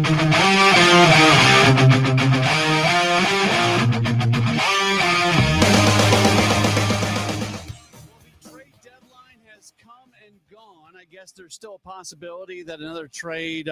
I guess there's still a possibility that another trade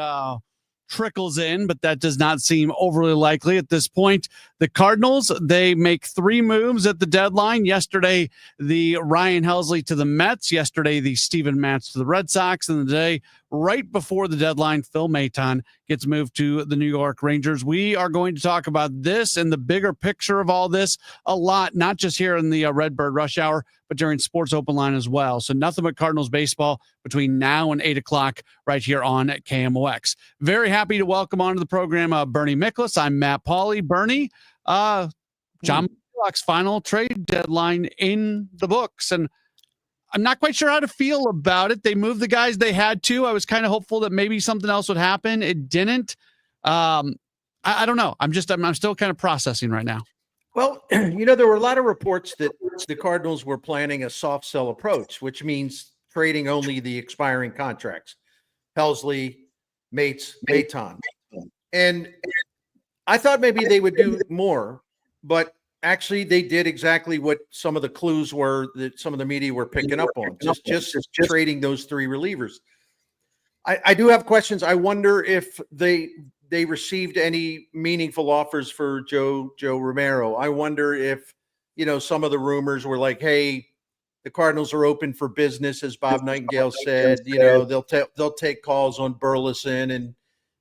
trickles in, but that does not seem overly likely at this point. The Cardinals, they make 3 moves at the deadline. Yesterday, the Ryan Helsley to the Mets. Yesterday, the Steven Matz to the Red Sox. And the day right before the deadline, Phil Maton gets moved to the New York Rangers. We are going to talk about this and the bigger picture of all this a lot, not just here in the Redbird Rush Hour, but during Sports Open Line as well. So nothing but Cardinals baseball between now and 8 o'clock right here on KMOX. Very happy to welcome onto the program Bernie Miklasz. I'm Matt Pauley. Bernie, John Mozeliak's final trade deadline in the books. And I'm not quite sure how to feel about it. They moved the guys they had to. I was kind of hopeful that maybe something else would happen. It didn't. I don't know. I'm still kind of processing right now. Well, there were a lot of reports that the Cardinals were planning a soft sell approach, which means trading only the expiring contracts. Helsley, Maton. And I thought maybe they would do more, but actually they did exactly what some of the clues were that some of the media were picking up on, just trading those 3 relievers. I do have questions. I wonder if they received any meaningful offers for Joe Romero. I wonder if, some of the rumors were like, hey, the Cardinals are open for business, as Bob Nightingale said. They'll take calls on Burleson and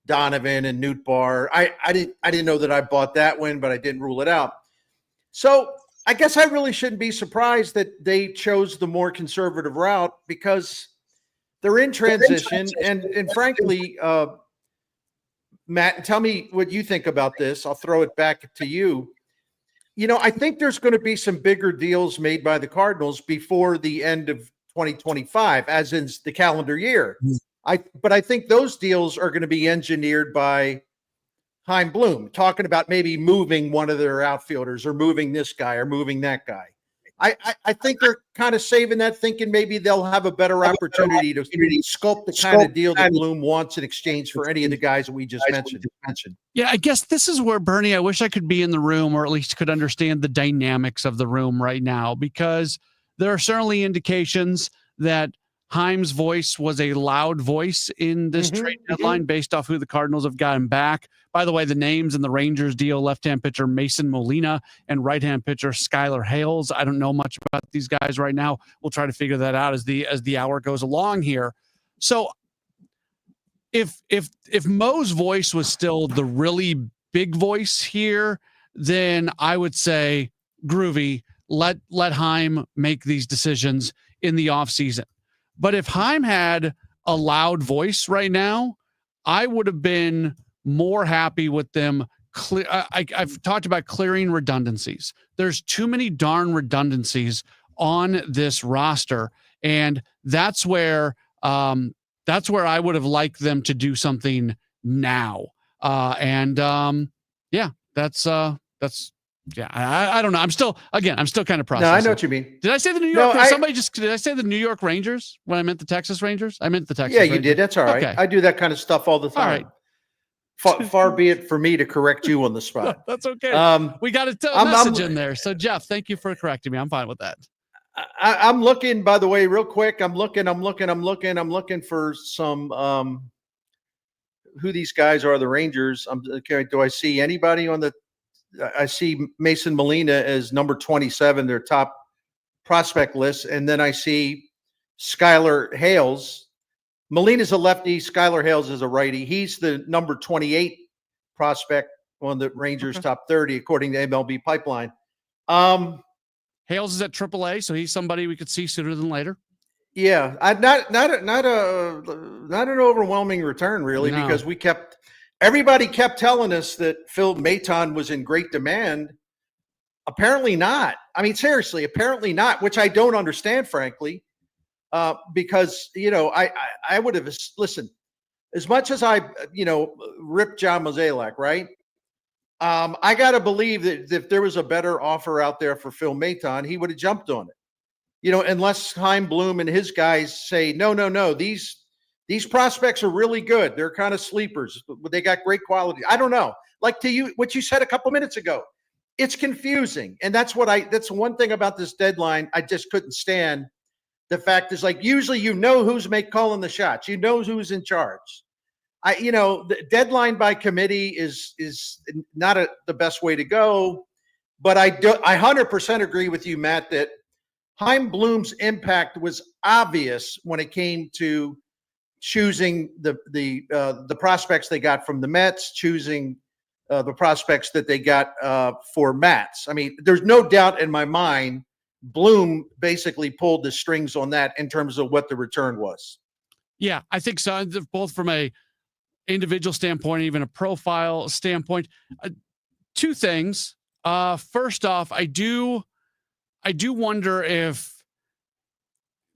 Donovan and Nootbaar. I didn't know that I bought that one, but I didn't rule it out. So I guess I really shouldn't be surprised that they chose the more conservative route, because they're in transition. And frankly, Matt, tell me what you think about this. I'll throw it back to you. I think there's going to be some bigger deals made by the Cardinals before the end of 2025, as in the calendar year. But I think those deals are going to be engineered by Chaim Bloom, talking about maybe moving one of their outfielders or moving this guy or moving that guy. I think they're kind of saving that, thinking maybe they'll have a better opportunity to sculpt the kind of deal that Bloom wants in exchange for any of the guys that we just mentioned. Yeah, I guess this is where, Bernie, I wish I could be in the room, or at least could understand the dynamics of the room right now, because there are certainly indications that Chaim's voice was a loud voice in this trade deadline based off who the Cardinals have gotten back. By the way, the names in the Rangers deal: left-hand pitcher Mason Molina and right-hand pitcher Skylar Hales. I don't know much about these guys right now. We'll try to figure that out as the hour goes along here. So if Mo's voice was still the really big voice here, then I would say groovy. Let Chaim make these decisions in the offseason. But if Chaim had a loud voice right now, I would have been more happy with them. I've talked about clearing redundancies. There's too many darn redundancies on this roster, and that's where I would have liked them to do something now. Yeah, I don't know. I'm still kind of processing. No, I know what you mean. Did I say the New York? Did I say the New York Rangers when I meant the Texas Rangers? I meant the Texas. Yeah, Rangers. You did. That's all right. Okay. I do that kind of stuff all the time. All right. Far be it for me to correct you on the spot. That's okay. We got a message in there. So Jeff, thank you for correcting me. I'm fine with that. I'm looking, by the way, real quick. I'm looking for some who these guys are. The Rangers. Do I see anybody on the? I see Mason Molina as number 27, their top prospect list. And then I see Skylar Hales. Molina's a lefty. Skylar Hales is a righty. He's the number 28 prospect on the Rangers top 30, according to MLB Pipeline. Hales is at AAA, so he's somebody we could see sooner than later. Yeah, not an overwhelming return, really, because everybody kept telling us that Phil Maton was in great demand. Apparently not. I mean, seriously, apparently not, which I don't understand, frankly, because, I would have listened as much as I, ripped John Mozeliak, right? I got to believe that if there was a better offer out there for Phil Maton, he would have jumped on it, unless Chaim Bloom and his guys say, no, these These prospects are really good. They're kind of sleepers. They got great quality. I don't know. Like to you, what you said a couple minutes ago, it's confusing. And that's one thing about this deadline I just couldn't stand. The fact is, like, usually who's calling the shots. You know who's in charge. The deadline by committee is not the best way to go. But I 100% agree with you, Matt, that Chaim Bloom's impact was obvious when it came to choosing the prospects they got from the Mets, choosing the prospects that they got for Mats. I mean, there's no doubt in my mind, Bloom basically pulled the strings on that in terms of what the return was. Yeah, I think so. Both from a individual standpoint, even a profile standpoint. Two things. First off, I do wonder if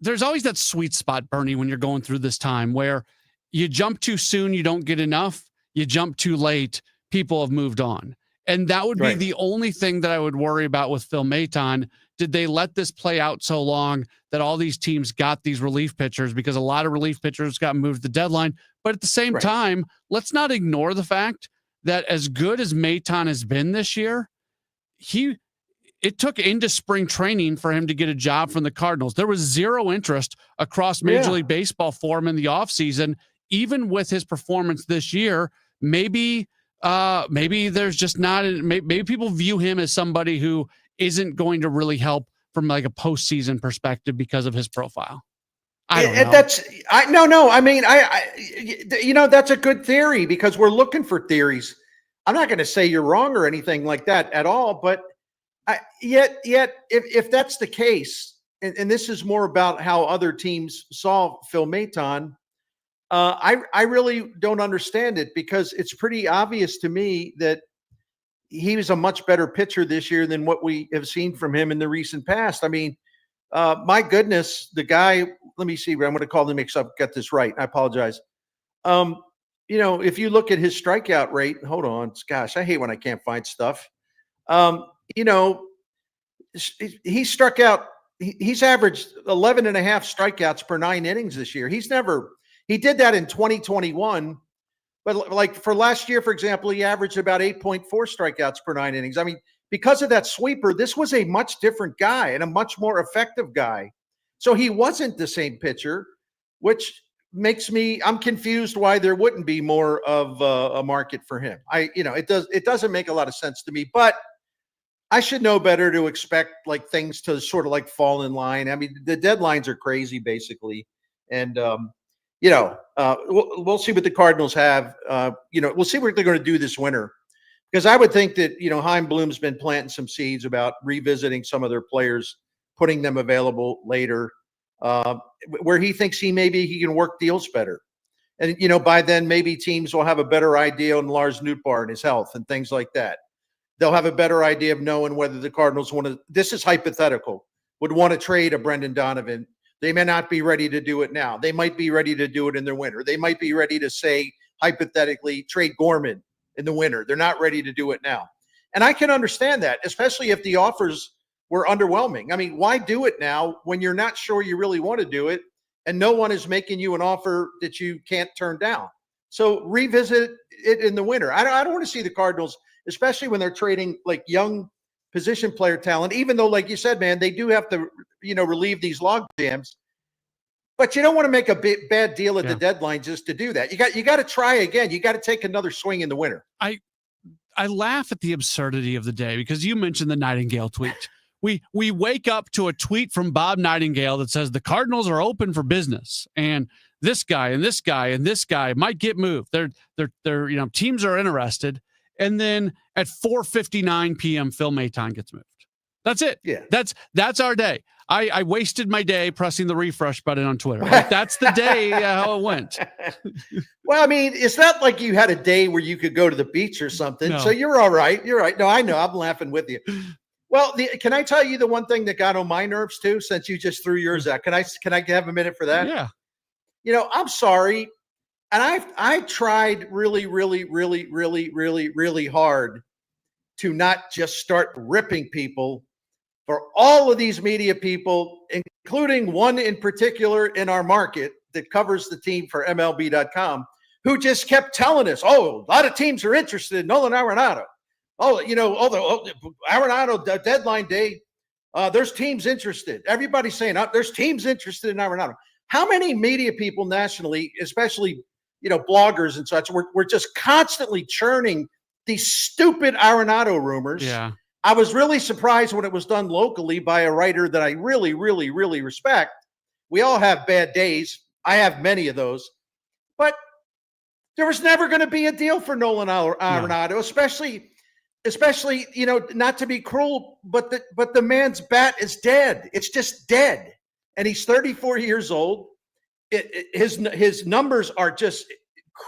there's always that sweet spot, Bernie, when you're going through this time where you jump too soon, you don't get enough. You jump too late, people have moved on. And that would be the only thing that I would worry about with Phil Maton. Did they let this play out so long that all these teams got these relief pitchers? Because a lot of relief pitchers got moved to the deadline. But at the same time, let's not ignore the fact that as good as Maton has been this year, it took into spring training for him to get a job from the Cardinals. There was zero interest across Major League Baseball for him in the offseason, even with his performance this year. Maybe there's just not, maybe people view him as somebody who isn't going to really help from like a postseason perspective because of his profile. I don't know. I mean, that's a good theory because we're looking for theories. I'm not going to say you're wrong or anything like that at all, but yet, if that's the case, and this is more about how other teams saw Phil Maton, I really don't understand it because it's pretty obvious to me that he was a much better pitcher this year than what we have seen from him in the recent past. I mean, my goodness, the guy, let me see, I'm going to call the mix up, get this right. I apologize. If you look at his strikeout rate, hold on, gosh, I hate when I can't find stuff. He struck out, he's averaged 11 and a half strikeouts per 9 innings this year. He did that in 2021, but like for last year, for example, he averaged about 8.4 strikeouts per 9 innings. I mean, because of that sweeper, this was a much different guy and a much more effective guy. So he wasn't the same pitcher, which makes I'm confused why there wouldn't be more of a market for him. It doesn't make a lot of sense to me, but I should know better to expect like things to sort of like fall in line. I mean, the deadlines are crazy basically. And, we'll see what the Cardinals have. We'll see what they're going to do this winter. Because I would think that, Chaim Bloom's been planting some seeds about revisiting some of their players, putting them available later, where he thinks he can work deals better. And, by then maybe teams will have a better idea on Lars Nootbaar and his health and things like that. They'll have a better idea of knowing whether the Cardinals this is hypothetical, would want to trade a Brendan Donovan. They may not be ready to do it now. They might be ready to do it in the winter. They might be ready to say, hypothetically, trade Gorman in the winter. They're not ready to do it now. And I can understand that, especially if the offers were underwhelming. I mean, why do it now when you're not sure you really want to do it and no one is making you an offer that you can't turn down? So revisit it in the winter. I don't want to see the Cardinals, especially when they're trading like young position player talent, even though, like you said, man, they do have to, relieve these log jams. But you don't want to make a bad deal at the deadline just to do that. You got to try again. You got to take another swing in the winter. I laugh at the absurdity of the day because you mentioned the Nightingale tweet. We wake up to a tweet from Bob Nightingale that says the Cardinals are open for business, and this guy and this guy and this guy might get moved. They're teams are interested. And then at 4:59 p.m., Phil Maton gets moved. That's it. Yeah. That's our day. I wasted my day pressing the refresh button on Twitter. Like, that's the day how it went. Well, I mean, it's not like you had a day where you could go to the beach or something. No. So you're all right. You're right. No, I know. I'm laughing with you. Well, can I tell you the one thing that got on my nerves too, since you just threw yours out? Can I have a minute for that? Yeah. I'm sorry. And I tried really, really, really, really, really, really hard to not just start ripping people for all of these media people, including one in particular in our market, that covers the team for MLB.com, who just kept telling us, oh, a lot of teams are interested in Nolan Arenado. Oh, the Arenado deadline day, there's teams interested. Everybody's saying, there's teams interested in Arenado. How many media people nationally, especially, bloggers and such, we're just constantly churning these stupid Arenado rumors. Yeah. I was really surprised when it was done locally by a writer that I really, really, really respect. We all have bad days. I have many of those. But there was never going to be a deal for Nolan Arenado, especially, not to be cruel, but the man's bat is dead. It's just dead. And he's 34 years old. His numbers are just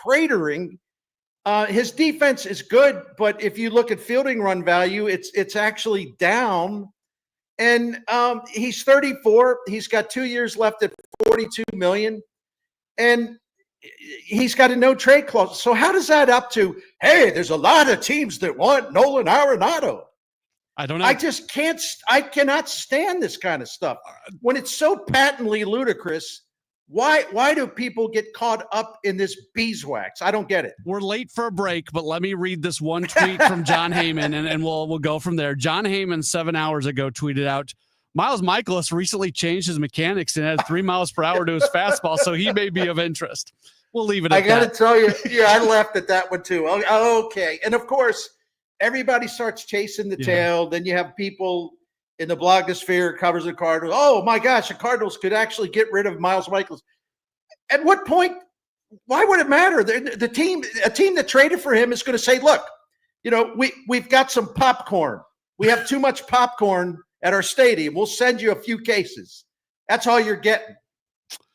cratering. His defense is good, but if you look at fielding run value, it's actually down. And he's 34. He's got 2 years left at $42 million, and he's got a no trade clause. So how does that up to? Hey, there's a lot of teams that want Nolan Arenado. I don't know. I cannot stand this kind of stuff when it's so patently ludicrous. Why do people get caught up in this beeswax? I don't get it. We're late for a break, but let me read this one tweet from John Heyman, and we'll go from there. John Heyman 7 hours ago tweeted out, Miles Miklasz recently changed his mechanics and had 3 miles per hour to his fastball, so he may be of interest. We'll leave it at that. I got to tell you, I laughed at that one too. Okay. And of course, everybody starts chasing the tail. Then you have people in the blogosphere covers the Cardinals. Oh my gosh, the Cardinals could actually get rid of Miles Miklasz. At what point? Why would it matter? A team that traded for him is going to say, "Look, we've got some popcorn. We have too much popcorn at our stadium. We'll send you a few cases. That's all you're getting."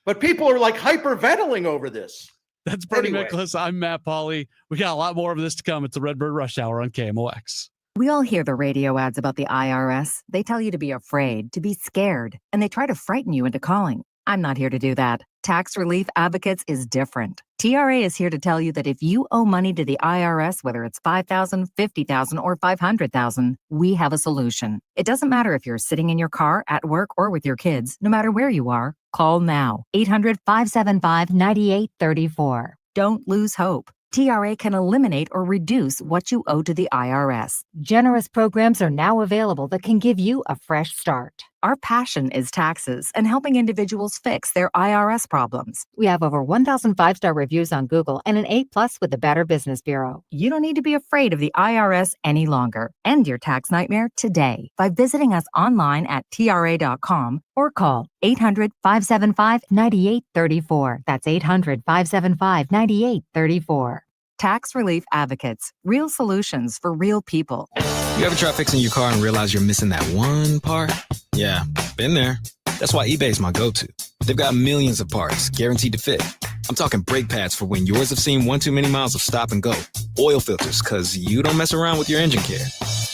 But people are like hyperventilating over this. That's Bernie Miklasz. I'm Matt Pauley. We got a lot more of this to come. It's the Redbird Rush Hour on KMOX. We all hear the radio ads about the IRS. They tell you to be afraid, to be scared, and they try to frighten you into calling. I'm not here to do that. Tax Relief Advocates is different. TRA is here to tell you that if you owe money to the IRS, whether it's $5,000, $50,000, or $500,000, we have a solution. It doesn't matter if you're sitting in your car, at work, or with your kids. No matter where you are, call now. 800-575-9834. Don't lose hope. TRA can eliminate or reduce what you owe to the IRS. Generous programs are now available that can give you a fresh start. Our passion is taxes and helping individuals fix their IRS problems. We have over 1,000 5-star reviews on Google and an A+ with the Better Business Bureau. You don't need to be afraid of the IRS any longer. End your tax nightmare today by visiting us online at TRA.com or call 800-575-9834. That's 800-575-9834. Tax Relief Advocates. Real solutions for real people. You ever try fixing your car and realize you're missing that one part? Yeah, been there. That's why eBay's my go-to. They've got millions of parts, guaranteed to fit. I'm talking brake pads for when yours have seen one too many miles of stop and go. Oil filters, because you don't mess around with your engine care.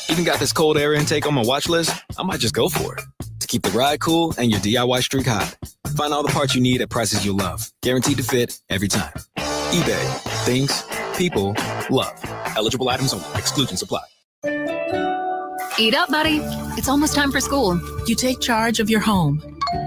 Even got this cold air intake on my watch list. I might just go for it. To keep the ride cool and your DIY streak hot. Find all the parts you need at prices you love. Guaranteed to fit every time. eBay. Things people love. Eligible items only. Exclusions apply. Eat up, buddy. It's almost time for school. You take charge of your home.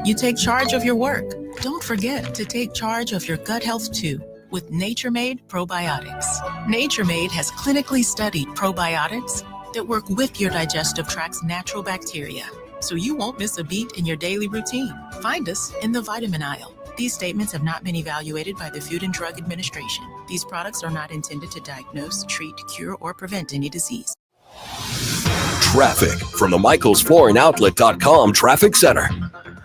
You take charge of your work. Don't forget to take charge of your gut health too with Nature Made Probiotics. Nature Made has clinically studied probiotics that work with your digestive tract's natural bacteria, so you won't miss a beat in your daily routine. Find us in the vitamin aisle. These statements have not been evaluated by the Food and Drug Administration. These products are not intended to diagnose, treat, cure, or prevent any disease. Traffic from the MichaelsFlooringOutlet.com Traffic Center.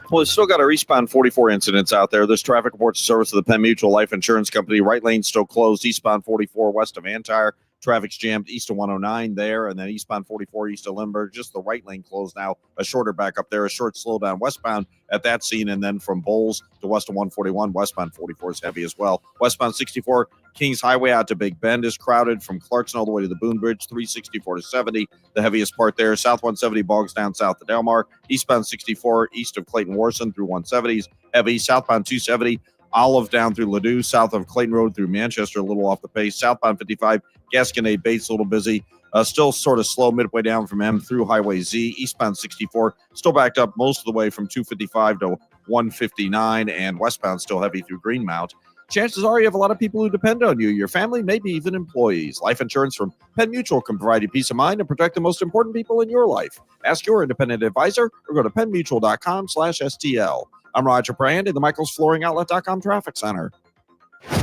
Well, it's still got a eastbound 44 incidents out there. This traffic reports the service of the Penn Mutual Life Insurance Company. Right lane still closed. Eastbound 44 west of Antire. Traffic's jammed east of 109 there, and then eastbound 44 east of Lindbergh. Just the right lane closed now. A shorter back up there, a short slowdown westbound at that scene, and then from Bowles to west of 141, westbound 44 is heavy as well. Westbound 64 Kings Highway out to Big Bend is crowded from Clarkson all the way to the Boone Bridge, 364 to 70. The heaviest part there. South 170 bogs down south to Delmar. Eastbound 64 east of Clayton Warson through 170s heavy. Southbound 270 Olive down through Ladue, south of Clayton Road through Manchester, a little off the pace. Southbound 55, Gasconade Bates, a little busy. Still sort of slow midway down from M through Highway Z. Eastbound 64, still backed up most of the way from 255 to 159, and westbound still heavy through Greenmount. Chances are you have a lot of people who depend on you, your family, maybe even employees. Life insurance from Penn Mutual can provide you peace of mind and protect the most important people in your life. Ask your independent advisor or go to pennmutual.com/STL. I'm Roger Brand in the michaelsflooringoutlet.com traffic center.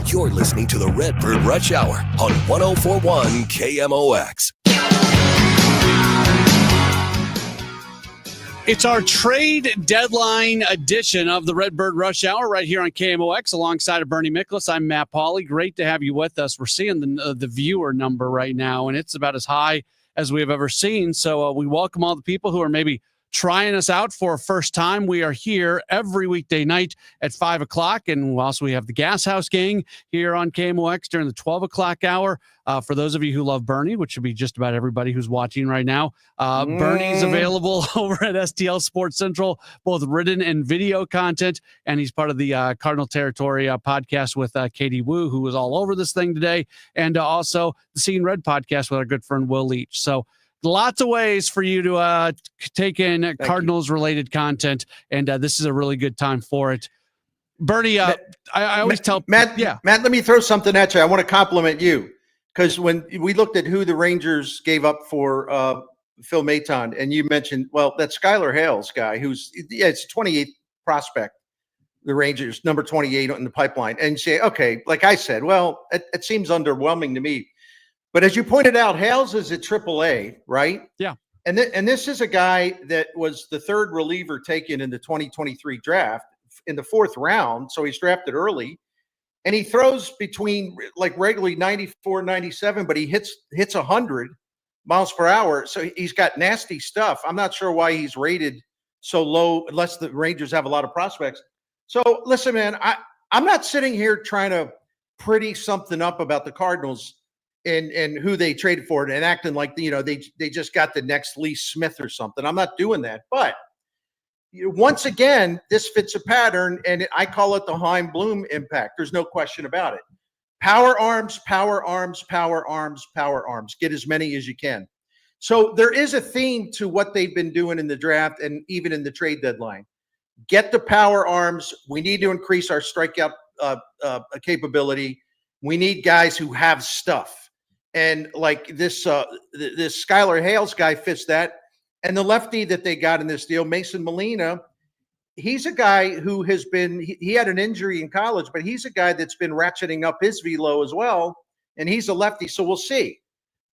You're listening to the Redbird Rush Hour on 104.1 KMOX. It's our trade deadline edition of the Redbird Rush Hour right here on KMOX alongside of Bernie Miklasz. I'm Matt Pauley. Great to have you with us. We're seeing the viewer number right now, and it's about as high as we have ever seen. So we welcome all the people who are maybe trying us out for a first time. We are here every weekday night at 5 o'clock. And we have the Gas House Gang here on KMOX during the 12 o'clock hour. For those of you who love Bernie, which would be just about everybody who's watching right now, Bernie's available over at STL Sports Central, both written and video content. And he's part of the Cardinal Territory podcast with Katie Wu, who was all over this thing today. And also the Seeing Red podcast with our good friend Will Leach. So lots of ways for you to take in Cardinals-related content, and this is a really good time for it. Bernie, I always tell Matt, let me throw something at you. I want to compliment you because when we looked at who the Rangers gave up for Phil Maton, and you mentioned, well, that Skylar Hales guy it's a 28th prospect, the Rangers, number 28 in the pipeline. And you say, okay, like I said, well, it seems underwhelming to me. But as you pointed out, Hales is at AAA, right? Yeah. And this is a guy that was the third reliever taken in the 2023 draft in the 4th round. So he's drafted early. And he throws between regularly 94, 97, but he hits 100 miles per hour. So he's got nasty stuff. I'm not sure why he's rated so low unless the Rangers have a lot of prospects. So listen, man, I'm not sitting here trying to pretty something up about the Cardinals and who they traded for it and acting like, they just got the next Lee Smith or something. I'm not doing that. But once again, this fits a pattern, and I call it the Chaim Bloom impact. There's no question about it. Power arms, power arms, power arms, power arms. Get as many as you can. So there is a theme to what they've been doing in the draft and even in the trade deadline. Get the power arms. We need to increase our strikeout capability. We need guys who have stuff. And like this Skylar Hales guy fits that. And the lefty that they got in this deal, Mason Molina, he's a guy who has been, he had an injury in college, but he's a guy that's been ratcheting up his velo as well. And he's a lefty, so we'll see.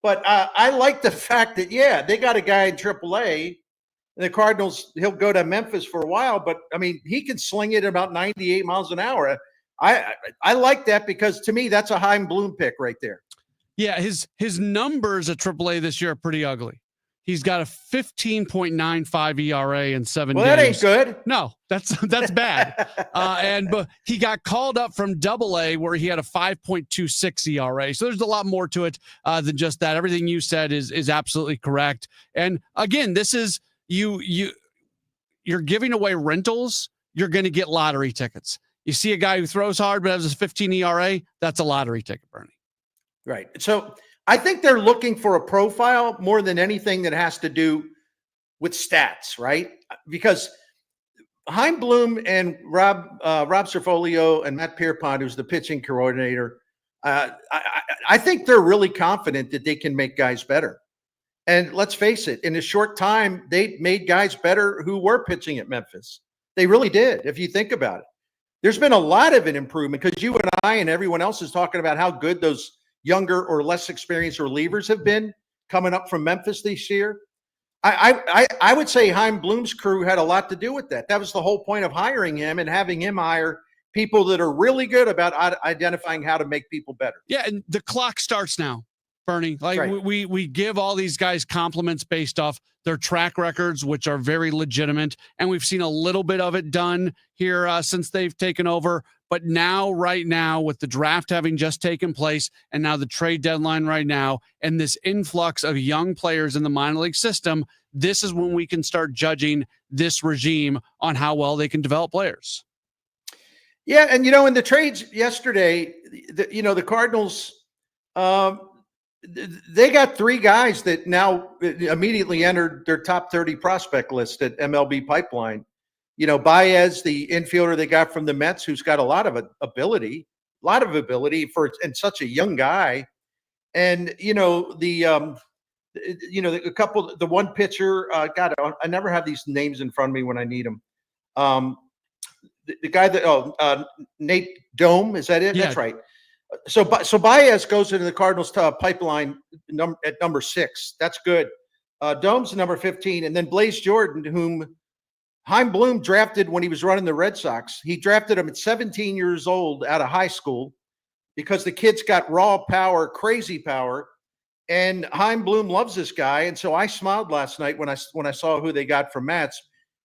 But I like the fact that, they got a guy in AAA. The Cardinals, he'll go to Memphis for a while, but, I mean, he can sling it about 98 miles an hour. I like that because, to me, that's a Chaim Bloom pick right there. Yeah, his numbers at AAA this year are pretty ugly. He's got a 15.95 ERA in 7 games. Well, that ain't good. No, that's bad. But he got called up from AA where he had a 5.26 ERA. So there's a lot more to it than just that. Everything you said is absolutely correct. And again, this is you're giving away rentals. You're going to get lottery tickets. You see a guy who throws hard but has a 15 ERA. That's a lottery ticket, Bernie. Right. So I think they're looking for a profile more than anything that has to do with stats, right? Because Chaim Bloom and Rob Cerfolio and Matt Pierpont, who's the pitching coordinator, I think they're really confident that they can make guys better. And let's face it, in a short time, they made guys better who were pitching at Memphis. They really did, if you think about it. There's been a lot of an improvement because you and I and everyone else is talking about how good those younger or less experienced relievers have been coming up from Memphis this year. I would say Chaim Bloom's crew had a lot to do with that. That was the whole point of hiring him and having him hire people that are really good about identifying how to make people better. Yeah, and the clock starts now, Bernie. Like right. we give all these guys compliments based off their track records, which are very legitimate, and we've seen a little bit of it done here since they've taken over. But now, right now, with the draft having just taken place and now the trade deadline right now and this influx of young players in the minor league system, this is when we can start judging this regime on how well they can develop players. Yeah, and, in the trades yesterday, the Cardinals, they got 3 guys that now immediately entered their top 30 prospect list at MLB Pipeline. Baez, the infielder they got from the Mets, who's got a lot of ability and such a young guy. And, the one pitcher, God, I never have these names in front of me when I need them. The guy that, Nate Dome, is that it? Yeah. That's right. So Baez goes into the Cardinals pipeline at number 6. That's good. Dome's number 15. And then Blaze Jordan, whom Chaim Bloom drafted when he was running the Red Sox. He drafted him at 17 years old out of high school because the kid's got raw power, crazy power. And Chaim Bloom loves this guy. And so I smiled last night when I saw who they got from Mets,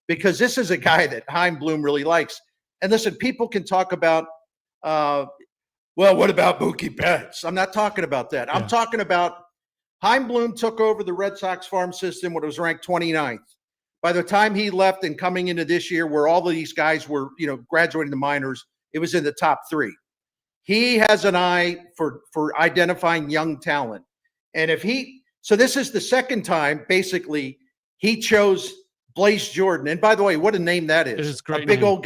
because this is a guy that Chaim Bloom really likes. And listen, people can talk about, what about Mookie Betts? I'm not talking about that. Yeah. I'm talking about Chaim Bloom took over the Red Sox farm system when it was ranked 29th. By the time he left and coming into this year, where all of these guys were, graduating the minors, it was in the top 3. He has an eye for identifying young talent. And so this is the second time, basically, he chose Blaze Jordan. And by the way, what a name that is. It is great. A big old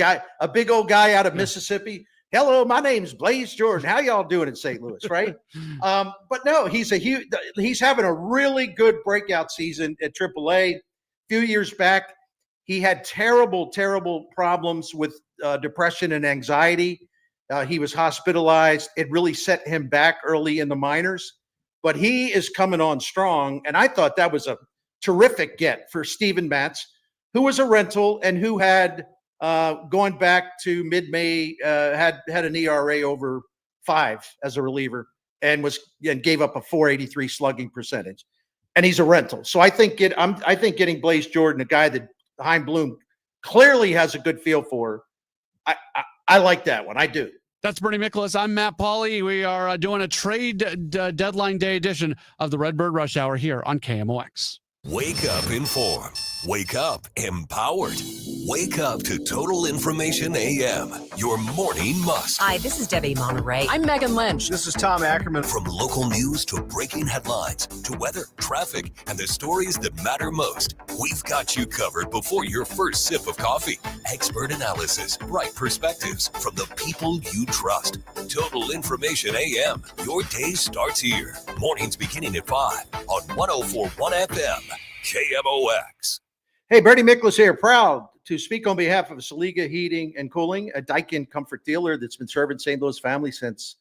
guy out of Mississippi. Hello, my name's Blaze Jordan. How y'all doing in St. Louis, right? But no, he's having a really good breakout season at AAA. Few years back, he had terrible problems with depression and anxiety. He was hospitalized. It really set him back early in the minors, but he is coming on strong. And I thought that was a terrific get for Steven Matz, who was a rental and who had, going back to mid-May, had an ERA over 5 as a reliever and gave up a .483 slugging percentage. And he's a rental. So I think getting Blaze Jordan, a guy that Chaim Bloom clearly has a good feel for, I like that one. I do. That's Bernie Miklasz. I'm Matt Pauley. We are doing a trade deadline day edition of the Redbird Rush Hour here on KMOX. Wake up informed. Wake up empowered. Wake up to Total Information AM, your morning must. Hi, this is Debbie Monterey. I'm Megan Lynch. This is Tom Ackerman. From local news to breaking headlines to weather, traffic, and the stories that matter most, we've got you covered before your first sip of coffee. Expert analysis, bright perspectives from the people you trust. Total Information AM, your day starts here. Mornings beginning at 5 on 104.1 FM, KMOX. Hey, Bernie Miklasz here, proud to speak on behalf of Saliga Heating and Cooling, a Daikin comfort dealer that's been serving St. Louis family since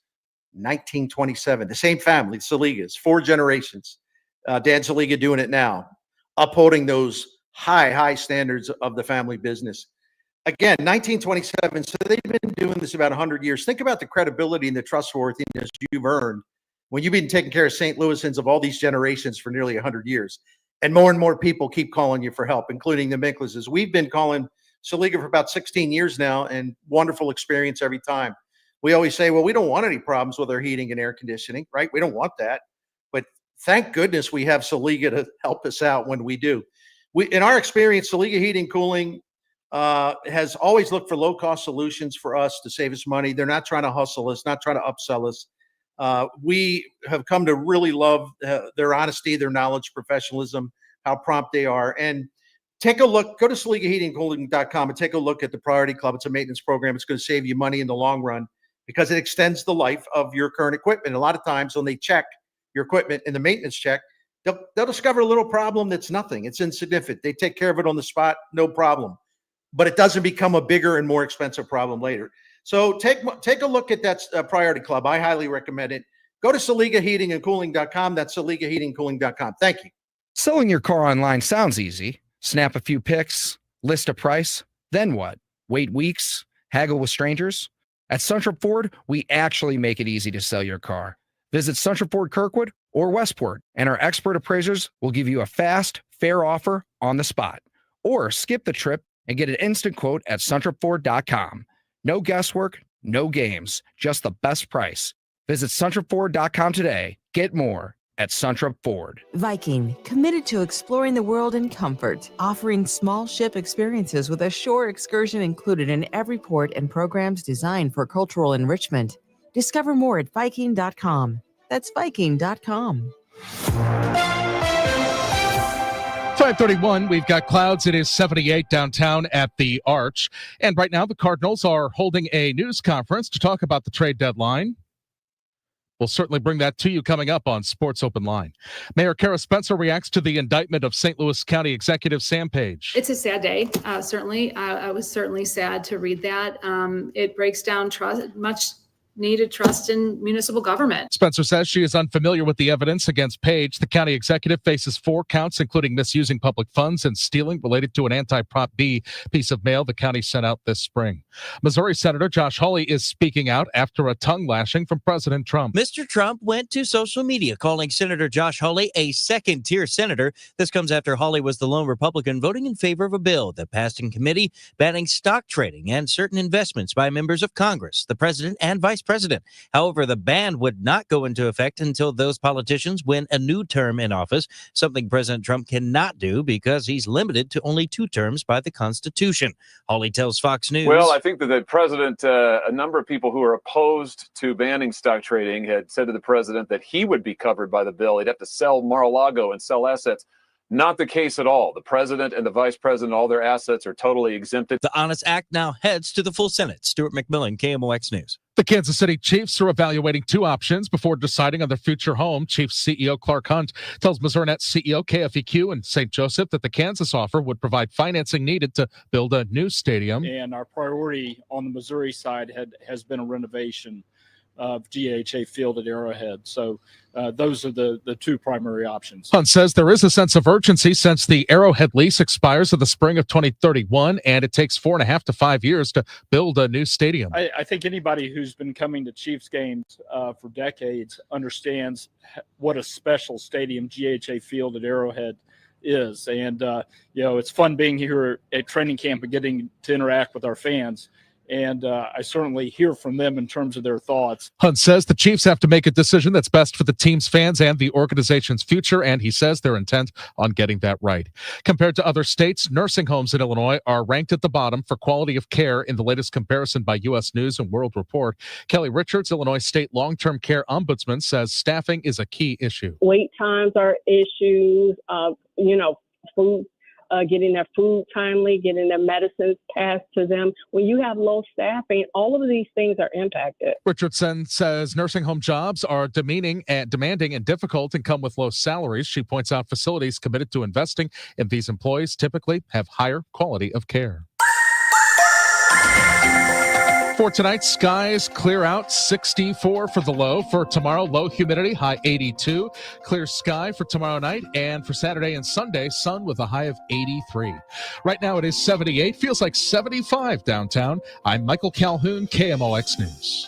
1927. The same family, Saligas, 4 generations. Dan Saliga doing it now, upholding those high standards of the family business. Again, 1927, so they've been doing this about 100 years. Think about the credibility and the trustworthiness you've earned when you've been taking care of St. Louisans of all these generations for nearly 100 years. And more people keep calling you for help, including the Miklaszes. We've been calling Saliga for about 16 years now, and wonderful experience every time. We always say, well, we don't want any problems with our heating and air conditioning, right? We don't want that. But thank goodness we have Saliga to help us out when we do. In our experience, Saliga Heating Cooling has always looked for low-cost solutions for us to save us money. They're not trying to hustle us, not trying to upsell us. We have come to really love their honesty, their knowledge, professionalism, how prompt they are. And take a look, go to SaligaHeatingCooling.com and take a look at the Priority Club. It's a maintenance program. It's going to save you money in the long run because it extends the life of your current equipment. A lot of times when they check your equipment in the maintenance check, they'll discover a little problem that's nothing. It's insignificant. They take care of it on the spot, no problem. But it doesn't become a bigger and more expensive problem later. So take a look at that Priority Club. I highly recommend it. Go to SaligaHeatingandCooling.com. That's SaligaHeatingandCooling.com. Thank you. Selling your car online sounds easy. Snap a few pics, list a price, then what? Wait weeks, haggle with strangers? At Suntrip Ford, we actually make it easy to sell your car. Visit Suntrip Ford Kirkwood or Westport, and our expert appraisers will give you a fast, fair offer on the spot. Or skip the trip and get an instant quote at SuntripFord.com. No guesswork, no games, just the best price. Visit SuntripFord.com today. Get more at Suntrip Ford. Viking, committed to exploring the world in comfort, offering small ship experiences with a shore excursion included in every port and programs designed for cultural enrichment. Discover more at Viking.com. That's Viking.com. 5:31, we've got clouds. It is 78 downtown at the Arch. And right now, the Cardinals are holding a news conference to talk about the trade deadline. We'll certainly bring that to you coming up on Sports Open Line. Mayor Kara Spencer reacts to the indictment of St. Louis County Executive Sam Page. It's a sad day, certainly. I was certainly sad to read that. It breaks down trust, much needed trust in municipal government. Spencer says she is unfamiliar with the evidence against Page. The county executive faces 4 counts, including misusing public funds and stealing related to an anti-Prop B piece of mail the county sent out this spring. Missouri Senator Josh Hawley is speaking out after a tongue lashing from President Trump. Mr. Trump went to social media calling Senator Josh Hawley a second-tier senator. This comes after Hawley was the lone Republican voting in favor of a bill that passed in committee banning stock trading and certain investments by members of Congress, the president, and vice president. However, the ban would not go into effect until those politicians win a new term in office, something President Trump cannot do because he's limited to only 2 terms by the Constitution. Hawley tells Fox News. Well, I think that the president, a number of people who are opposed to banning stock trading had said to the president that he would be covered by the bill. He'd have to sell Mar-a-Lago and sell assets. Not the case at all. The president and the vice president, all their assets are totally exempted. The Honest Act now heads to the full Senate. Stuart McMillan, KMOX News. The Kansas City Chiefs are evaluating 2 options before deciding on their future home. Chiefs CEO Clark Hunt tells MissouriNet CEO KFEQ and St. Joseph that the Kansas offer would provide financing needed to build a new stadium. And our priority on the Missouri side has been a renovation of GHA Field at Arrowhead. So those are the 2 primary options. Hunt says there is a sense of urgency since the Arrowhead lease expires in the spring of 2031, and it takes 4.5 to 5 years to build a new stadium. I think anybody who's been coming to Chiefs games for decades understands what a special stadium GHA Field at Arrowhead is. And, it's fun being here at training camp and getting to interact with our fans. And I certainly hear from them in terms of their thoughts. Hunt says the Chiefs have to make a decision that's best for the team's fans and the organization's future, and he says they're intent on getting that right. Compared to other states, nursing homes in Illinois are ranked at the bottom for quality of care in the latest comparison by U.S. News and World Report. Kelly Richards, Illinois State Long-Term Care Ombudsman, says staffing is a key issue. Wait times are issues, food. Getting their food timely, getting their medicines passed to them. When you have low staffing, all of these things are impacted. Richardson says nursing home jobs are demanding and difficult and come with low salaries. She points out facilities committed to investing in these employees typically have higher quality of care. For tonight, skies clear out, 64 for the low. For tomorrow, low humidity, high 82. Clear sky for tomorrow night. And for Saturday and Sunday, sun with a high of 83. Right now it is 78, feels like 75 downtown. I'm Michael Calhoun, KMOX News.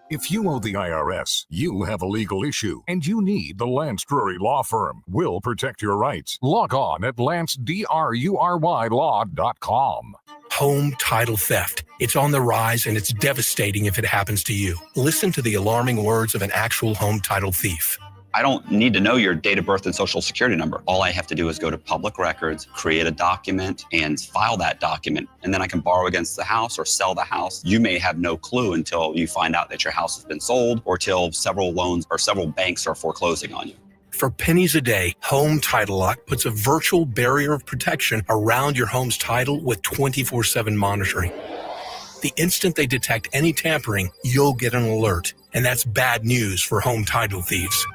If you owe the IRS, you have a legal issue, and you need the Lance Drury Law Firm. We'll protect your rights. Log on at lancedrurylaw.com. Home title theft. It's on the rise, and it's devastating if it happens to you. Listen to the alarming words of an actual home title thief. I don't need to know your date of birth and social security number. All I have to do is go to public records, create a document, and file that document. And then I can borrow against the house or sell the house. You may have no clue until you find out that your house has been sold or till several loans or several banks are foreclosing on you. For pennies a day, Home Title Lock puts a virtual barrier of protection around your home's title with 24/7 monitoring. The instant they detect any tampering, you'll get an alert. And that's bad news for home title thieves.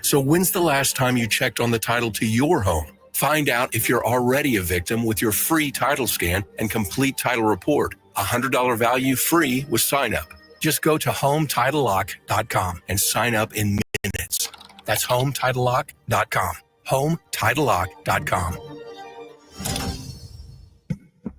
So when's the last time you checked on the title to your home? Find out if you're already a victim with your free title scan and complete title report. $100 value free with sign up. Just go to HomeTitleLock.com and sign up in minutes. That's HomeTitleLock.com. HomeTitleLock.com.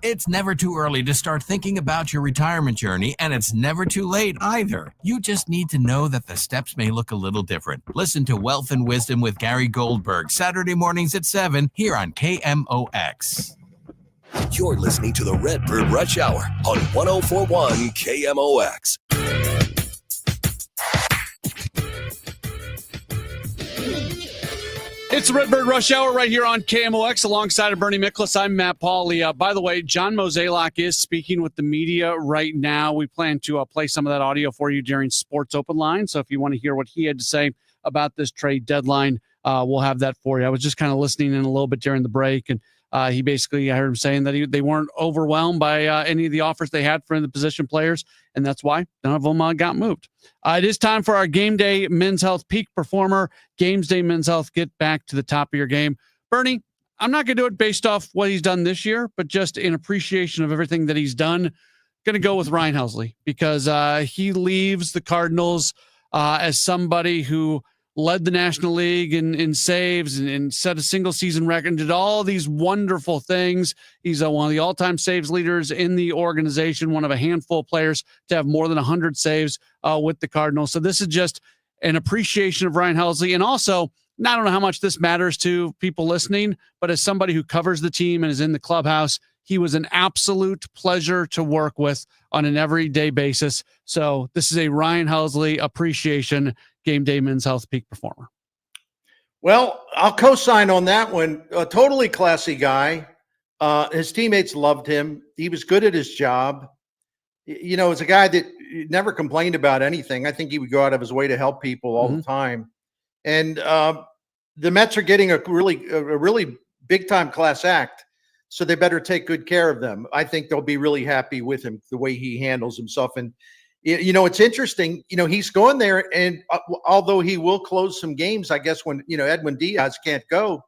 It's never too early to start thinking about your retirement journey, and it's never too late either. You just need to know that the steps may look a little different. Listen to Wealth and Wisdom with Gary Goldberg, Saturday mornings at 7 here on KMOX. You're listening to the Redbird Rush Hour on 104.1 KMOX. It's the Redbird Rush Hour right here on KMOX alongside of Bernie Miklasz. I'm Matt Pauley. By the way, John Mozeliak is speaking with the media right now. We plan to play some of that audio for you during Sports Open Line. So if you want to hear what he had to say about this trade deadline, we'll have that for you. I was just kind of listening in a little bit during the break, and I heard him saying that they weren't overwhelmed by any of the offers they had for the position players, and that's why none of them got moved. It is time for our Game Day Men's Health Peak Performer. Games Day Men's Health, get back to the top of your game. Bernie, I'm not going to do it based off what he's done this year, but just in appreciation of everything that he's done. Going to go with Ryan Helsley because he leaves the Cardinals as somebody who led the National League in saves and set a single season record and did all these wonderful things. He's one of the all-time saves leaders in the organization, one of a handful of players to have more than 100 saves with the Cardinals. So this is just an appreciation of Ryan Helsley. And also, I don't know how much this matters to people listening, but as somebody who covers the team and is in the clubhouse, he was an absolute pleasure to work with on an everyday basis. So this is a Ryan Helsley appreciation Game Day Men's Health Peak Performer. Well, I'll co-sign on that one. A totally classy guy. His teammates loved him. He was good at his job. You know, it's a guy that never complained about anything. I think he would go out of his way to help people all the time. And the Mets are getting a really big time class act, so they better take good care of them. I think they'll be really happy with him, the way he handles himself. And you know, it's interesting. You know, he's going there, and although he will close some games, I guess when Edwin Diaz can't go,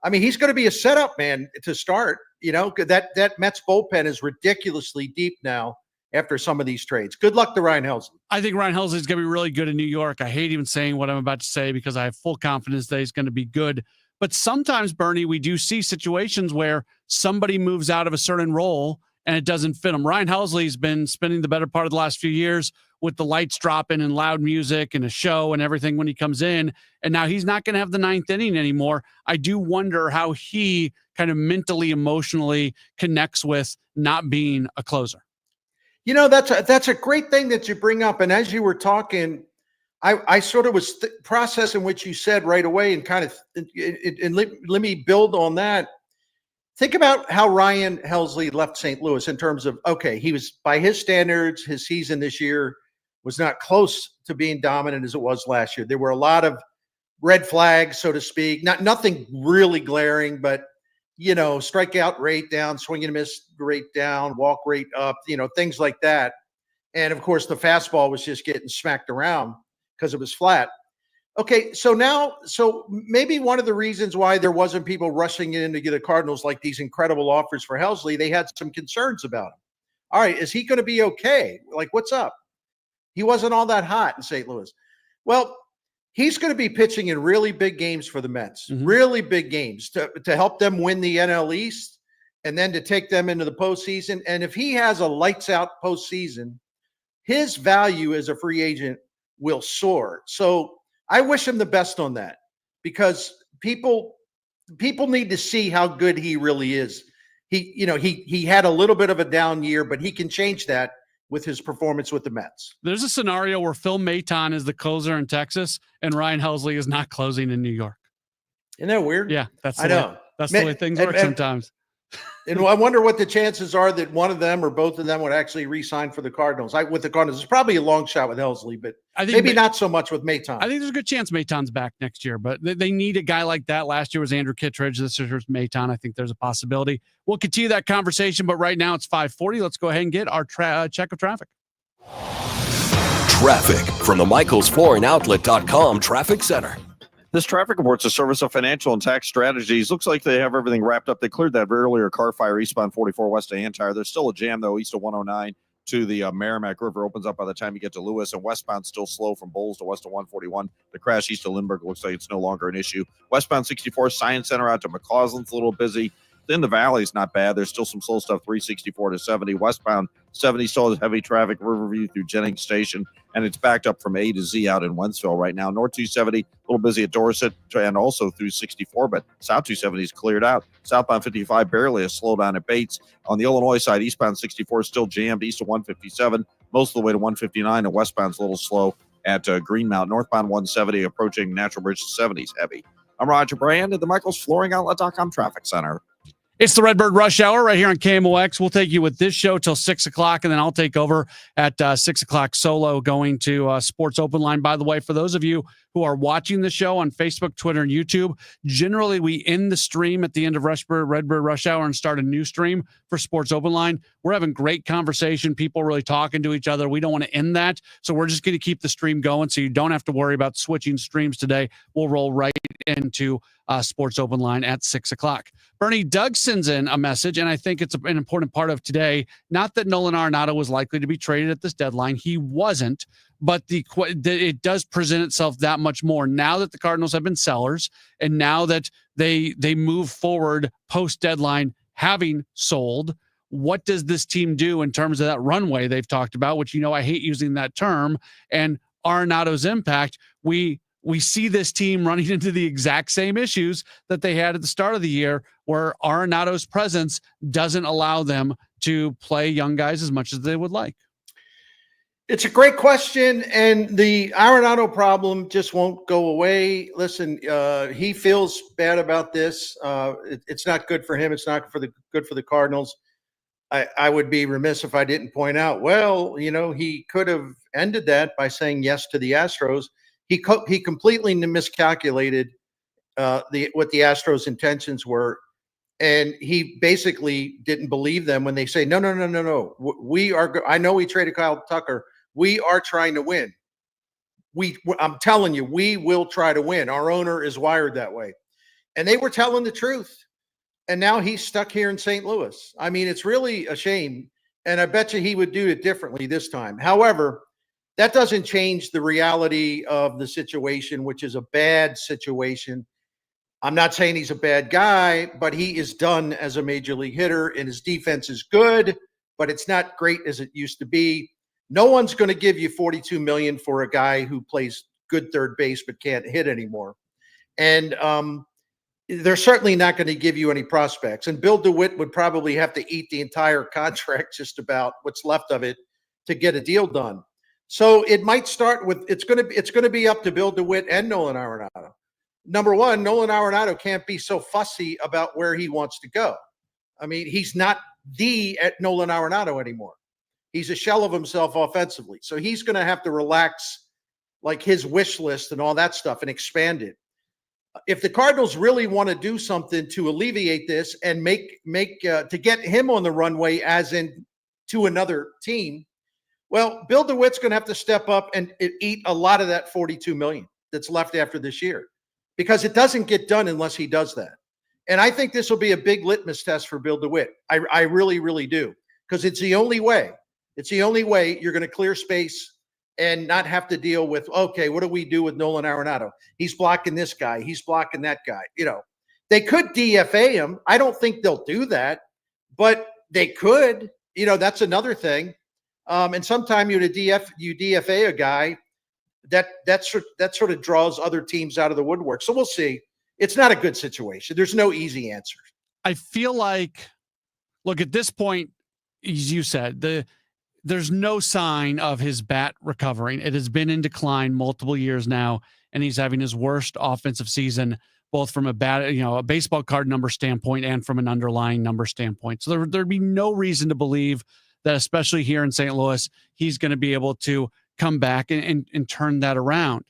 I mean, he's going to be a setup man to start. You know, that Mets bullpen is ridiculously deep now after some of these trades. Good luck to Ryan Helsley. I think Ryan Helsley is going to be really good in New York. I hate even saying what I'm about to say because I have full confidence that he's going to be good. But sometimes, Bernie, we do see situations where somebody moves out of a certain role and it doesn't fit them. Ryan Helsley's been spending the better part of the last few years with the lights dropping and loud music and a show and everything when he comes in. And now he's not going to have the ninth inning anymore. I do wonder how he kind of mentally, emotionally connects with not being a closer. You know, that's a great thing that you bring up. And as you were talking, I sort of was processing what you said right away and kind of and let me build on that. Think about how Ryan Helsley left St. Louis in terms of, okay, he was, by his standards, his season this year was not close to being dominant as it was last year. There were a lot of red flags, so to speak, nothing really glaring, but you know, strikeout rate down, swing and miss rate down, walk rate up, you know, things like that. And of course, the fastball was just getting smacked around because it was flat. Okay, so maybe one of the reasons why there wasn't people rushing in to get the Cardinals like these incredible offers for Helsley, they had some concerns about him. All right, is he going to be okay? Like, what's up? He wasn't all that hot in St. Louis. Well, he's going to be pitching in really big games for the Mets, really big games to help them win the NL East and then to take them into the postseason. And if he has a lights out postseason, his value as a free agent will soar. So I wish him the best on that because people need to see how good he really is. He had a little bit of a down year, but he can change that with his performance with the Mets. There's a scenario where Phil Maton is the closer in Texas and Ryan Helsley is not closing in New York. Isn't that weird? Yeah, that's the way things work sometimes. And I wonder what the chances are that one of them or both of them would actually re-sign for the Cardinals. With the Cardinals, it's probably a long shot with Helsley, but I think maybe not so much with Maton. I think there's a good chance Maton's back next year, but they need a guy like that. Last year was Andrew Kittredge. This year's Maton. I think there's a possibility. We'll continue that conversation, but right now it's 5:40. Let's go ahead and get our check of traffic. Traffic from the MichaelsFlooringOutlet.com Traffic Center. This traffic report's a service of Financial and Tax Strategies. Looks like they have everything wrapped up. They cleared that earlier car fire eastbound 44 west of Antire. There's still a jam, though, east of 109 to the Merrimack River. Opens up by the time you get to Lewis, and westbound still slow from Bowles to west of 141. The crash east of Lindbergh looks like it's no longer an issue. Westbound 64 Science Center out to McCausland's a little busy. In the valley is not bad. There's still some slow stuff, 364 to 70. Westbound 70 still has heavy traffic, Riverview through Jennings Station, and it's backed up from A to Z out in Wentzville right now. North 270, a little busy at Dorset and also through 64, but South 270 is cleared out. Southbound 55, barely a slowdown at Bates. On the Illinois side, eastbound 64 is still jammed east of 157, most of the way to 159, and westbound's a little slow at Greenmount. Northbound 170 approaching Natural Bridge 70s heavy. I'm Roger Brand at the MichaelsFlooringOutlet.com Traffic Center. It's the Redbird Rush Hour right here on KMOX. We'll take you with this show till 6 o'clock, and then I'll take over at 6 o'clock solo going to Sports Open Line. By the way, for those of you who are watching the show on Facebook, Twitter, and YouTube, generally we end the stream at the end of Redbird Rush Hour and start a new stream for Sports Open Line. We're having great conversation, people really talking to each other. We don't want to end that, so we're just going to keep the stream going so you don't have to worry about switching streams today. We'll roll right into Sports Open Line at 6 o'clock. Bernie, Doug sends in a message, and I think it's an important part of today. Not that Nolan Arenado was likely to be traded at this deadline. He wasn't, but it does present itself that much more now that the Cardinals have been sellers, and now that they move forward post-deadline having sold. What does this team do in terms of that runway they've talked about, which, I hate using that term, and Arenado's impact? We see this team running into the exact same issues that they had at the start of the year, where Arenado's presence doesn't allow them to play young guys as much as they would like. It's a great question, and the Arenado problem just won't go away. Listen, he feels bad about this. It's not good for him. It's not good for the Cardinals. I would be remiss if I didn't point out, he could have ended that by saying yes to the Astros. He completely miscalculated what the Astros' intentions were, and he basically didn't believe them when they say, no. We are. I know we traded Kyle Tucker. We are trying to win. I'm telling you, we will try to win. Our owner is wired that way, and they were telling the truth. And now he's stuck here in St. Louis. I mean, it's really a shame, and I bet you he would do it differently this time. However, that doesn't change the reality of the situation, which is a bad situation. I'm not saying he's a bad guy, but he is done as a major league hitter, and his defense is good, but it's not great as it used to be. No one's going to give you $42 million for a guy who plays good third base but can't hit anymore. And they're certainly not going to give you any prospects. And Bill DeWitt would probably have to eat the entire contract, just about what's left of it, to get a deal done. So it might start with it's going to be up to Bill DeWitt and Nolan Arenado. Number one, Nolan Arenado can't be so fussy about where he wants to go. I mean, he's not at Nolan Arenado anymore. He's a shell of himself offensively. So he's going to have to relax like his wish list and all that stuff and expand it. If the Cardinals really want to do something to alleviate this and make to get him on the runway as in to another team, well, Bill DeWitt's going to have to step up and eat a lot of that $42 million that's left after this year, because it doesn't get done unless he does that. And I think this will be a big litmus test for Bill DeWitt. I really, really do, because it's the only way. It's the only way you're going to clear space and not have to deal with, okay, what do we do with Nolan Arenado? He's blocking this guy. He's blocking that guy. They could DFA him. I don't think they'll do that, but they could. That's another thing. And sometimes you DFA a guy that sort of draws other teams out of the woodwork. So we'll see. It's not a good situation. There's no easy answer. I feel like, look, at this point, as you said, there's no sign of his bat recovering. It has been in decline multiple years now, and he's having his worst offensive season, both from a baseball card number standpoint and from an underlying number standpoint. So there'd be no reason to believe that, especially here in St. Louis, he's going to be able to come back and turn that around.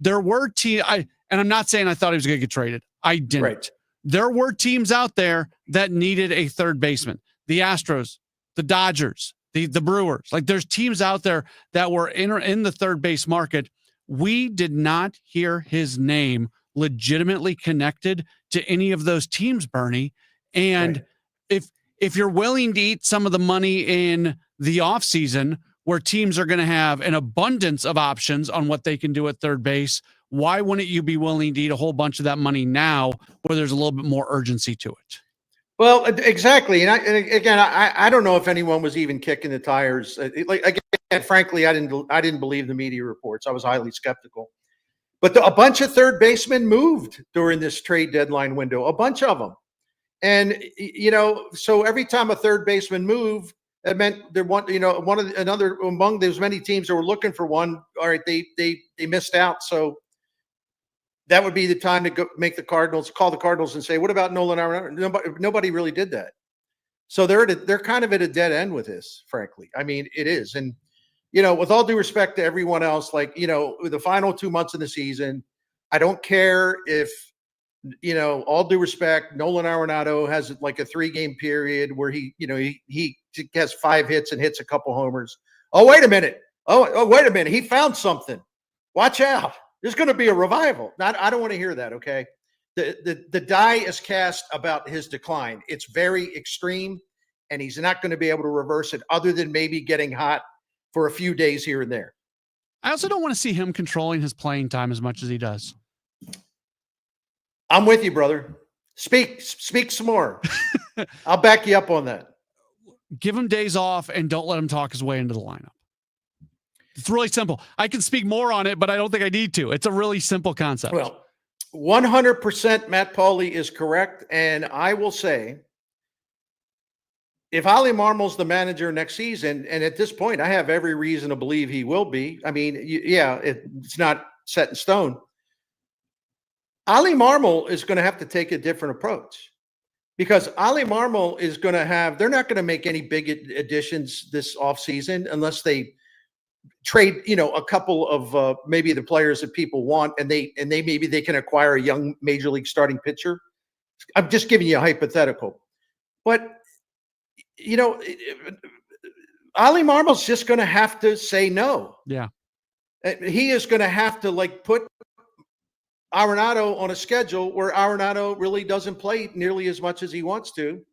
There were and I'm not saying I thought he was going to get traded. I didn't. Right. There were teams out there that needed a third baseman. The Astros, the Dodgers, the Brewers. Like, there's teams out there that were in the third base market. We did not hear his name legitimately connected to any of those teams, Bernie. And if you're willing to eat some of the money in the offseason, where teams are going to have an abundance of options on what they can do at third base, why wouldn't you be willing to eat a whole bunch of that money now, where there's a little bit more urgency to it? Well, exactly. And again, I don't know if anyone was even kicking the tires. Frankly, I didn't believe the media reports. I was highly skeptical. But a bunch of third basemen moved during this trade deadline window, a bunch of them. And, so every time a third baseman moved, it meant among those many teams that were looking for one. All right, they missed out. So that would be the time to go call the Cardinals and say, what about Nolan Arenado? Nobody really did that. So they're kind of at a dead end with this, frankly. I mean, it is. And, with all due respect to everyone else, with the final 2 months of the season, I don't care if, all due respect, Nolan Arenado has a 3-game period where he has 5 hits and hits a couple homers. Oh, wait a minute. Oh, wait a minute. He found something. Watch out. There's going to be a revival. I don't want to hear that. Okay. The die is cast about his decline. It's very extreme, and he's not going to be able to reverse it other than maybe getting hot for a few days here and there. I also don't want to see him controlling his playing time as much as he does. I'm with you, brother. Speak some more. I'll back you up on that. Give him days off and don't let him talk his way into the lineup. It's really simple. I can speak more on it, but I don't think I need to. It's a really simple concept. Well, 100% Matt Pauley is correct. And I will say, if Oli Marmol's the manager next season, and at this point, I have every reason to believe he will be. I mean, it's not set in stone. Oli Marmol is going to have to take a different approach, because Oli Marmol is going to they're not going to make any big additions this offseason unless they trade, a couple of maybe the players that people want, and maybe they can acquire a young major league starting pitcher. I'm just giving you a hypothetical, but Oli Marmol's just going to have to say no. Yeah, he is going to have to put Arenado on a schedule where Arenado really doesn't play nearly as much as he wants to,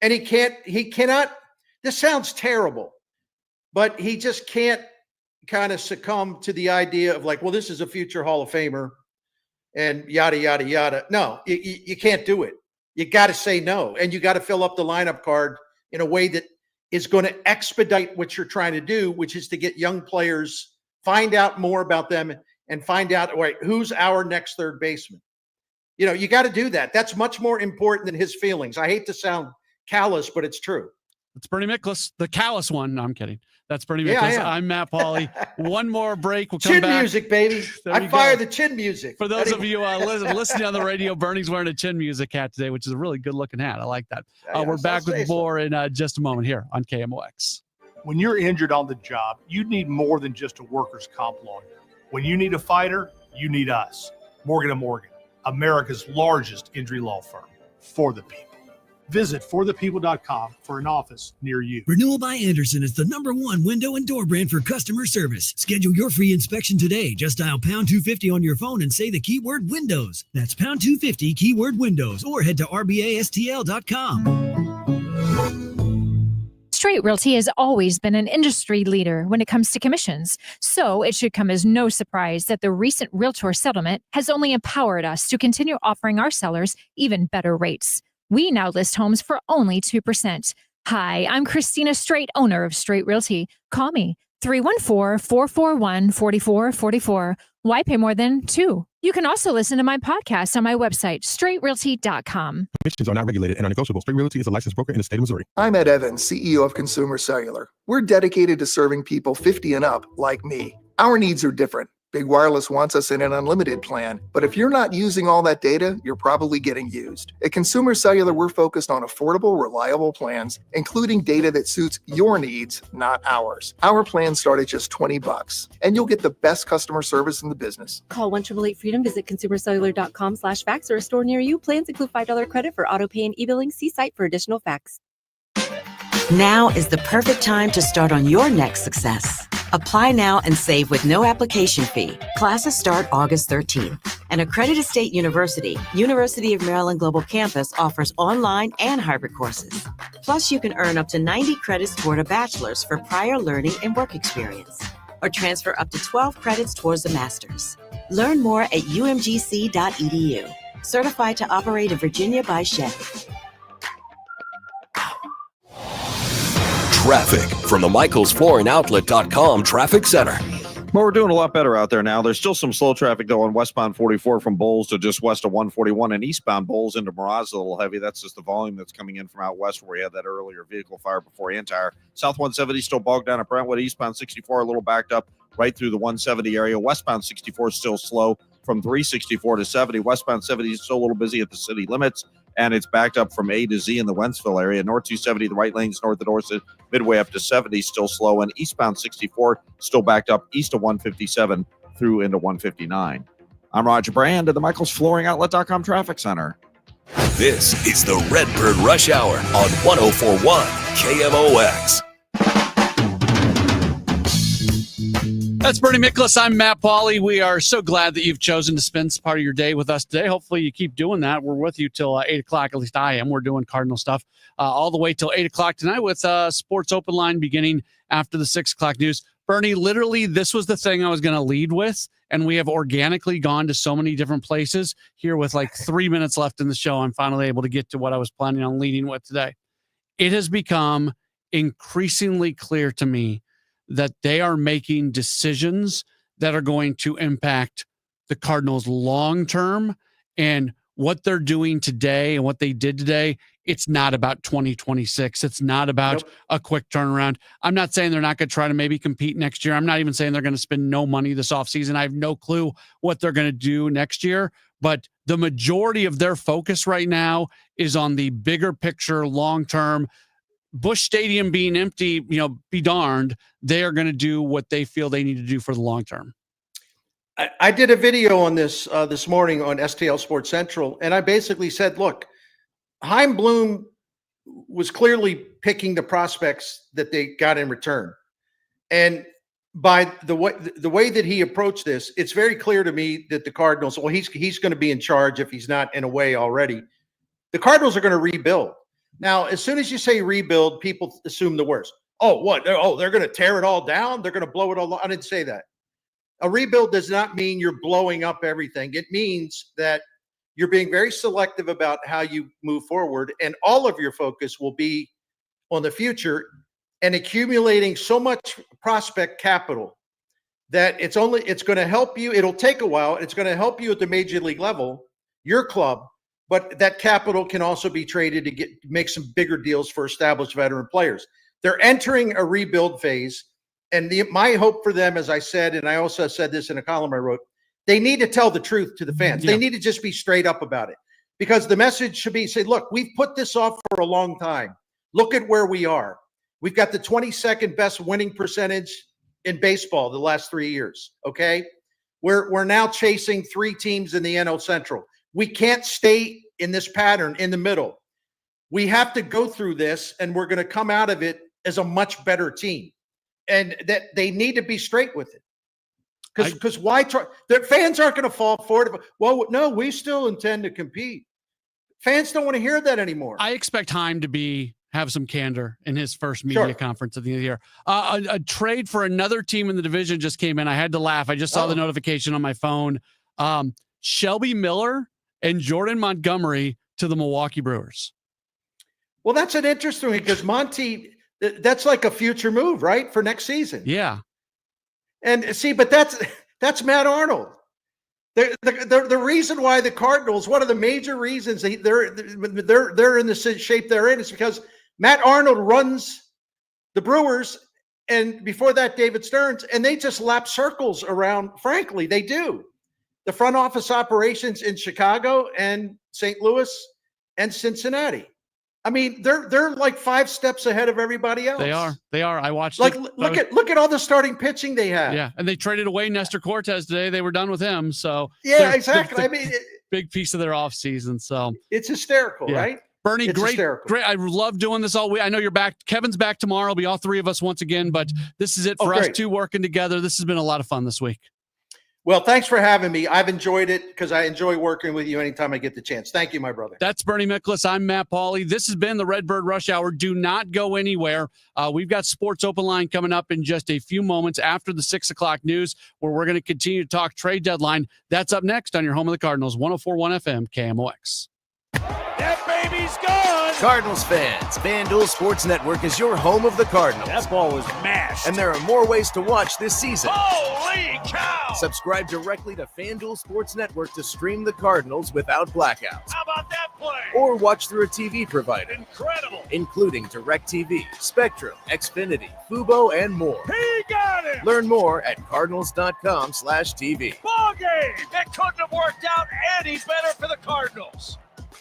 and he cannot. This sounds terrible, but he just can't kind of succumb to the idea of this is a future Hall of Famer and yada, yada, yada. No, you can't do it. You got to say no. And you got to fill up the lineup card in a way that is going to expedite what you're trying to do, which is to get young players, find out more about them and find out, who's our next third baseman? You got to do that. That's much more important than his feelings. I hate to sound callous, but it's true. It's Bernie Miklasz, the callous one. No, I'm kidding. That's Bernie Miklasz. Yeah, I'm Matt Pauley. One more break. We'll come chin back. Music, baby. I fire the chin music. For those of you listening on the radio, Bernie's wearing a chin music hat today, which is a really good looking hat. I like that. We're back with more in just a moment here on KMOX. When you're injured on the job, you need more than just a workers' comp lawyer. When you need a fighter, you need us. Morgan & Morgan, America's largest injury law firm, for the people. Visit forthepeople.com for an office near you. Renewal by Andersen is the #1 window and door brand for customer service. Schedule your free inspection today. Just dial pound 250 on your phone and say the keyword windows. That's pound 250 keyword windows, or head to rbastl.com. Straight Realty has always been an industry leader when it comes to commissions, so it should come as no surprise that the recent Realtor settlement has only empowered us to continue offering our sellers even better rates. We now list homes for only 2%. Hi, I'm Christina Straight, owner of Straight Realty. Call me, 314-441-4444. Why pay more than 2? You can also listen to my podcast on my website, straightrealty.com. Commissions are not regulated and are negotiable. Straight Realty is a licensed broker in the state of Missouri. I'm Ed Evans, CEO of Consumer Cellular. We're dedicated to serving people 50 and up like me. Our needs are different. Big Wireless wants us in an unlimited plan, but if you're not using all that data, you're probably getting used. At Consumer Cellular, we're focused on affordable, reliable plans, including data that suits your needs, not ours. Our plans start at just $20, and you'll get the best customer service in the business. Call 1-888-FREEDOM, visit consumercellular.com/fax or a store near you. Plans include $5 credit for auto pay and e-billing. See site for additional facts. Now is the perfect time to start on your next success. Apply now and save with no application fee. Classes start August 13th. An accredited state university, University of Maryland Global Campus, offers online and hybrid courses. Plus, you can earn up to 90 credits toward a bachelor's for prior learning and work experience, or transfer up to 12 credits towards a master's. Learn more at umgc.edu. Certified to operate in Virginia by Chevy. Traffic from the MichaelsFlooringOutlet.com Traffic Center. Well, we're doing a lot better out there now. There's still some slow traffic, though, on westbound 44 from Bowles to just west of 141, and eastbound Bowles into Mirage a little heavy. That's just the volume that's coming in from out west where we had that earlier vehicle fire before Antire. South 170 still bogged down at Brentwood. Eastbound 64 a little backed up right through the 170 area. Westbound 64 is still slow from 364 to 70. Westbound 70 is still a little busy at the city limits, and it's backed up from A to Z in the Wentzville area. North 270, the right lanes north of Dorset, midway up to 70, still slow, and eastbound 64 still backed up east of 157 through into 159. I'm Roger Brand at the Michael's Flooring Outlet.com Traffic Center. This is the Redbird Rush Hour on 104.1 KMOX. That's Bernie Miklasz. I'm Matt Pauley. We are so glad that you've chosen to spend part of your day with us today. Hopefully you keep doing that. We're with you till 8 o'clock. At least I am. We're doing Cardinal stuff all the way till 8 o'clock tonight with Sports Open Line beginning after the 6 o'clock news. Bernie, literally, this was the thing I was going to lead with, and we have organically gone to so many different places. Here with like 3 minutes left in the show, I'm finally able to get to what I was planning on leading with today. It has become increasingly clear to me that they are making decisions that are going to impact the Cardinals long term, and what they're doing today and what they did today. It's not about 2026. It's not about a quick turnaround. I'm not saying they're not going to try to maybe compete next year. I'm not even saying they're going to spend no money this offseason. I have no clue what they're going to do next year, but the majority of their focus right now is on the bigger picture, long-term. Busch Stadium being empty, be darned. They are going to do what they feel they need to do for the long term. I did a video on this this morning on STL Sports Central, and I basically said, look, Chaim Bloom was clearly picking the prospects that they got in return. And by the way that he approached this, it's very clear to me that the Cardinals, well, he's going to be in charge if he's not in a way already. The Cardinals are going to rebuild. Now, as soon as you say rebuild, people assume the worst. Oh, what? They're going to tear it all down? They're going to blow it all. I didn't say that. A rebuild does not mean you're blowing up everything. It means that you're being very selective about how you move forward, and all of your focus will be on the future and accumulating so much prospect capital that it's going to help you. It'll take a while. It's going to help you at the major league level, your club, but that capital can also be traded to make some bigger deals for established veteran players. They're entering a rebuild phase, and my hope for them, as I said, and I also said this in a column I wrote, they need to tell the truth to the fans. Yeah. They need to just be straight up about it, because the message should be, say, look, we've put this off for a long time. Look at where we are. We've got the 22nd best winning percentage in baseball the last 3 years, okay? We're now chasing 3 teams in the NL Central. We can't stay in this pattern in the middle. We have to go through this, and we're going to come out of it as a much better team. And that they need to be straight with it. Because why try? Their fans aren't going to fall for it. Well, no, we still intend to compete. Fans don't want to hear that anymore. I expect Chaim to have some candor in his first media conference at the end of the year. A trade for another team in the division just came in. I had to laugh. I just saw the notification on my phone. Shelby Miller and Jordan Montgomery to the Milwaukee Brewers. Well, that's an interesting one, because Monty, that's like a future move, right, for next season. Yeah. And see, but that's Matt Arnold. The reason why the Cardinals, one of the major reasons they're in the shape they're in, is because Matt Arnold runs the Brewers, and before that, David Stearns, and they just lap circles around. Frankly, they do. The front office operations in Chicago and St. Louis and Cincinnati. I mean, they're like 5 steps ahead of everybody else. They are. I watched. Look at all the starting pitching they have. Yeah, and they traded away Nestor Cortez today. They were done with him. So yeah, exactly. I mean, big piece of their offseason. So it's hysterical, right? Bernie, it's great. Hysterical. I love doing this all week. I know you're back. Kevin's back tomorrow. It'll be all 3 of us once again. But this is it for us 2 working together. This has been a lot of fun this week. Well, thanks for having me. I've enjoyed it, because I enjoy working with you anytime I get the chance. Thank you, my brother. That's Bernie Miklasz. I'm Matt Pauley. This has been the Redbird Rush Hour. Do not go anywhere. We've got Sports Open Line coming up in just a few moments after the 6 o'clock news, where we're going to continue to talk trade deadline. That's up next on your home of the Cardinals, 104.1 FM, KMOX. That baby's gone! Cardinals fans, FanDuel Sports Network is your home of the Cardinals. That ball was mashed. And there are more ways to watch this season. Holy cow! Subscribe directly to FanDuel Sports Network to stream the Cardinals without blackouts. How about that play. Or watch through a TV provider. Incredible. Including DirecTV, Spectrum, Xfinity, Fubo, and more. He got it. Learn more at cardinals.com/TV. Ball game. It couldn't have worked out any better for the Cardinals.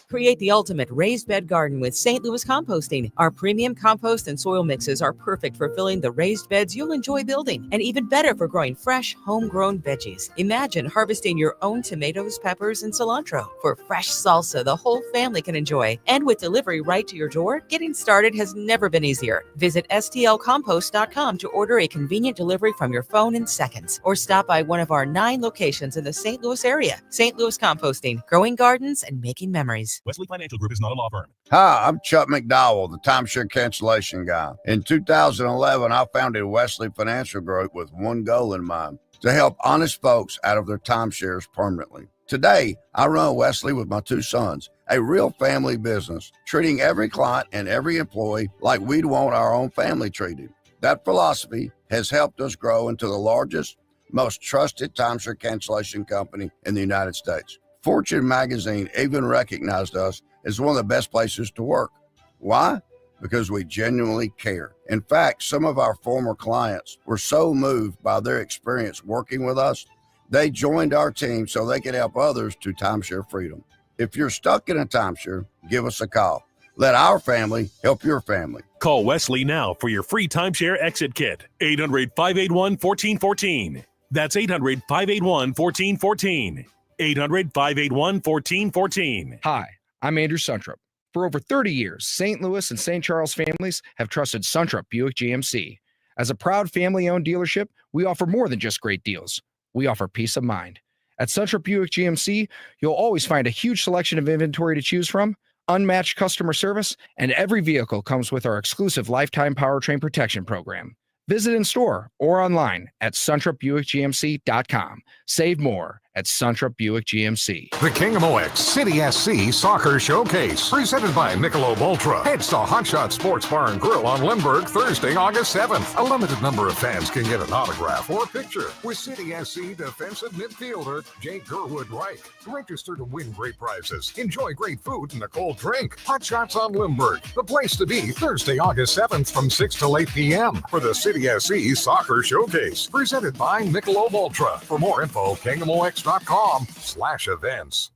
Create the ultimate raised bed garden with St. Louis Composting. Our premium compost and soil mixes are perfect for filling the raised beds you'll enjoy building, and even better for growing fresh, homegrown veggies. Imagine harvesting your own tomatoes, peppers, and cilantro for fresh salsa the whole family can enjoy. And with delivery right to your door, getting started has never been easier. Visit stlcompost.com to order a convenient delivery from your phone in seconds, or stop by one of our 9 locations in the St. Louis area. St. Louis Composting, growing gardens and making memories. Wesley Financial Group is not a law firm. Hi, I'm Chuck McDowell, the timeshare cancellation guy. In 2011, I founded Wesley Financial Group with one goal in mind: to help honest folks out of their timeshares permanently. Today, I run Wesley with my 2 sons, a real family business, treating every client and every employee like we'd want our own family treated. That philosophy has helped us grow into the largest, most trusted timeshare cancellation company in the United States. Fortune magazine even recognized us as one of the best places to work. Why? Because we genuinely care. In fact, some of our former clients were so moved by their experience working with us, they joined our team so they could help others to timeshare freedom. If you're stuck in a timeshare, give us a call. Let our family help your family. Call Wesley now for your free timeshare exit kit. 800-581-1414. That's 800-581-1414. 800-581-1414. Hi, I'm Andrew Suntrup. For over 30 years, St. Louis and St. Charles families have trusted Suntrup Buick GMC. As a proud family-owned dealership, we offer more than just great deals. We offer peace of mind. At Suntrup Buick GMC, you'll always find a huge selection of inventory to choose from, unmatched customer service, and every vehicle comes with our exclusive lifetime powertrain protection program. Visit in store or online at suntrupbuickgmc.com. Save more at Suntrup Buick GMC. The KMOX City SC Soccer Showcase, presented by Michelob Ultra. Heads to Hot Shot Sports Bar and Grill on Lindbergh Thursday, August 7th. A limited number of fans can get an autograph or a picture with City SC defensive midfielder Jake Gerwood-Reich. Register to win great prizes. Enjoy great food and a cold drink. Hot Shots on Lindbergh, the place to be Thursday, August 7th from 6 till 8 p.m. for the City SC Soccer Showcase, presented by Michelob Ultra. For more info, KMOX.com/events.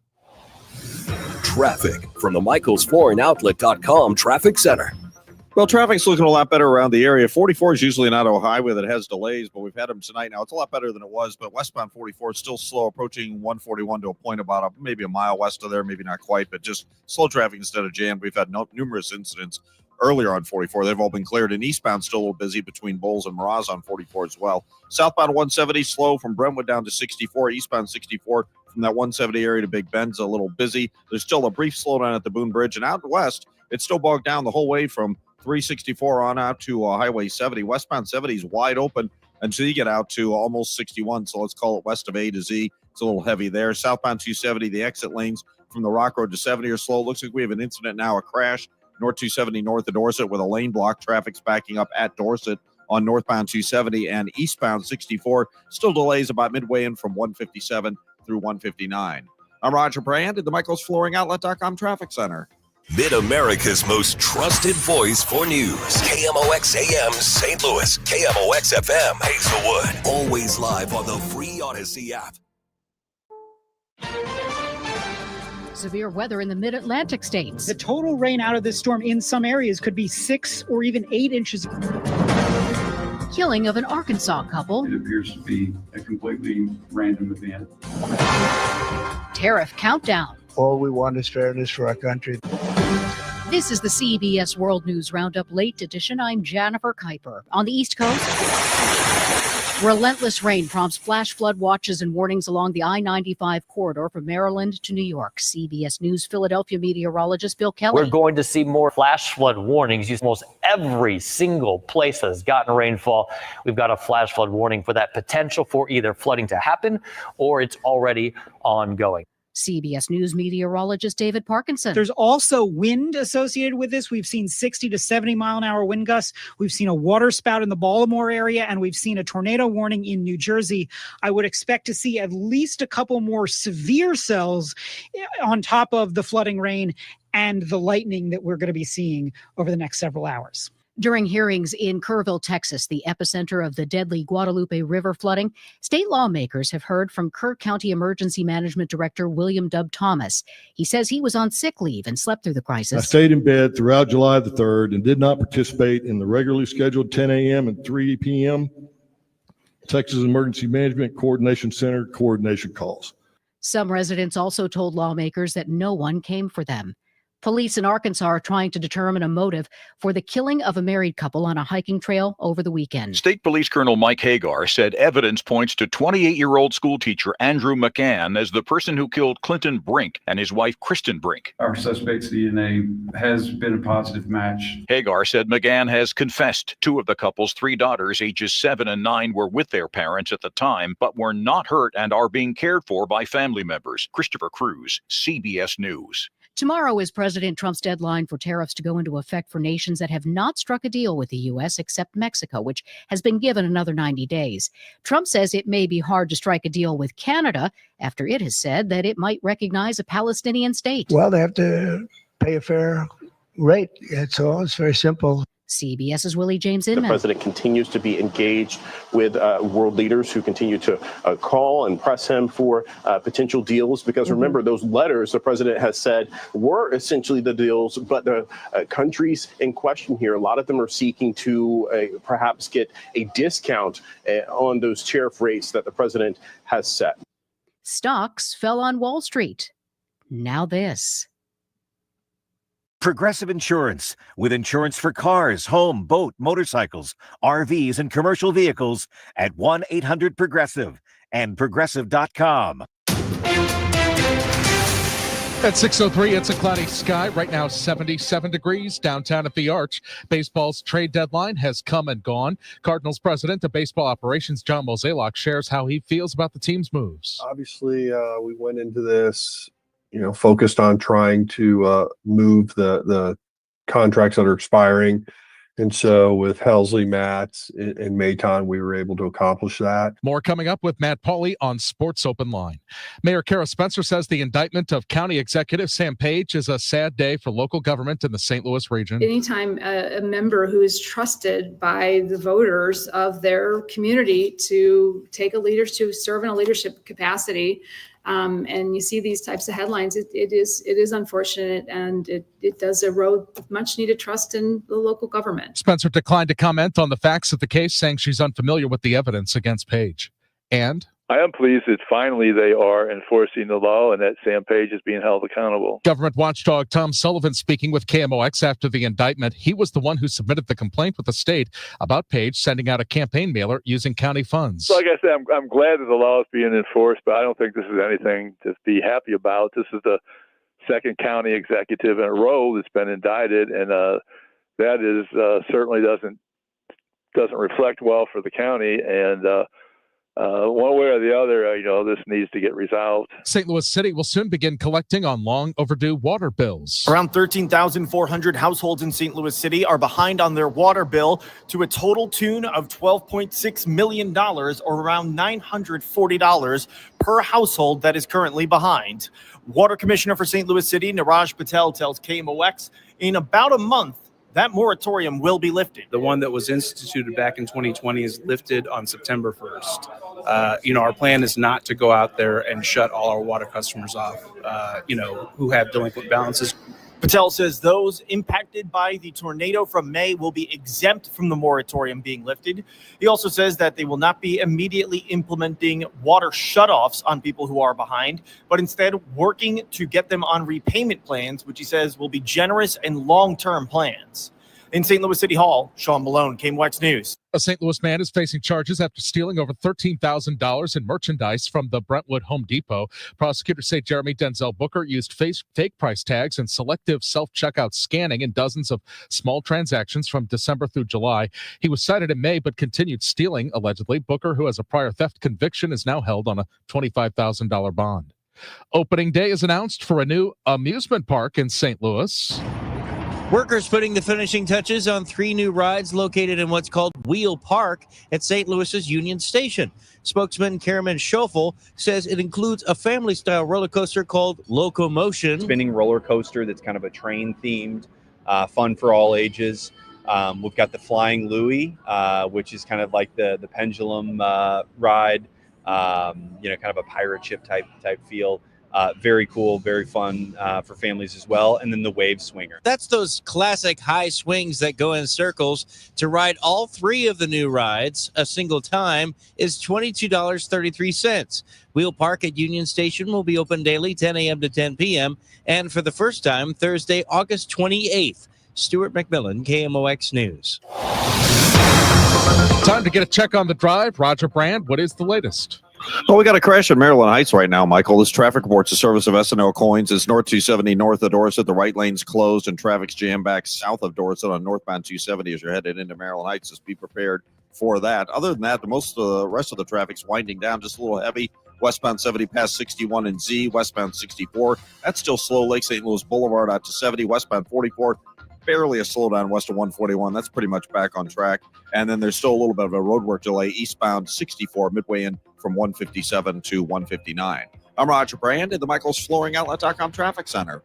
Traffic from the MichaelsFlooringOutlet.com Traffic Center. Well, traffic's looking a lot better around the area. 44 is usually an Idaho highway that has delays, but we've had them tonight. Now, it's a lot better than it was, but westbound 44 is still slow, approaching 141 to a point about maybe a mile west of there, maybe not quite, but just slow traffic instead of jammed. We've had numerous incidents earlier on 44. They've all been cleared, and eastbound still a little busy between Bowles and Miraz on 44 as well. Southbound 170 slow from Brentwood down to 64. Eastbound 64 from that 170 area to Big Bend's a little busy. There's still a brief slowdown at the Boone Bridge, and out west, it's still bogged down the whole way from 364 on out to Highway 70. Westbound 70 is wide open until you get out to almost 61, so let's call it west of A to Z. It's a little heavy there. Southbound 270, the exit lanes from the Rock Road to 70 are slow. Looks like we have an incident now, a crash. North 270 north of Dorset with a lane block. Traffic's backing up at Dorset on northbound 270 and eastbound 64. Still delays about midway in from 157 through 159. I'm Roger Brand at the MichaelsFlooringOutlet.com Traffic Center. Mid-America's most trusted voice for news. KMOX AM St. Louis. KMOX FM Hazelwood. Always live on the free Odyssey app. Severe weather in the mid-Atlantic states. The total rain out of this storm in some areas could be 6 or even 8 inches. Killing of an Arkansas couple. It appears to be a completely random event. Tariff countdown. All we want is fairness for our country. This is the CBS World News Roundup Late Edition. I'm Jennifer Kuiper. On the East Coast, relentless rain prompts flash flood watches and warnings along the I-95 corridor from Maryland to New York. CBS News Philadelphia meteorologist Bill Kelly. We're going to see more flash flood warnings. Almost every single place has gotten rainfall. We've got a flash flood warning for that potential for either flooding to happen or it's already ongoing. CBS News meteorologist David Parkinson. There's also wind associated with this. We've seen 60 to 70 mile an hour wind gusts. We've seen a water spout in the Baltimore area, and we've seen a tornado warning in New Jersey. I would expect to see at least a couple more severe cells on top of the flooding rain and the lightning that we're going to be seeing over the next several hours. During hearings in Kerrville, Texas, the epicenter of the deadly Guadalupe River flooding, state lawmakers have heard from Kerr County Emergency Management Director William Dub Thomas. He says he was on sick leave and slept through the crisis. I stayed in bed throughout July the 3rd and did not participate in the regularly scheduled 10 a.m. and 3 p.m. Texas Emergency Management Coordination Center coordination calls. Some residents also told lawmakers that no one came for them. Police in Arkansas are trying to determine a motive for the killing of a married couple on a hiking trail over the weekend. State Police Colonel Mike Hagar said evidence points to 28-year-old schoolteacher Andrew McCann as the person who killed Clinton Brink and his wife Kristen Brink. Our suspect's DNA has been a positive match. Hagar said McCann has confessed. Two of the couple's three daughters, ages 7 and 9, were with their parents at the time, but were not hurt and are being cared for by family members. Christopher Cruz, CBS News. Tomorrow is President Trump's deadline for tariffs to go into effect for nations that have not struck a deal with the U.S. except Mexico, which has been given another 90 days. Trump says it may be hard to strike a deal with Canada after it has said that it might recognize a Palestinian state. Well, they have to pay a fair rate. That's all. It's very simple. CBS's Willie James Inman. The president continues to be engaged with world leaders who continue to call and press him for potential deals. Because remember, those letters the president has said were essentially the deals, but the countries in question here, a lot of them are seeking to perhaps get a discount on those tariff rates that the president has set. Stocks fell on Wall Street. Now this. Progressive Insurance, with insurance for cars, home, boat, motorcycles, RVs, and commercial vehicles at 1-800-PROGRESSIVE and Progressive.com. At 6:03, it's a cloudy sky. Right now, 77 degrees downtown at the Arch. Baseball's trade deadline has come and gone. Cardinals president of baseball operations, John Mozeliak, shares how he feels about the team's moves. Obviously, we went into this focused on trying to move the contracts that are expiring. And so with Helsley, Matt, and Maton, we were able to accomplish that. More coming up with Matt Pauley on Sports Open Line. Mayor Kara Spencer says the indictment of County Executive Sam Page is a sad day for local government in the St. Louis region. Anytime a member who is trusted by the voters of their community to serve in a leadership capacity, and you see these types of headlines, it is unfortunate, and it does erode much needed trust in the local government. Spencer declined to comment on the facts of the case, saying she's unfamiliar with the evidence against Page. And I am pleased that finally they are enforcing the law and that Sam Page is being held accountable. Government watchdog Tom Sullivan speaking with KMOX after the indictment. He was the one who submitted the complaint with the state about Page sending out a campaign mailer using county funds. So like I said, I'm glad that the law is being enforced, but I don't think this is anything to be happy about. This is the second county executive in a row that's been indicted, and that is certainly doesn't reflect well for the county. And one way or the other, this needs to get resolved. St. Louis City will soon begin collecting on long overdue water bills. Around 13,400 households in St. Louis City are behind on their water bill to a total tune of $12.6 million, or around $940 per household that is currently behind. Water Commissioner for St. Louis City, Niraj Patel, tells KMOX in about a month, that moratorium will be lifted. The one that was instituted back in 2020 is lifted on September 1st. Our plan is not to go out there and shut all our water customers off, who have delinquent balances. Patel says those impacted by the tornado from May will be exempt from the moratorium being lifted. He also says that they will not be immediately implementing water shutoffs on people who are behind, but instead working to get them on repayment plans, which he says will be generous and long-term plans. In St. Louis City Hall, Sean Malone, KMOX News. A St. Louis man is facing charges after stealing over $13,000 in merchandise from the Brentwood Home Depot. Prosecutors say Jeremy Denzel Booker used fake price tags and selective self-checkout scanning in dozens of small transactions from December through July. He was cited in May but continued stealing, allegedly. Booker, who has a prior theft conviction, is now held on a $25,000 bond. Opening day is announced for a new amusement park in St. Louis. Workers putting the finishing touches on 3 new rides located in what's called Wheel Park at St. Louis's Union Station. Spokesman Karaman Schofel says it includes a family-style roller coaster called Locomotion. Spinning roller coaster that's kind of a train-themed, fun for all ages. We've got the Flying Louie, which is kind of like the pendulum ride, kind of a pirate ship type feel. Very cool, very fun for families as well. And then the Wave Swinger. That's those classic high swings that go in circles. To ride all 3 of the new rides a single time is $22.33. Wheel Park at Union Station will be open daily 10 a.m. to 10 p.m. and for the first time Thursday, August 28th. Stuart McMillan, KMOX News. Time to get a check on the drive. Roger Brand, what is the latest? Well, we got a crash in Maryland Heights right now, Michael. This traffic reports the service of S&O Coins. It's North 270 north of Dorset. The right lane's closed and traffic's jammed back south of Dorset on northbound 270 as you're headed into Maryland Heights. Just be prepared for that. Other than that, most of the rest of the traffic's winding down, just a little heavy. Westbound 70 past 61 and Z, westbound 64. That's still slow. Lake St. Louis Boulevard out to 70, westbound 44. Barely a slowdown west of 141. That's pretty much back on track. And then there's still a little bit of a roadwork delay eastbound 64 midway in from 157 to 159. I'm Roger Brand in the MichaelsFlooringOutlet.com Traffic Center.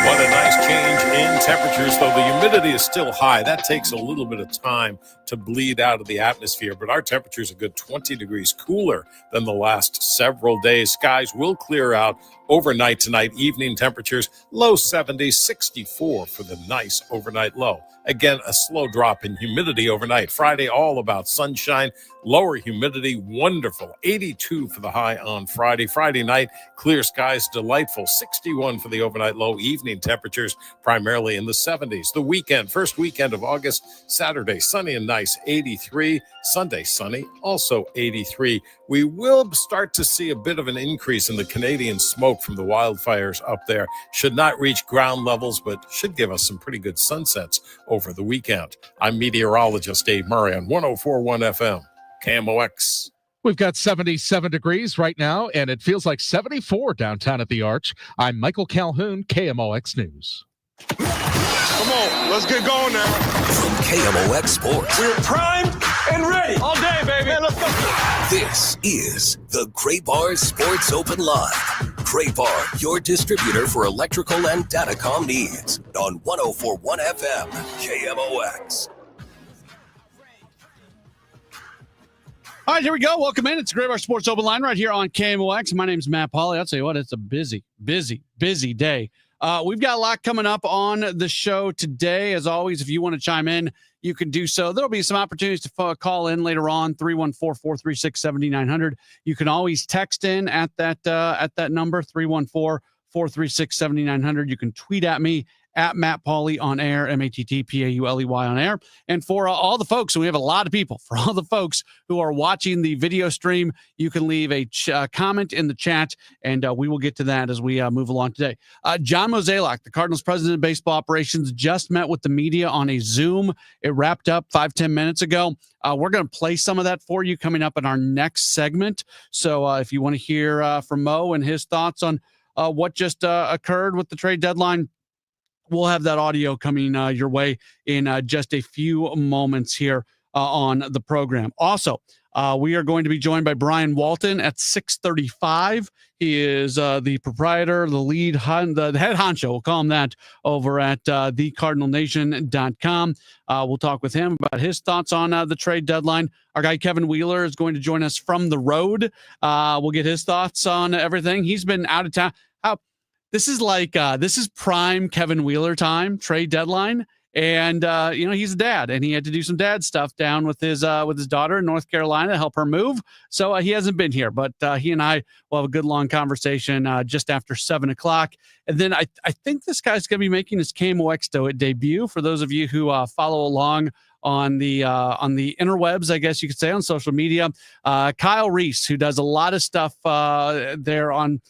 What a nice change in temperatures, though the humidity is still high. That takes a little bit of time to bleed out of the atmosphere, but our temperature is a good 20 degrees cooler than the last several days. Skies will clear out overnight tonight. Evening temperatures, low 70s, 64 for the nice overnight low. Again, a slow drop in humidity overnight. Friday, all about sunshine, lower humidity, wonderful. 82 for the high on Friday. Friday night, clear skies, delightful. 61 for the overnight low. Evening temperatures primarily in the 70s. The weekend, first weekend of August, Saturday, sunny and nice, 83. Sunday, sunny, also 83. We will start to see a bit of an increase in the Canadian smoke from the wildfires up there. Should not reach ground levels, but should give us some pretty good sunsets over the weekend. I'm meteorologist Dave Murray on 104.1 FM, KMOX. We've got 77 degrees right now, and it feels like 74 downtown at the Arch. I'm Michael Calhoun, KMOX News. Come on, let's get going now. From KMOX Sports. We're primed and ready. All day, baby. Man, let's go. This is the Great Bar Sports Open Live. Great Bar, your distributor for electrical and datacom needs on 104.1 FM, KMOX. All right, here we go. Welcome in. It's the Great Bar Sports Open Line right here on KMOX. My name's Matt Pauley. I'll tell you what, it's a busy day. We've got a lot coming up on the show today. As always, if you want to chime in, you can do so. There'll be some opportunities to call in later on, 314-436-7900. You can always text in at that number, 314-436-7900. You can tweet at me at Matt Pauley on air, MattPauley on air. And for all the folks, and we have a lot of people, for all the folks who are watching the video stream, you can leave a comment in the chat, and we will get to that as we move along today. John Mozeliak, the Cardinals president of baseball operations, just met with the media on a Zoom. It wrapped up 5-10 minutes ago. We're going to play some of that for you coming up in our next segment. So if you want to hear from Mo and his thoughts on what just occurred with the trade deadline, we'll have that audio coming your way in just a few moments here on the program. Also, we are going to be joined by Brian Walton at 6:35. He is the proprietor, the lead, the head honcho, we'll call him that, over at thecardinalnation.com. We'll talk with him about his thoughts on the trade deadline. Our guy Kevin Wheeler is going to join us from the road. We'll get his thoughts on everything. He's been out of town. This is prime Kevin Wheeler time, trade deadline. And, he's a dad, and he had to do some dad stuff down with his daughter in North Carolina to help her move. So he hasn't been here, but he and I will have a good long conversation just after 7:00. And then I think this guy's going to be making his KMOX debut. For those of you who follow along on the interwebs, I guess you could say, on social media, Kyle Reese, who does a lot of stuff there on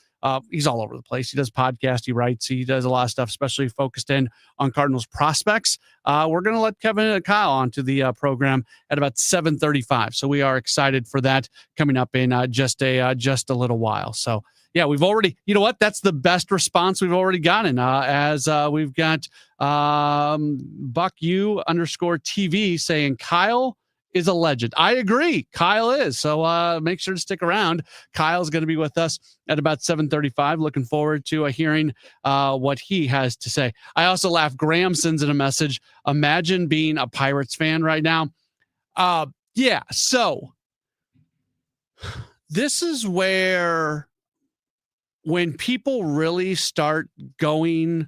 He's all over the place. He does podcasts, he writes, he does a lot of stuff, especially focused in on Cardinals prospects. We're going to let Kevin and Kyle onto the program at about 7:35. So we are excited for that coming up in just a little while. So yeah, we've already, you know what? That's the best response we've already gotten as we've got BuckU_TV saying Kyle is a legend. I agree. Kyle is. So make sure to stick around. Kyle's going to be with us at about 7:35. Looking forward to hearing what he has to say. I also laugh. Graham sends in a message. Imagine being a Pirates fan right now. Yeah. So this is where when people really start going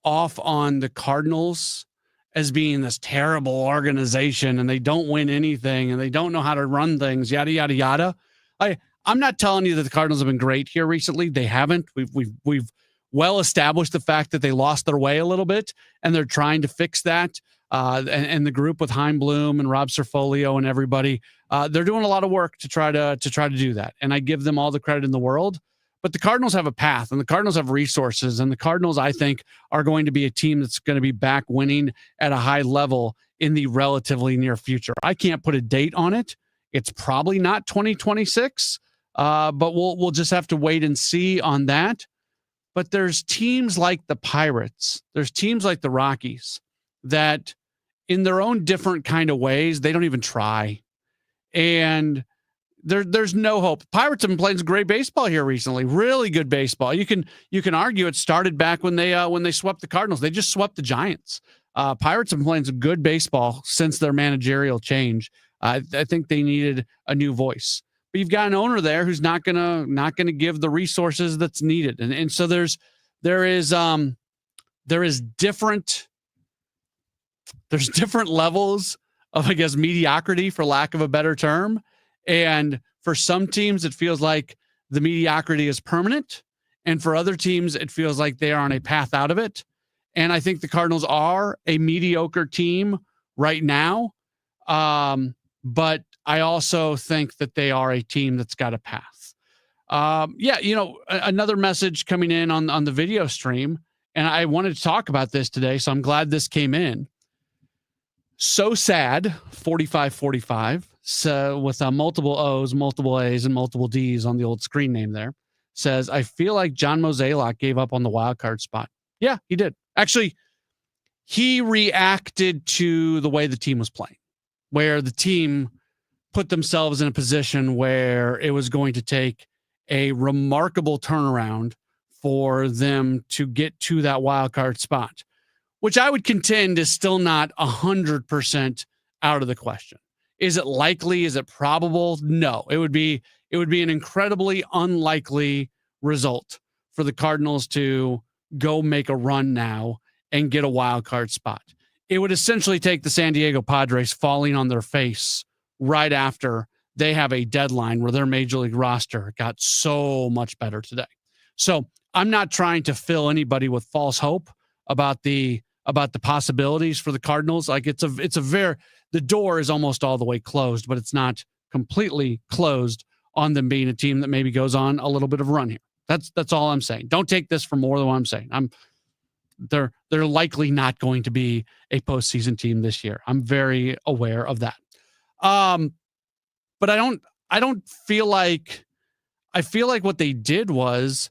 off on the Cardinals as being this terrible organization and they don't win anything and they don't know how to run things, yada, yada, yada. I'm not telling you that the Cardinals have been great here recently. They haven't. We've well established the fact that they lost their way a little bit and they're trying to fix that. And the group with Heim Bloom and Rob Cerfolio and everybody, they're doing a lot of work to try to do that. And I give them all the credit in the world. But the Cardinals have a path and the Cardinals have resources, and the Cardinals, I think, are going to be a team that's going to be back winning at a high level in the relatively near future. I can't put a date on it. It's probably not 2026, but we'll just have to wait and see on that. But there's teams like the Pirates, there's teams like the Rockies that in their own different kind of ways, they don't even try. And there's no hope. Pirates have been playing some great baseball here recently. Really good baseball. You can argue it started back when they swept the Cardinals. They just swept the Giants. Pirates have been playing some good baseball since their managerial change. I think they needed a new voice. But you've got an owner there who's not gonna give the resources that's needed. And so there is different levels of, I guess, mediocrity, for lack of a better term. And for some teams, it feels like the mediocrity is permanent. And for other teams, it feels like they are on a path out of it. And I think the Cardinals are a mediocre team right now. But I also think that they are a team that's got a path. Another message coming in on the video stream. And I wanted to talk about this today, so I'm glad this came in. So sad, 4545. So with multiple O's, multiple A's, and multiple D's on the old screen name there, says, I feel like John Mozeliak gave up on the wild card spot. Yeah, he did. Actually, he reacted to the way the team was playing, where the team put themselves in a position where it was going to take a remarkable turnaround for them to get to that wild card spot, which I would contend is still not 100% out of the question. Is it likely? Is it probable? No, it would be an incredibly unlikely result for the Cardinals to go make a run now and get a wild card spot. It would essentially take the San Diego Padres falling on their face right after they have a deadline where their major league roster got so much better today. So I'm not trying to fill anybody with false hope about the possibilities for the Cardinals. Like the door is almost all the way closed, but it's not completely closed on them being a team that maybe goes on a little bit of a run here. That's all I'm saying. Don't take this for more than what I'm saying. They're likely not going to be a postseason team this year. I'm very aware of that. But I don't feel like, I feel like what they did was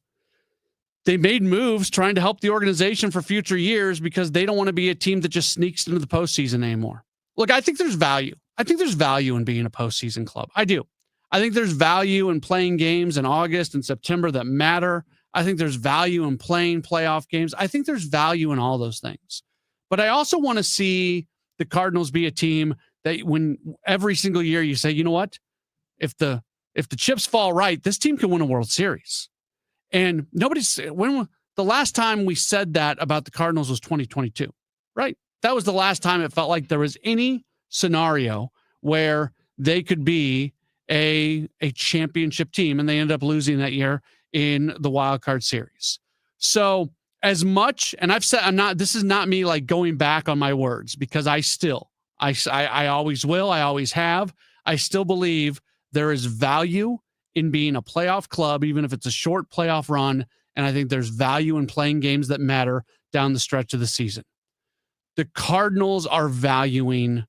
they made moves trying to help the organization for future years because they don't want to be a team that just sneaks into the postseason anymore. Look, I think there's value. I think there's value in being a postseason club. I do. I think there's value in playing games in August and September that matter. I think there's value in playing playoff games. I think there's value in all those things. But I also want to see the Cardinals be a team that when every single year you say, you know what, if the chips fall right, this team can win a World Series. And when the last time we said that about the Cardinals was 2022, right? That was the last time it felt like there was any scenario where they could be a championship team, and they ended up losing that year in the wild card series. So as much, and I've said, this is not me like going back on my words, because I always will. I always have. I still believe there is value in being a playoff club, even if it's a short playoff run and I think there's value in playing games that matter down the stretch of the season. The Cardinals are valuing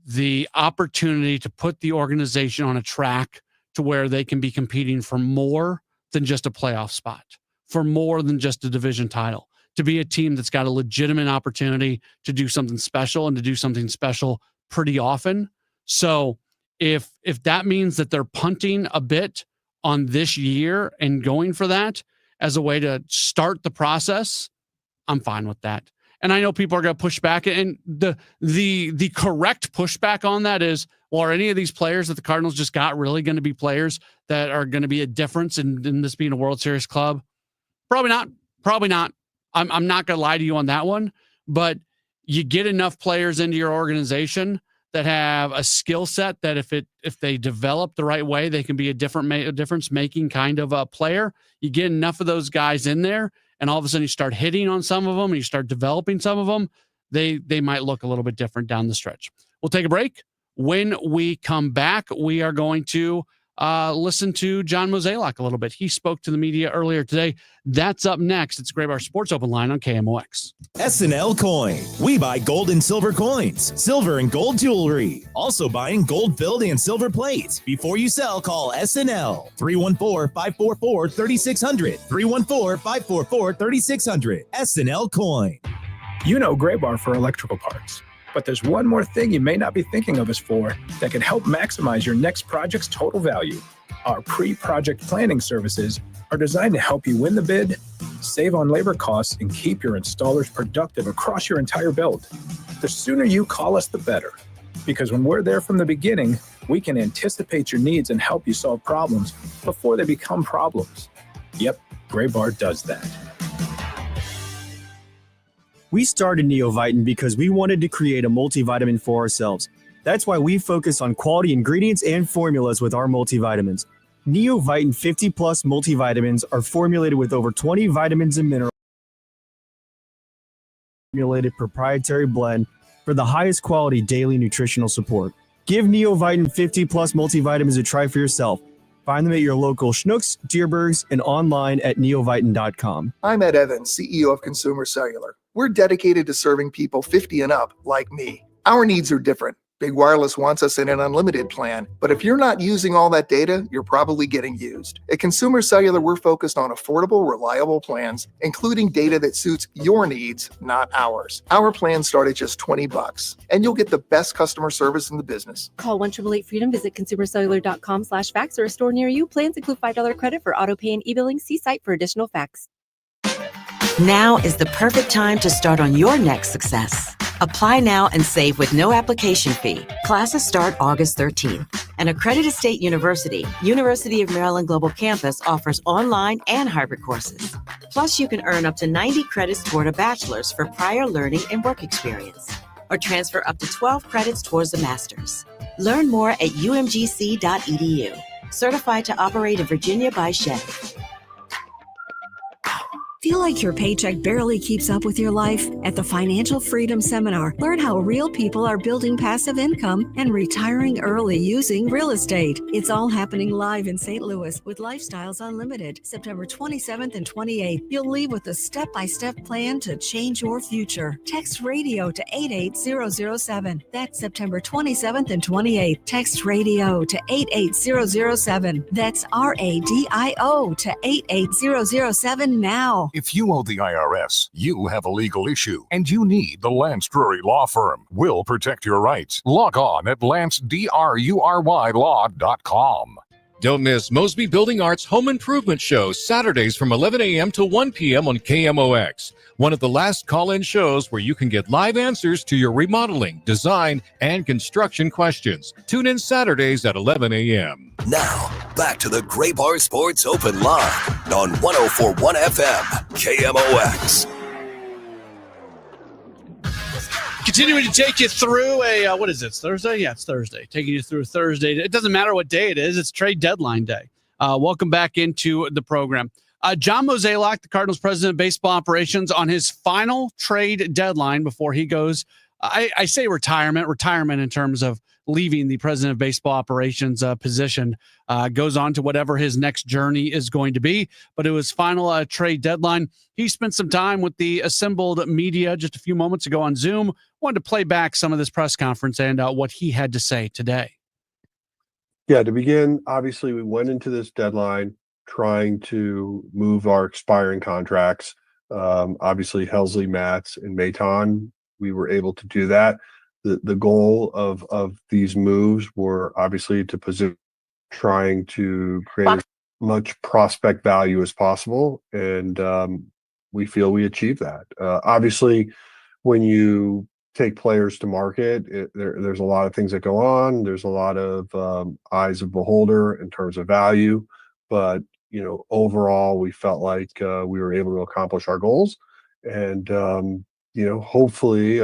the opportunity to put the organization on a track to where they can be competing for more than just a playoff spot, for more than just a division title, to be a team that's got a legitimate opportunity to do something special and to do something special pretty often. So if that means that they're punting a bit on this year and going for that as a way to start the process, I'm fine with that. And I know people are going to push back, and the correct pushback on that is, well, are any of these players that the Cardinals just got really going to be players that are going to be a difference in this being a World Series club? Probably not. Probably not. I'm not going to lie to you on that one, but you get enough players into your organization that have a skill set that if they develop the right way, they can be a difference making kind of a player. You get enough of those guys in there, and all of a sudden you start hitting on some of them and you start developing some of them, they might look a little bit different down the stretch. We'll take a break. When we come back, we are going to listen to John Mozeliak a little bit. He spoke to the media earlier today. That's up next. It's Gray Bar Sports Open Line on KMOX. SNL Coin. We buy gold and silver coins, silver and gold jewelry. Also buying gold filled and silver plates. Before you sell, call SNL. 314-544-3600. 314-544-3600. SNL Coin. You know Gray Bar for electrical parts. But there's one more thing you may not be thinking of us for that can help maximize your next project's total value. Our pre-project planning services are designed to help you win the bid, save on labor costs, and keep your installers productive across your entire build. The sooner you call us, the better. Because when we're there from the beginning, we can anticipate your needs and help you solve problems before they become problems. Yep, Gray Bar does that. We started Neovitin because we wanted to create a multivitamin for ourselves. That's why we focus on quality ingredients and formulas with our multivitamins. Neovitin 50 Plus multivitamins are formulated with over 20 vitamins and minerals. Formulated proprietary blend for the highest quality daily nutritional support. Give Neovitin 50 Plus multivitamins a try for yourself. Find them at your local Schnucks, Dierbergs, and online at neovitin.com. I'm Ed Evans, CEO of Consumer Cellular. We're dedicated to serving people 50 and up like me. Our needs are different. Big Wireless wants us in an unlimited plan, but if you're not using all that data, you're probably getting used. At Consumer Cellular, we're focused on affordable, reliable plans, including data that suits your needs, not ours. Our plans start at just $20, and you'll get the best customer service in the business. Call 1-888-FREEDOM, visit consumercellular.com/facts or a store near you. Plans include $5 credit for auto pay and e-billing. See site for additional facts. Now is the perfect time to start on your next success. Apply now and save with no application fee. Classes start August 13th. An accredited state university, University of Maryland Global Campus, offers online and hybrid courses. Plus, you can earn up to 90 credits toward a bachelor's for prior learning and work experience, or transfer up to 12 credits towards a master's. Learn more at umgc.edu. Certified to operate in Virginia by Chef. Feel like your paycheck barely keeps up with your life? At the Financial Freedom Seminar, learn how real people are building passive income and retiring early using real estate. It's all happening live in St. Louis with Lifestyles Unlimited, September 27th and 28th. You'll leave with a step-by-step plan to change your future. Text radio to 88007. That's September 27th and 28th. Text radio to 88007. That's RADIO to 88007 now. If you owe the IRS, you have a legal issue, and you need the Lance Drury Law Firm. We'll protect your rights. Log on at lancedrurylaw.com. Don't miss Mosby Building Arts Home Improvement Show, Saturdays from 11 a.m. to 1 p.m. on KMOX. One of the last call-in shows where you can get live answers to your remodeling, design, and construction questions. Tune in Saturdays at 11 a.m. Now, back to the Gray Bar Sports Open Line on 104.1 FM, KMOX. Continuing to take you through what is it? Thursday? Yeah, it's Thursday. Taking you through Thursday. It doesn't matter what day it is. It's trade deadline day. Welcome back into the program. John Mozeliak, the Cardinals president of baseball operations, on his final trade deadline before he goes, I say retirement in terms of leaving the president of baseball operations position, goes on to whatever his next journey is going to be. But it was final trade deadline. He spent some time with the assembled media just a few moments ago on Zoom. Wanted to play back some of this press conference and what he had to say today. Yeah, to begin, obviously we went into this deadline trying to move our expiring contracts. Obviously Helsley, Matz, and Maton, we were able to do that. The goal of these moves were obviously to position, trying to create as much prospect value as possible, and we feel we achieved that. Obviously, when you take players to market, there's a lot of things that go on. There's a lot of eyes of beholder in terms of value, but overall, we felt like we were able to accomplish our goals, and hopefully,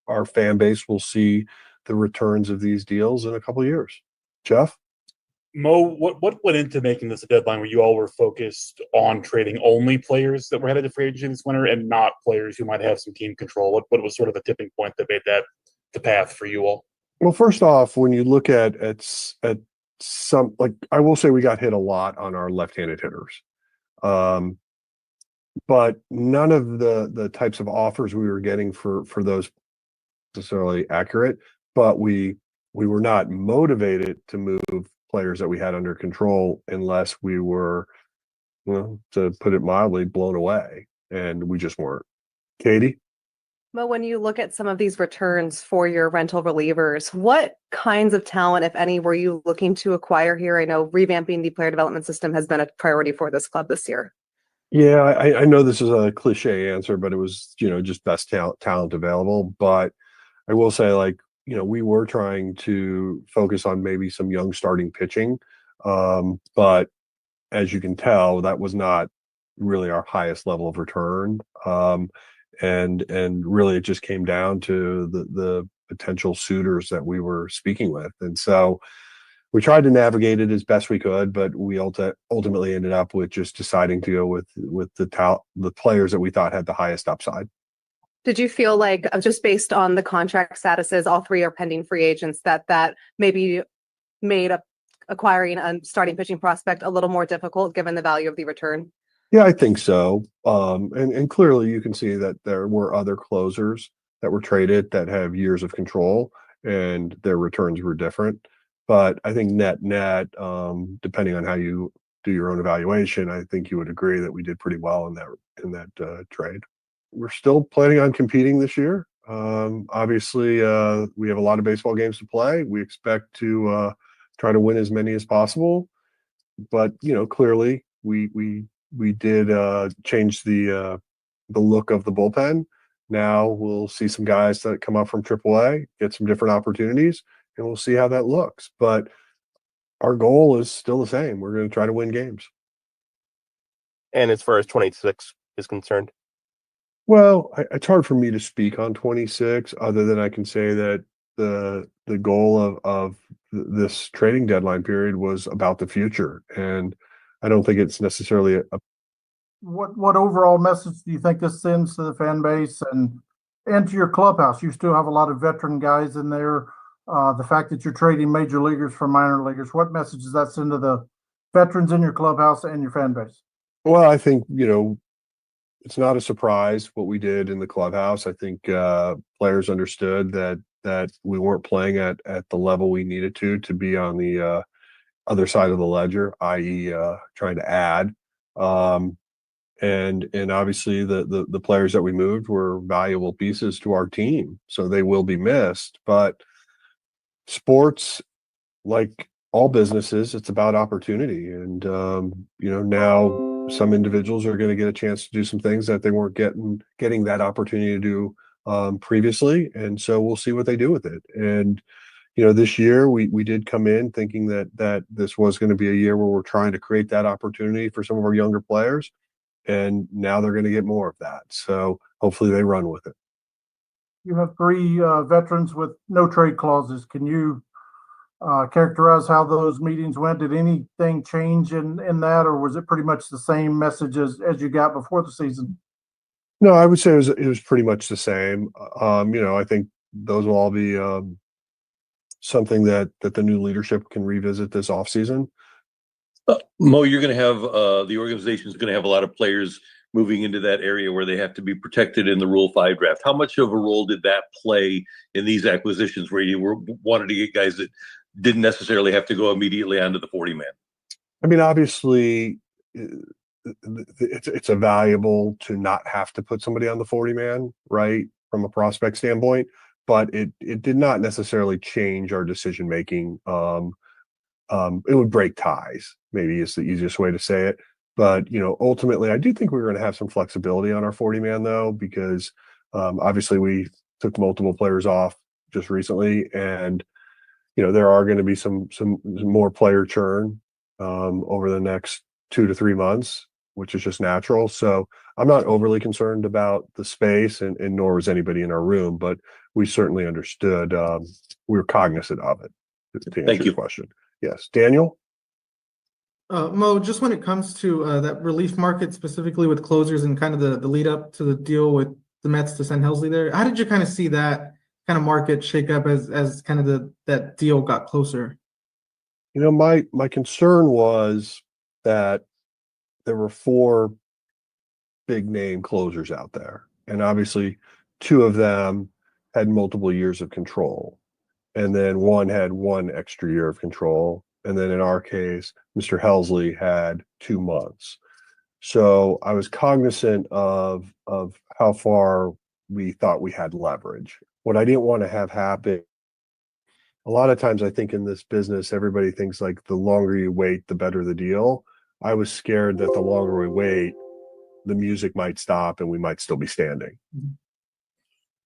our fan base will see the returns of these deals in a couple of years. Jeff? Mo, what went into making this a deadline where you all were focused on trading only players that were headed to free agency this winter and not players who might have some team control? What was sort of the tipping point that made that the path for you all? Well, first off, when you look at some, like, I will say we got hit a lot on our left-handed hitters. But none of the types of offers we were getting for those necessarily accurate, but we were not motivated to move players that we had under control unless we were, to put it mildly, blown away, and we just weren't. Katie? Well, when you look at some of these returns for your rental relievers, what kinds of talent, if any, were you looking to acquire here? I know revamping the player development system has been a priority for this club this year. Yeah, I know this is a cliche answer, but it was, just best talent available. But I will say, we were trying to focus on maybe some young starting pitching. But as you can tell, that was not really our highest level of return. And really it just came down to the potential suitors that we were speaking with. And so we tried to navigate it as best we could, but we ultimately ended up with just deciding to go with the players that we thought had the highest upside. Did you feel like, just based on the contract statuses, all three are pending free agents, that maybe made acquiring a starting pitching prospect a little more difficult given the value of the return? Yeah, I think so. And clearly you can see that there were other closers that were traded that have years of control and their returns were different. But I think net, depending on how you do your own evaluation, I think you would agree that we did pretty well in that trade. We're still planning on competing this year. Obviously, we have a lot of baseball games to play. We expect to try to win as many as possible. But clearly, we did change the look of the bullpen. Now we'll see some guys that come up from AAA, get some different opportunities, and we'll see how that looks. But our goal is still the same. We're going to try to win games. And as far as 26 is concerned? Well, it's hard for me to speak on 26, other than I can say that the goal of this trading deadline period was about the future. And I don't think it's necessarily What overall message do you think this sends to the fan base and to your clubhouse? You still have a lot of veteran guys in there. The fact that you're trading major leaguers for minor leaguers, what message does that send to the veterans in your clubhouse and your fan base? Well, I think, it's not a surprise what we did in the clubhouse. I think players understood that we weren't playing at the level we needed to be on the other side of the ledger, i.e. Trying to add. And obviously the players that we moved were valuable pieces to our team, so they will be missed. But sports, like all businesses, it's about opportunity. And, now some individuals are going to get a chance to do some things that they weren't getting that opportunity to do previously. And so we'll see what they do with it. And, this year we did come in thinking that this was going to be a year where we're trying to create that opportunity for some of our younger players. And now they're going to get more of that. So hopefully they run with it. You have three veterans with no trade clauses. Can you characterize how those meetings went? Did anything change in that, or was it pretty much the same message as you got before the season? No, I would say it was pretty much the same. I think those will all be something that the new leadership can revisit this offseason. Mo, you're going to have the organization is going to have a lot of players moving into that area where they have to be protected in the Rule 5 draft. How much of a role did that play in these acquisitions where you wanted to get guys that didn't necessarily have to go immediately onto the 40-man? I mean, obviously, it's a valuable to not have to put somebody on the 40-man, right, from a prospect standpoint, but it did not necessarily change our decision making. It would break ties, maybe is the easiest way to say it. But, ultimately, I do think we're going to have some flexibility on our 40-man, though, because obviously we took multiple players off just recently. And, there are going to be some more player churn over the next 2 to 3 months, which is just natural. So I'm not overly concerned about the space, and nor was anybody in our room, but we certainly understood. We were cognizant of it, to answer your question. Yes. Daniel? Mo, just when it comes to that relief market, specifically with closers and kind of the lead up to the deal with the Mets to send Helsley there, how did you kind of see that kind of market shake up as kind of that deal got closer? My concern was that there were 4 big name closers out there, and obviously 2 of them had multiple years of control, and then one had 1 extra year of control. And then in our case, Mr. Helsley had 2 months. So I was cognizant of how far we thought we had leverage. What I didn't want to have happen, a lot of times I think in this business, everybody thinks like the longer you wait, the better the deal. I was scared that the longer we wait, the music might stop and we might still be standing.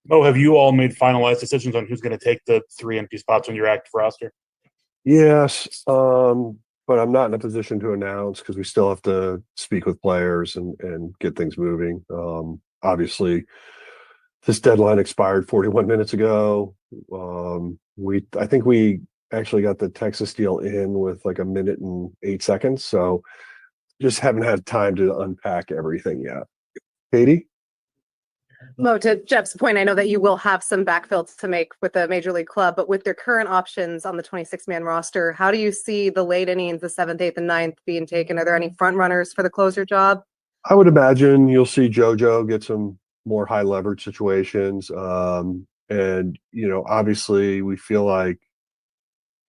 Mo, have you all made finalized decisions on who's going to take the 3 empty spots on your active roster? Yes, but I'm not in a position to announce because we still have to speak with players and get things moving. Obviously, this deadline expired 41 minutes ago. I think we actually got the Texas deal in with like 1 minute and 8 seconds. So just haven't had time to unpack everything yet. Katie? Mo, to Jeff's point, I know that you will have some backfill to make with the major league club, but with their current options on the 26-man roster, how do you see the late innings, the 7th, 8th, and 9th being taken? Are there any front runners for the closer job? I would imagine you'll see JoJo get some more high leverage situations. And, obviously we feel like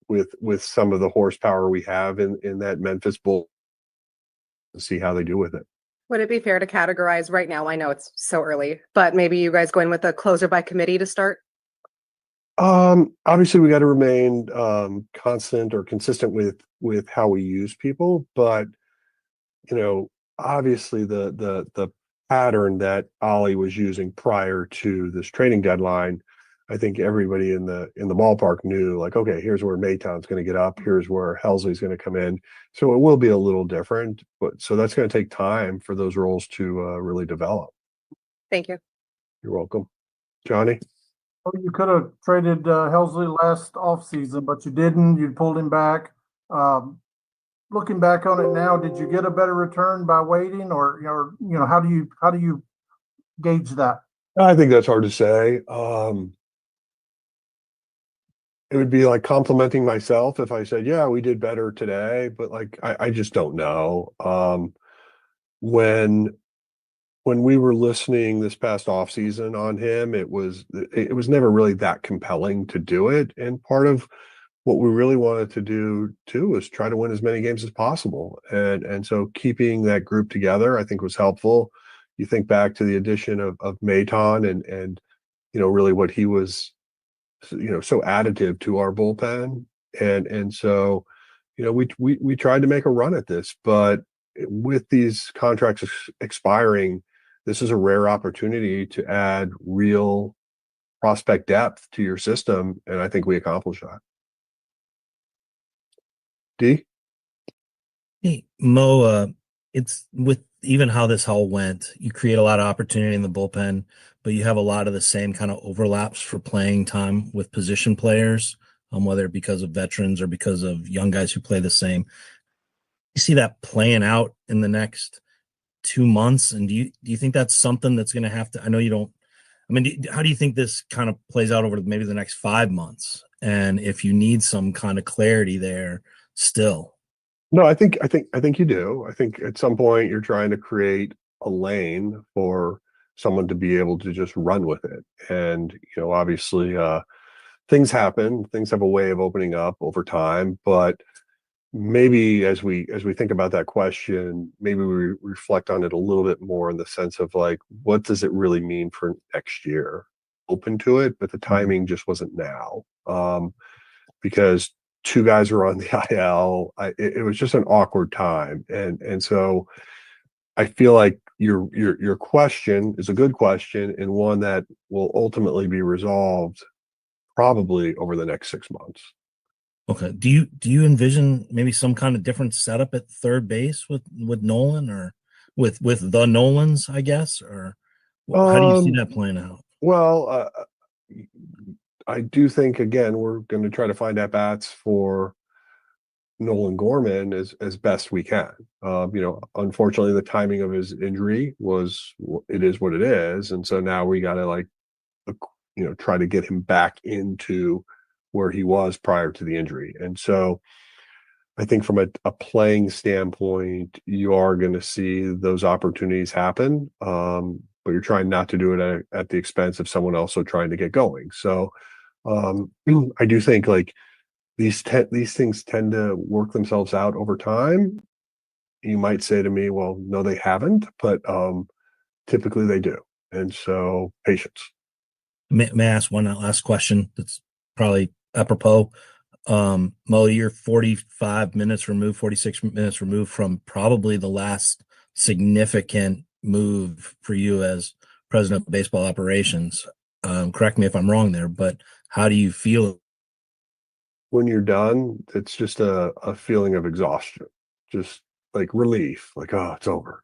with some of the horsepower we have in that Memphis bull, to see how they do with it. Would it be fair to categorize right now? I know it's so early, but maybe you guys going with a closer by committee to start? Obviously we got to remain constant or consistent with how we use people, but obviously the pattern that Ollie was using prior to this trading deadline, I think everybody in the ballpark knew, like, okay, here's where Mayton's going to get up, here's where Helsley's going to come in. So it will be a little different, but so that's going to take time for those roles to really develop. Thank you. You're welcome. Johnny? Well, you could have traded Helsley last offseason, but you didn't. You pulled him back. Looking back on it now, did you get a better return by waiting, or how do you gauge that? I think that's hard to say. It would be like complimenting myself if I said, yeah, we did better today, but like I just don't know. When we were listening this past off season on him, it was never really that compelling to do it. And part of what we really wanted to do too was try to win as many games as possible. And so keeping that group together, I think, was helpful. You think back to the addition of Mayton and really what he was, so additive to our bullpen. And so, we tried to make a run at this, but with these contracts expiring, this is a rare opportunity to add real prospect depth to your system. And I think we accomplished that. D? Hey, Mo, it's with even how this all went, you create a lot of opportunity in the bullpen, but you have a lot of the same kind of overlaps for playing time with position players, whether because of veterans or because of young guys who play the same. You see that playing out in the next 2 months, and do you think that's something that's going to have to? I know you don't I mean, how do you think this kind of plays out over maybe the next 5 months? And if you need some kind of clarity there still. No, I think you do. I think at some point you're trying to create a lane for someone to be able to just run with it. And, obviously, things happen. Things have a way of opening up over time, but maybe as we think about that question, maybe we reflect on it a little bit more in the sense of like, what does it really mean for next year? Open to it, but the timing just wasn't now. Because two guys were on the IL. It was just an awkward time. And so I feel like your question is a good question and one that will ultimately be resolved probably over the next 6 months. Okay. Do you envision maybe some kind of different setup at third base with Nolan or with the Nolans, I guess? Or how do you see that playing out? Well, I do think, again, we're going to try to find at-bats for Nolan Gorman as best we can. Unfortunately, the timing of his injury it is what it is. And so now we got to try to get him back into where he was prior to the injury. And so I think from a playing standpoint, you are going to see those opportunities happen. But you're trying not to do it at the expense of someone also trying to get going. So I do think like these things tend to work themselves out over time. You might say to me, well, no, they haven't, but typically they do. And so patience. May I ask one last question that's probably apropos? Mo, you're 46 minutes removed from probably the last significant move for you as president of baseball operations. Correct me if I'm wrong there, but how do you feel? When you're done, it's just a feeling of exhaustion, just like relief, like, oh, it's over.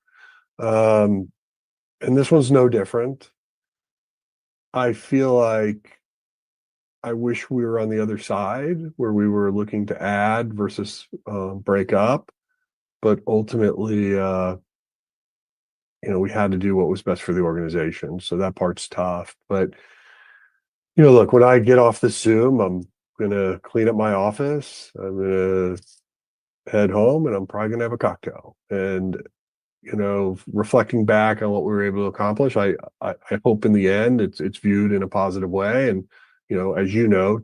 And this one's no different. I feel like I wish we were on the other side where we were looking to add versus break up. But ultimately, we had to do what was best for the organization. So that part's tough. But, look, when I get off the Zoom, I'm going to clean up my office. I'm going to head home and I'm probably going to have a cocktail. And, reflecting back on what we were able to accomplish, I hope in the end it's viewed in a positive way. And, as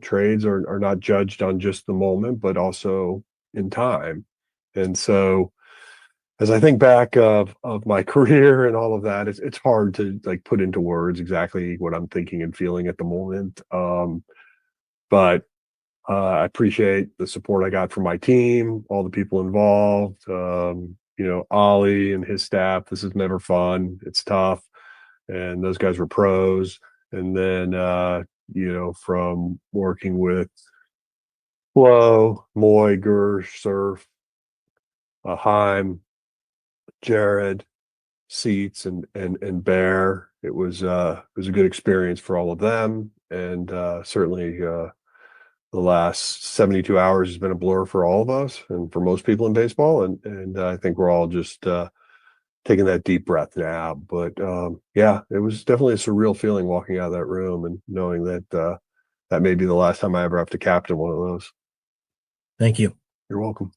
trades are not judged on just the moment, but also in time. And so as I think back of my career and all of that, it's hard to like put into words exactly what I'm thinking and feeling at the moment. But I appreciate the support I got from my team, all the people involved, Ollie and his staff. This is never fun. It's tough. And those guys were pros. And then, from working with Flo, Moy, Gersh, Surf, Heim, Jared, Seats, and Bear. It was a good experience for all of them. And certainly the last 72 hours has been a blur for all of us and for most people in baseball. And I think we're all just taking that deep breath now. But it was definitely a surreal feeling walking out of that room and knowing that that may be the last time I ever have to captain one of those. Thank you. You're welcome.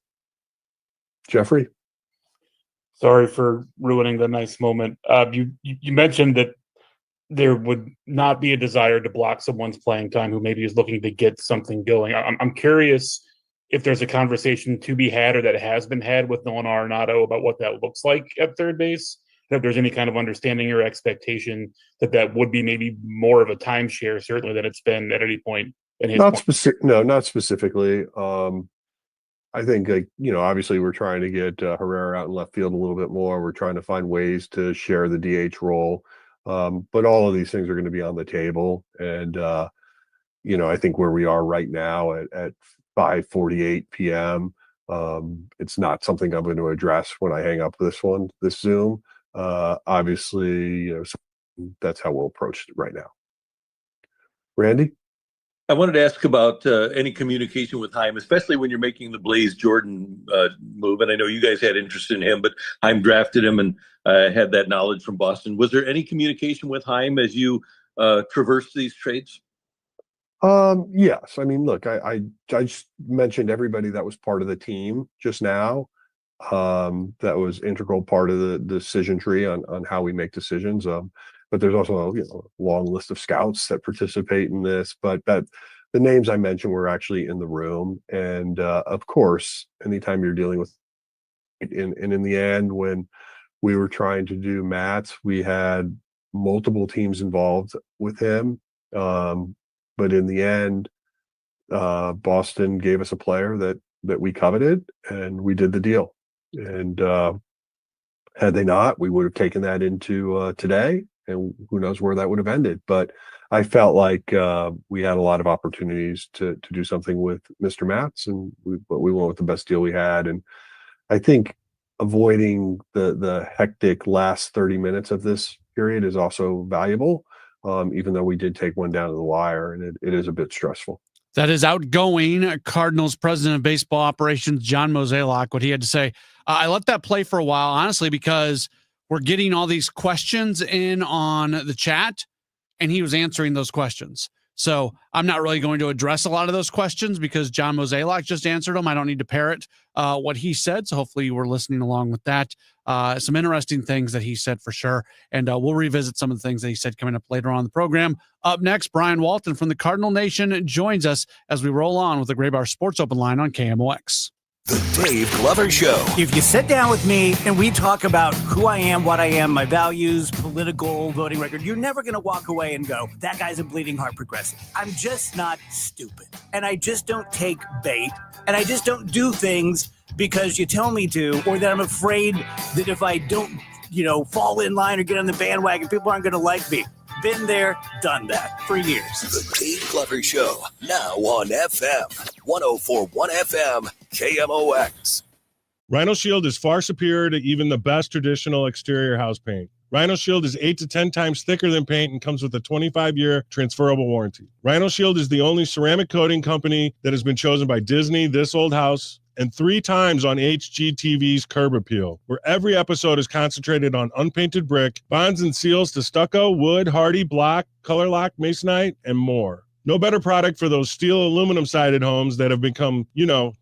Jeffrey? Sorry for ruining the nice moment. You mentioned that there would not be a desire to block someone's playing time who maybe is looking to get something going. I'm curious if there's a conversation to be had or that has been had with Nolan Arenado about what that looks like at third base. If there's any kind of understanding or expectation that would be maybe more of a timeshare, certainly than it's been at any point in his. Not specifically. I think, obviously we're trying to get Herrera out in left field a little bit more. We're trying to find ways to share the DH role. But all of these things are going to be on the table. And, I think where we are right now at 5:48 p.m., it's not something I'm going to address when I hang up this Zoom. Obviously, that's how we'll approach it right now. Randy? I wanted to ask about any communication with Heim, especially when you're making the Blaze Jordan move. And I know you guys had interest in him, but Heim drafted him and had that knowledge from Boston. Was there any communication with Heim as you traverse these trades? Yes. I mean, look, I just mentioned everybody that was part of the team just now. That was integral part of the decision tree on how we make decisions. But there's also a long list of scouts that participate in this. But that the names I mentioned were actually in the room, and of course, anytime you're dealing with, in the end, when we were trying to do Matt's, we had multiple teams involved with him. But in the end, Boston gave us a player that we coveted, and we did the deal. And had they not, we would have taken that into today, and who knows where that would have ended. But I felt like we had a lot of opportunities to do something with Mr. Matz, but we went with the best deal we had. And I think avoiding the hectic last 30 minutes of this period is also valuable. Even though we did take one down to the wire, and it is a bit stressful. That is outgoing Cardinals president of baseball operations, John Mozeliak, what he had to say. I let that play for a while, honestly, because we're getting all these questions in on the chat, and he was answering those questions. So I'm not really going to address a lot of those questions because John Mozeliak just answered them. I don't need to parrot what he said. So hopefully you were listening along with that. Some interesting things that he said for sure. And we'll revisit some of the things that he said coming up later on in the program. Up next, Brian Walton from the Cardinal Nation joins us as we roll on with the Gray Bar Sports Open Line on KMOX. The Dave Glover Show. If you sit down with me and we talk about who I am, what I am, my values, political, voting record, you're never going to walk away and go, that guy's a bleeding heart progressive. I'm just not stupid. And I just don't take bait. And I just don't do things because you tell me to, or that I'm afraid that if I don't, fall in line or get on the bandwagon, people aren't going to like me. Been there, done that for years. The Dave Glover Show, now on FM, 104.1 FM, KMOX. Rhino Shield is far superior to even the best traditional exterior house paint. Rhino Shield is 8 to 10 times thicker than paint and comes with a 25-year transferable warranty. Rhino Shield is the only ceramic coating company that has been chosen by Disney, This Old House, and 3 times on HGTV's Curb Appeal, where every episode is concentrated on unpainted brick, bonds and seals to stucco, wood, hardy, block, color lock, masonite, and more. No better product for those steel aluminum-sided homes that have become,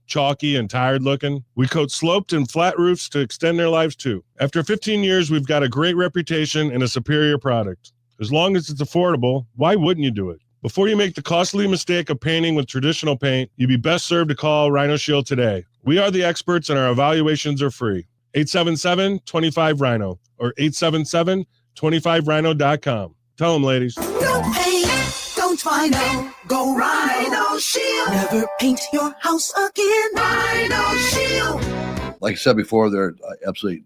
chalky and tired looking. We coat sloped and flat roofs to extend their lives too. After 15 years, we've got a great reputation and a superior product. As long as it's affordable, why wouldn't you do it? Before you make the costly mistake of painting with traditional paint, you'd be best served to call Rhino Shield today. We are the experts and our evaluations are free. 877-25-RHINO or 877-25rhino.com. Tell them, ladies. No paint, don't Rhino, go Rhino Shield. Never paint your house again. Rhino Shield. Like I said before,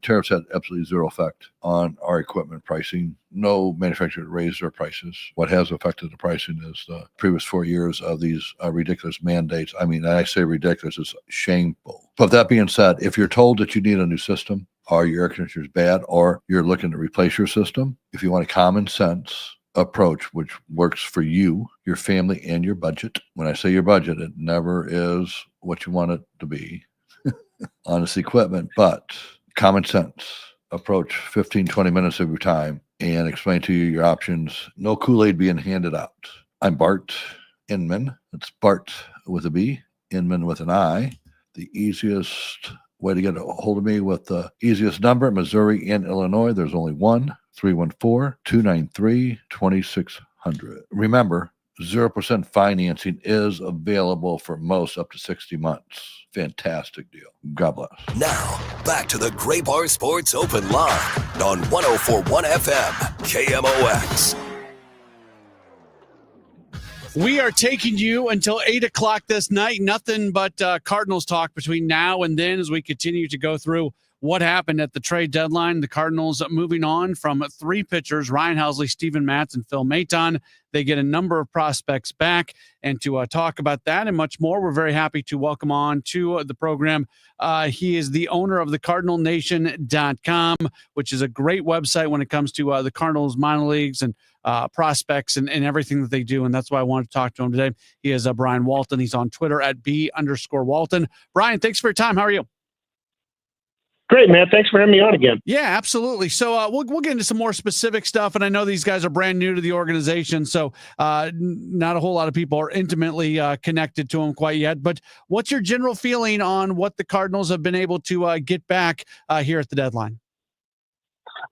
tariffs had absolutely zero effect on our equipment pricing. No manufacturer raised their prices. What has affected the pricing is the previous 4 years of these ridiculous mandates. I mean, I say ridiculous, it's shameful. But that being said, if you're told that you need a new system, or your air conditioner is bad, or you're looking to replace your system, if you want a common sense approach which works for you, your family, and your budget. When I say your budget, it never is what you want it to be on this equipment, but common sense approach, 15-20 minutes of your time and explain to you your options. No Kool-Aid being handed out. I'm Bart Inman. It's Bart with a B, Inman with an I. The easiest way to get a hold of me with the easiest number, Missouri and Illinois, there's only one, 314-293-2600. Remember, 0% financing is available for most up to 60 months. Fantastic deal. God bless. Now, back to the Gray Bar Sports Open Line on 104.1 FM, KMOX. We are taking you until 8 o'clock this night. Nothing but Cardinals talk between now and then as we continue to go through what happened at the trade deadline. The Cardinals moving on from 3 pitchers, Ryan Helsley, Steven Matz, and Phil Maton. They get a number of prospects back. And to talk about that and much more, we're very happy to welcome on to the program. He is the owner of the CardinalNation.com, which is a great website when it comes to the Cardinals minor leagues and prospects and everything that they do. And that's why I wanted to talk to him today. He is Brian Walton. He's on Twitter at @B_Walton. Brian, thanks for your time. How are you? Great, man. Thanks for having me on again. Yeah, absolutely. So we'll get into some more specific stuff, and I know these guys are brand new to the organization, so not a whole lot of people are intimately connected to them quite yet. But what's your general feeling on what the Cardinals have been able to get back here at the deadline?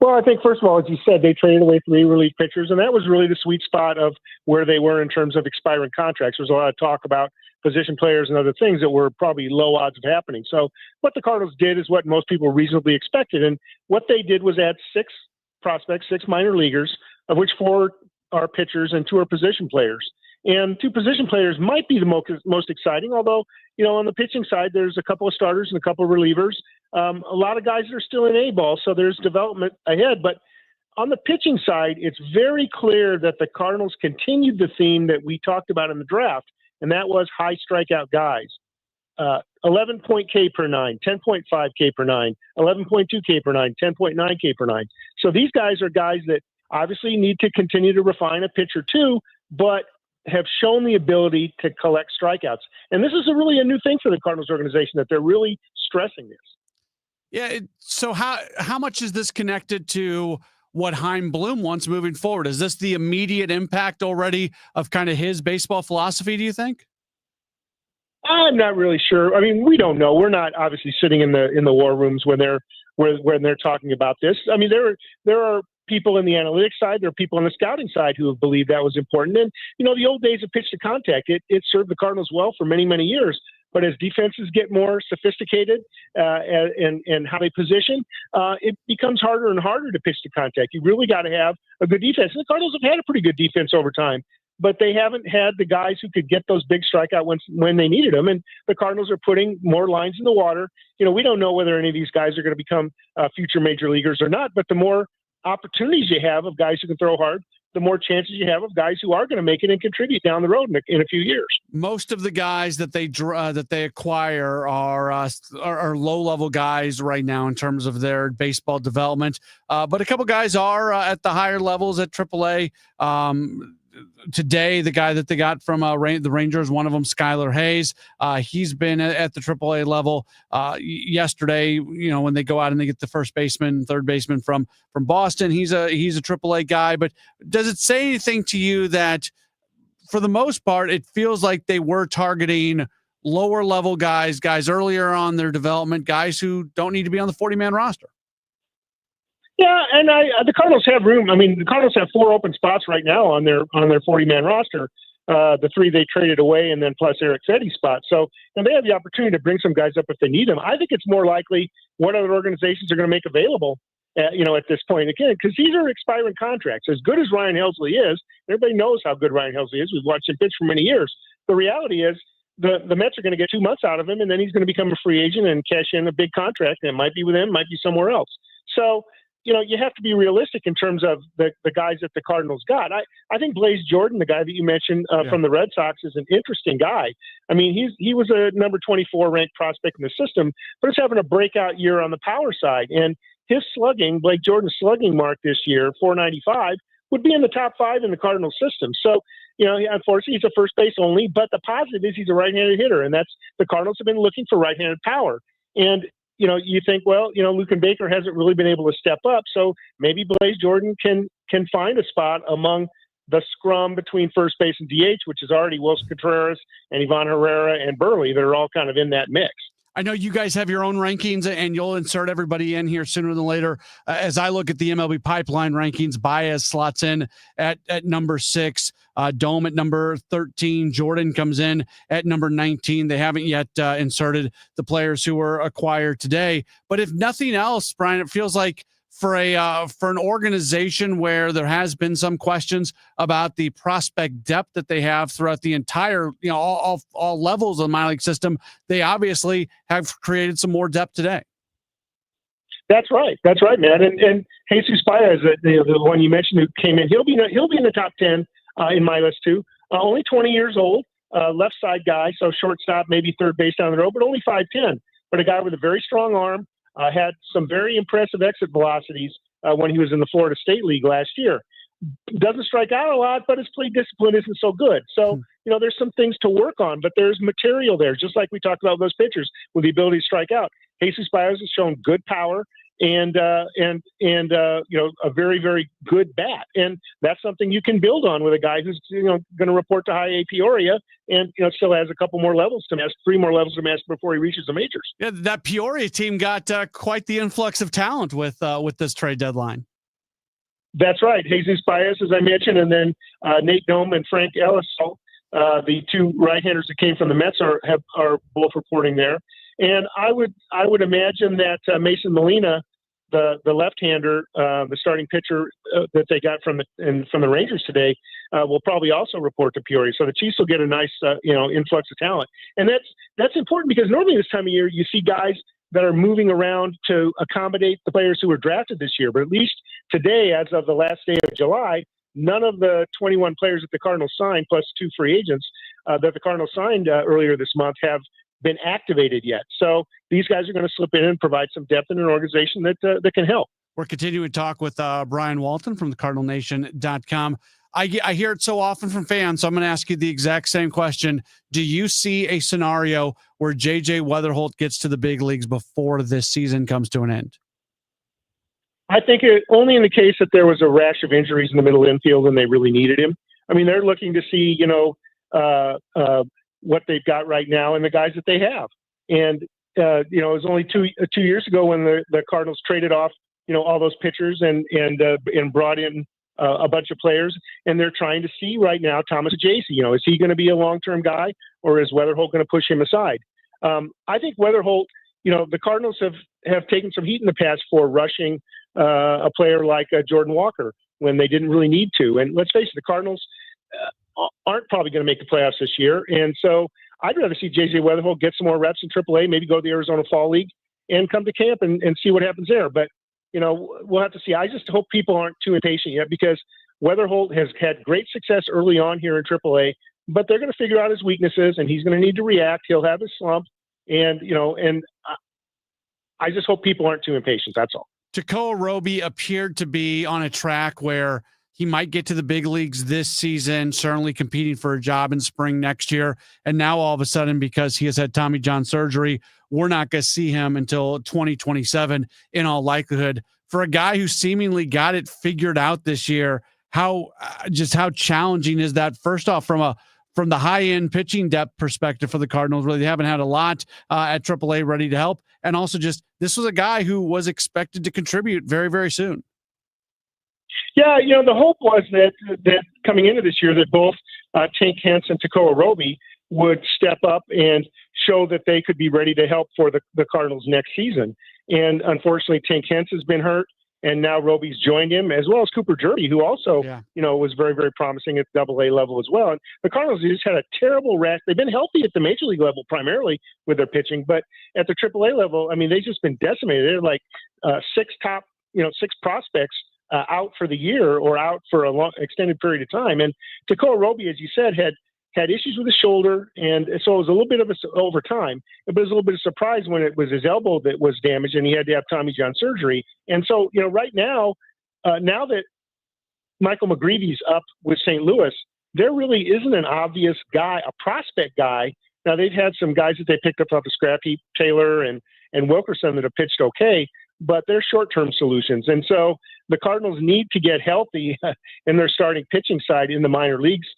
Well, I think, first of all, as you said, they traded away 3 relief pitchers, and that was really the sweet spot of where they were in terms of expiring contracts. There was a lot of talk about position players and other things that were probably low odds of happening. So what the Cardinals did is what most people reasonably expected. And what they did was add 6 prospects, 6 minor leaguers, of which 4 are pitchers and 2 are position players. And 2 position players might be the most exciting, although, on the pitching side, there's a couple of starters and a couple of relievers. A lot of guys that are still in A-ball, so there's development ahead. But on the pitching side, it's very clear that the Cardinals continued the theme that we talked about in the draft, and that was high strikeout guys. 11 point K per 9, 10.5 K per 9, 11.2 K per 9, 10.9 K per 9. So these guys are guys that obviously need to continue to refine a pitcher too, but have shown the ability to collect strikeouts. And this is really a new thing for the Cardinals organization, that they're really stressing this. Yeah. So how much is this connected to what Chaim Bloom wants moving forward? Is this the immediate impact already of kind of his baseball philosophy, do you think? I'm not really sure. I mean, we don't know. We're not obviously sitting in the war rooms when they're talking about this. I mean, there are people in the analytics side, there are people on the scouting side who have believed that was important. And, the old days of pitch to contact, it served the Cardinals well for many, many years. But as defenses get more sophisticated and how they position, it becomes harder and harder to pitch to contact. You really got to have a good defense. And the Cardinals have had a pretty good defense over time, but they haven't had the guys who could get those big strikeout when they needed them. And the Cardinals are putting more lines in the water. We don't know whether any of these guys are going to become future major leaguers or not, but the more opportunities you have of guys who can throw hard, the more chances you have of guys who are going to make it and contribute down the road in a few years. Most of the guys that they acquire are low-level guys right now in terms of their baseball development. But a couple guys are at the higher levels at AAA. Today, the guy that they got from the Rangers, one of them, Skylar Hayes, he's been at the AAA level. Yesterday, when they go out and they get the first baseman, third baseman from Boston, he's a AAA guy. But does it say anything to you that, for the most part, it feels like they were targeting lower level guys earlier on their development, guys who don't need to be on the 40-man roster? Yeah, and the Cardinals have room. I mean, the Cardinals have 4 open spots right now on their 40-man roster. The 3 they traded away, and then plus Eric Fetty's spot. So they have the opportunity to bring some guys up if they need them. I think it's more likely what other organizations are going to make available, at this point again, because these are expiring contracts. As good as Ryan Helsley is, everybody knows how good Ryan Helsley is. We've watched him pitch for many years. The reality is the Mets are going to get 2 months out of him, and then he's going to become a free agent and cash in a big contract. And it might be with him, might be somewhere else. So you have to be realistic in terms of the guys that the Cardinals got. I think Blaze Jordan, the guy that you mentioned from the Red Sox, is an interesting guy. I mean, he was a number 24 ranked prospect in the system, but he's having a breakout year on the power side. And his slugging, Blake Jordan's slugging mark this year, 495, would be in the top 5 in the Cardinals system. So, unfortunately, he's a first base only, but the positive is he's a right-handed hitter, and that's the Cardinals have been looking for right-handed power. And you think, well, Lucan Baker hasn't really been able to step up, so maybe Blaze Jordan can find a spot among the scrum between first base and DH, which is already Wilson Contreras and Ivan Herrera and Burley. They're all kind of in that mix. I know you guys have your own rankings, and you'll insert everybody in here sooner than later. As I look at the MLB Pipeline rankings, Baez slots in at number 6, Dome at number 13, Jordan comes in at number 19. They haven't yet inserted the players who were acquired today. But if nothing else, Brian, it feels like for an organization where there has been some questions about the prospect depth that they have throughout the entire, all levels of the minor league system, they obviously have created some more depth today. That's right, man. And Jesus Baez, the one you mentioned who came in, he'll be in the top 10 in my list too. Only 20 years old, left side guy, so shortstop, maybe third base down the road, but only 5'10". But a guy with a very strong arm. Had some very impressive exit velocities when he was in the Florida State League last year. Doesn't strike out a lot, but his play discipline isn't so good. So, there's some things to work on, but there's material there, just like we talked about those pitchers with the ability to strike out. Jesus Baez has shown good power and a very, very good bat. And that's something you can build on with a guy who's, going to report to high A Peoria and, still has a couple more levels to master, 3 more levels to master before he reaches the majors. Yeah, that Peoria team got quite the influx of talent with this trade deadline. That's right. Jesus Baez, as I mentioned, and then Nate Dome and Frank Ellis, the 2 right-handers that came from the Mets are both reporting there. And I would imagine that Mason Molina, the left-hander, the starting pitcher that they got from the Rangers today, will probably also report to Peoria. So the Chiefs will get a nice influx of talent, and that's important because normally this time of year you see guys that are moving around to accommodate the players who were drafted this year. But at least today, as of the last day of July, none of the 21 players that the Cardinals signed, plus 2 free agents that the Cardinals signed earlier this month, have been activated yet. So these guys are going to slip in and provide some depth in an organization that can help. We're continuing to talk with Brian Walton from the CardinalNation.com. I hear it so often from fans, so I'm going to ask you the exact same question. Do you see a scenario where J.J. Weatherholt gets to the big leagues before this season comes to an end? I think only in the case that there was a rash of injuries in the middle infield and they really needed him. I mean, they're looking to see, what they've got right now and the guys that they have. And, it was only two years ago when the Cardinals traded off, all those pitchers and brought in a bunch of players, and they're trying to see right now Thomas Jaycee. Is he going to be a long-term guy, or is Weatherholt going to push him aside? I think Weatherholt, the Cardinals have taken some heat in the past for rushing a player like Jordan Walker when they didn't really need to. And let's face it, the Cardinals aren't probably going to make the playoffs this year, and so I'd rather see J.J. Weatherholt get some more reps in AAA, maybe go to the Arizona Fall League and come to camp and see what happens there. But we'll have to see. I just hope people aren't too impatient yet because Weatherholt has had great success early on here in AAA, but they're going to figure out his weaknesses and he's going to need to react. He'll have his slump, and I just hope people aren't too impatient. That's all. Tekoa Roby appeared to be on a track where he might get to the big leagues this season, certainly competing for a job in spring next year. And now all of a sudden, because he has had Tommy John surgery, we're not going to see him until 2027 in all likelihood. For a guy who seemingly got it figured out this year, how challenging is that? First off, from the high-end pitching depth perspective for the Cardinals, really, they haven't had a lot at AAA ready to help. And also this was a guy who was expected to contribute very, very soon. Yeah, the hope was that coming into this year that both Tank Hence and Tekoa Roby would step up and show that they could be ready to help for the Cardinals next season. And unfortunately, Tank Hence has been hurt, and now Roby's joined him, as well as Cooper Jerby, who also, was very, very promising at AA level as well. And the Cardinals just had a terrible rash. They've been healthy at the major league level primarily with their pitching, but at the AAA level, I mean, they've just been decimated. They're like 6 prospects out for the year or out for a long extended period of time. And Tekoa Roby, as you said, had issues with his shoulder, and so it was a little bit of over time. But it was a little bit of surprise when it was his elbow that was damaged, and he had to have Tommy John surgery. And so, right now, now that Michael McGreevy's up with St. Louis, there really isn't an obvious guy, a prospect guy. Now they've had some guys that they picked up off the scrap heap, Taylor and Wilkerson, that have pitched okay, but they're short-term solutions. And so the Cardinals need to get healthy in their starting pitching side in the minor leagues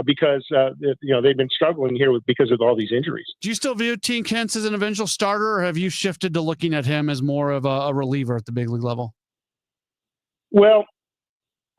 because they've been struggling here because of all these injuries. Do you still view Tank Hence as an eventual starter, or have you shifted to looking at him as more of a reliever at the big league level? Well,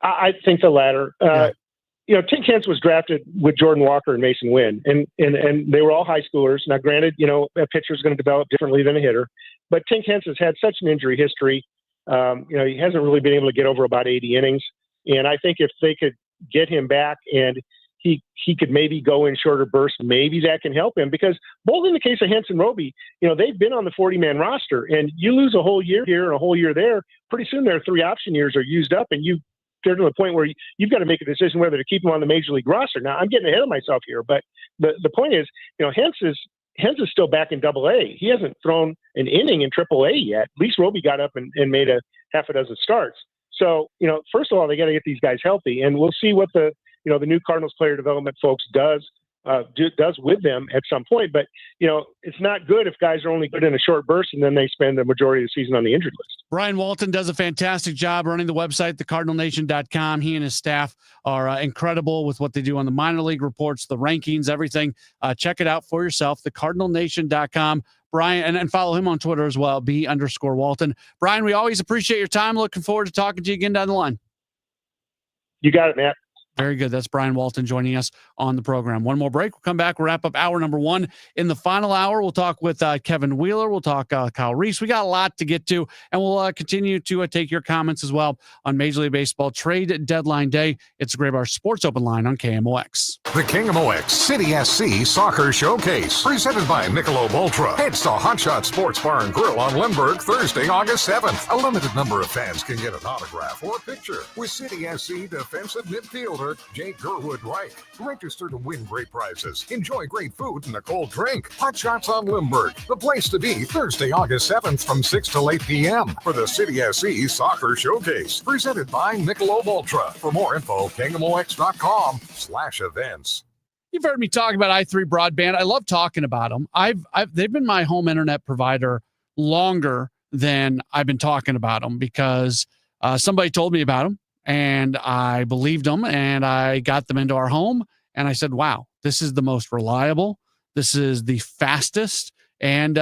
I think the latter. Tank Hence was drafted with Jordan Walker and Mason Wynn, and they were all high schoolers. Now, granted, a pitcher is going to develop differently than a hitter, but Tank Hence has had such an injury history. He hasn't really been able to get over about 80 innings, and I think if they could get him back and he could maybe go in shorter bursts, maybe that can help him, because both in the case of Hence and Roby, they've been on the 40-man roster, and you lose a whole year here and a whole year there, pretty soon their 3 option years are used up, and they're to the point where you've got to make a decision whether to keep him on the major league roster. Now, I'm getting ahead of myself here, but the point is, Hence is still back in AA. He hasn't thrown an inning in AAA yet. At least Roby got up and made a half a dozen starts. So, first of all, they got to get these guys healthy, and we'll see what the new Cardinals player development folks does does with them at some point. But, it's not good if guys are only good in a short burst and then they spend the majority of the season on the injured list. Brian Walton does a fantastic job running the website, thecardinalnation.com. He and his staff are incredible with what they do on the minor league reports, the rankings, everything. Check it out for yourself, thecardinalnation.com. Brian, and follow him on Twitter as well, B_Walton. Brian, we always appreciate your time. Looking forward to talking to you again down the line. You got it, Matt. Very good. That's Brian Walton joining us on the program. One more break. We'll come back. We'll wrap up hour number one. In the final hour, we'll talk with Kevin Wheeler. We'll talk Kyle Reese. We got a lot to get to, and we'll continue to take your comments as well on Major League Baseball trade deadline day. It's a Graybar Sports Open Line on KMOX. The KMOX City SC Soccer Showcase, presented by Michelob Ultra. Heads to Hot Shot Sports Bar and Grill on Lindbergh Thursday, August 7th. A limited number of fans can get an autograph or a picture with City SC defensive midfielder Jake Gerwood-Wright. Register to win great prizes. Enjoy great food and a cold drink. Hot Shots on Lindbergh, the place to be Thursday, August 7th from 6 to 8 p.m. for the City SC Soccer Showcase, presented by Michelob Ultra. For more info, KMOX.com/events. You've heard me talk about i3 Broadband. I love talking about them. They've been my home internet provider longer than I've been talking about them because somebody told me about them. And I believed them, and I got them into our home, and I said, wow, this is the most reliable. This is the fastest. And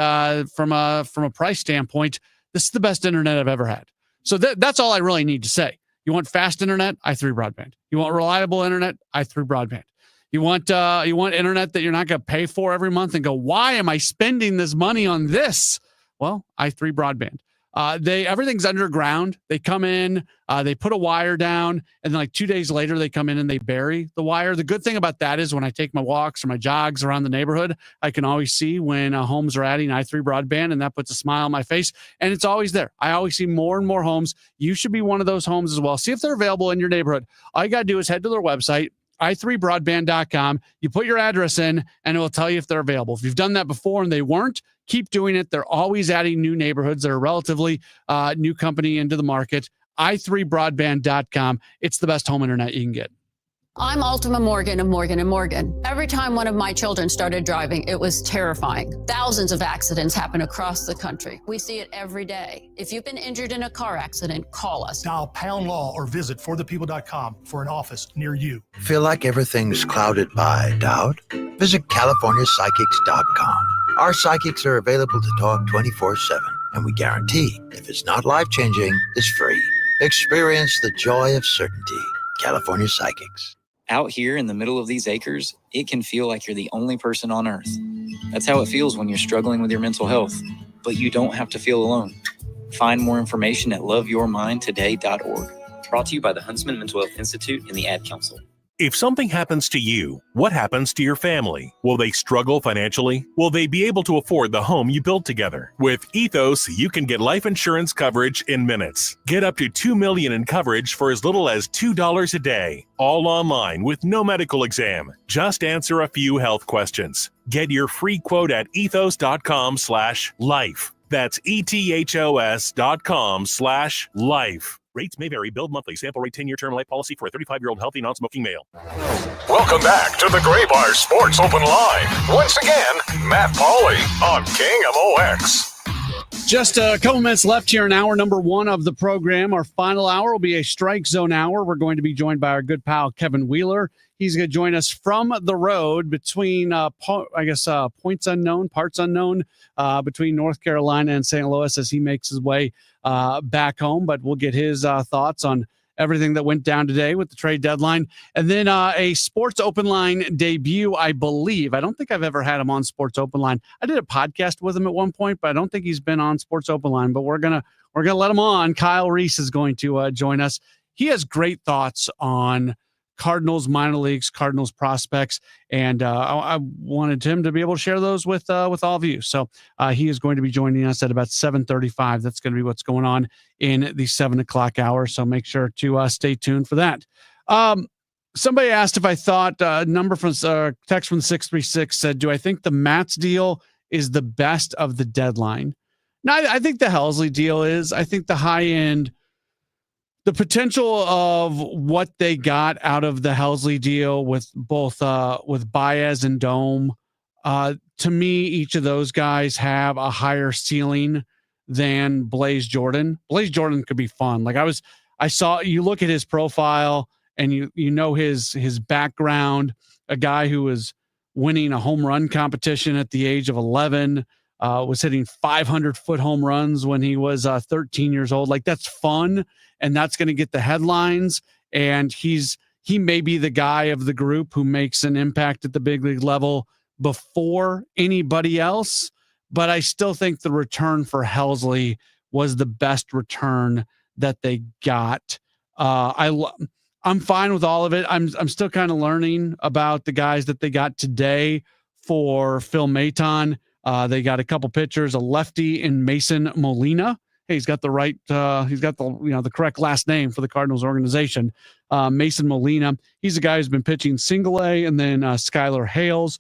from a price standpoint, this is the best internet I've ever had. So that's all I really need to say. You want fast internet? i3 Broadband. You want reliable internet? i3 Broadband. You want internet that you're not going to pay for every month and go, why am I spending this money on this? Well, i3 Broadband. Everything's underground. They come in, they put a wire down, and then like 2 days later, they come in and they bury the wire. The good thing about that is when I take my walks or my jogs around the neighborhood, I can always see when homes are adding i3 Broadband, and that puts a smile on my face, and it's always there. I always see more and more homes. You should be one of those homes as well. See if they're available in your neighborhood. All you got to do is head to their website, i3broadband.com. You put your address in, and it will tell you if they're available. If you've done that before and they weren't, keep doing it. They're always adding new neighborhoods. They're a relatively new company into the market. i3broadband.com. It's the best home internet you can get. I'm Ultima Morgan of Morgan & Morgan. Every time one of my children started driving, it was terrifying. Thousands of accidents happen across the country. We see it every day. If you've been injured in a car accident, call us. Dial pound law or visit forthepeople.com for an office near you. Feel like everything's clouded by doubt? Visit CaliforniaPsychics.com. Our psychics are available to talk 24/7, and we guarantee if it's not life-changing, it's free. Experience the joy of certainty. California Psychics. Out here in the middle of these acres, it can feel like you're the only person on earth. That's how it feels when you're struggling with your mental health. But you don't have to feel alone. Find more information at loveyourmindtoday.org. Brought to you by the Huntsman Mental Health Institute and the Ad Council. If something happens to you, what happens to your family? Will they struggle financially? Will they be able to afford the home you built together? With Ethos, you can get life insurance coverage in minutes. Get up to $2 million in coverage for as little as $2 a day. All online with no medical exam. Just answer a few health questions. Get your free quote at ethos.com/life. That's ethos.com/life. Rates may vary. Billed monthly. Sample rate 10-year term life policy for a 35-year-old healthy non-smoking male. Welcome back to the Graybar Sports Open Line. Once again, Matt Pauley on KMOX. Just a couple minutes left here in hour number one of the program. Our final hour will be a strike zone hour. We're going to be joined by our good pal, Kevin Wheeler. He's going to join us from the road between, parts unknown, between North Carolina and St. Louis as he makes his way back home. But we'll get his thoughts on everything that went down today with the trade deadline. And then a Sports Open Line debut, I believe. I don't think I've ever had him on Sports Open Line. I did a podcast with him at one point, but I don't think he's been on Sports Open Line. But we're gonna let him on. Kyle Reese is going to join us. He has great thoughts on Cardinals minor leagues, Cardinals prospects, and I wanted him to be able to share those with all of you. So he is going to be joining us at about 7:35. That's going to be what's going on in the 7 o'clock hour. So make sure to stay tuned for that. Somebody asked if I thought number from text from 636 said, "Do I think the Mats deal is the best of the deadline?" No, I think the Helsley deal is. I think the high end the potential of what they got out of the Helsley deal with both with Baez and Dome, to me, each of those guys have a higher ceiling than Blaze Jordan. Blaze Jordan could be fun. Like I saw you look at his profile and you know his background, a guy who was winning a home run competition at the age of 11, was hitting 500-foot home runs when he was 13 years old. Like that's fun. And that's going to get the headlines. And he may be the guy of the group who makes an impact at the big league level before anybody else. But I still think the return for Helsley was the best return that they got. I'm fine with all of it. I'm still kind of learning about the guys that they got today for Phil Maton. They got a couple pitchers, a lefty in Mason Molina. Hey, he's got the right, he's got the correct last name for the Cardinals organization. Mason Molina. He's a guy who's been pitching single A, and then Skylar Hales.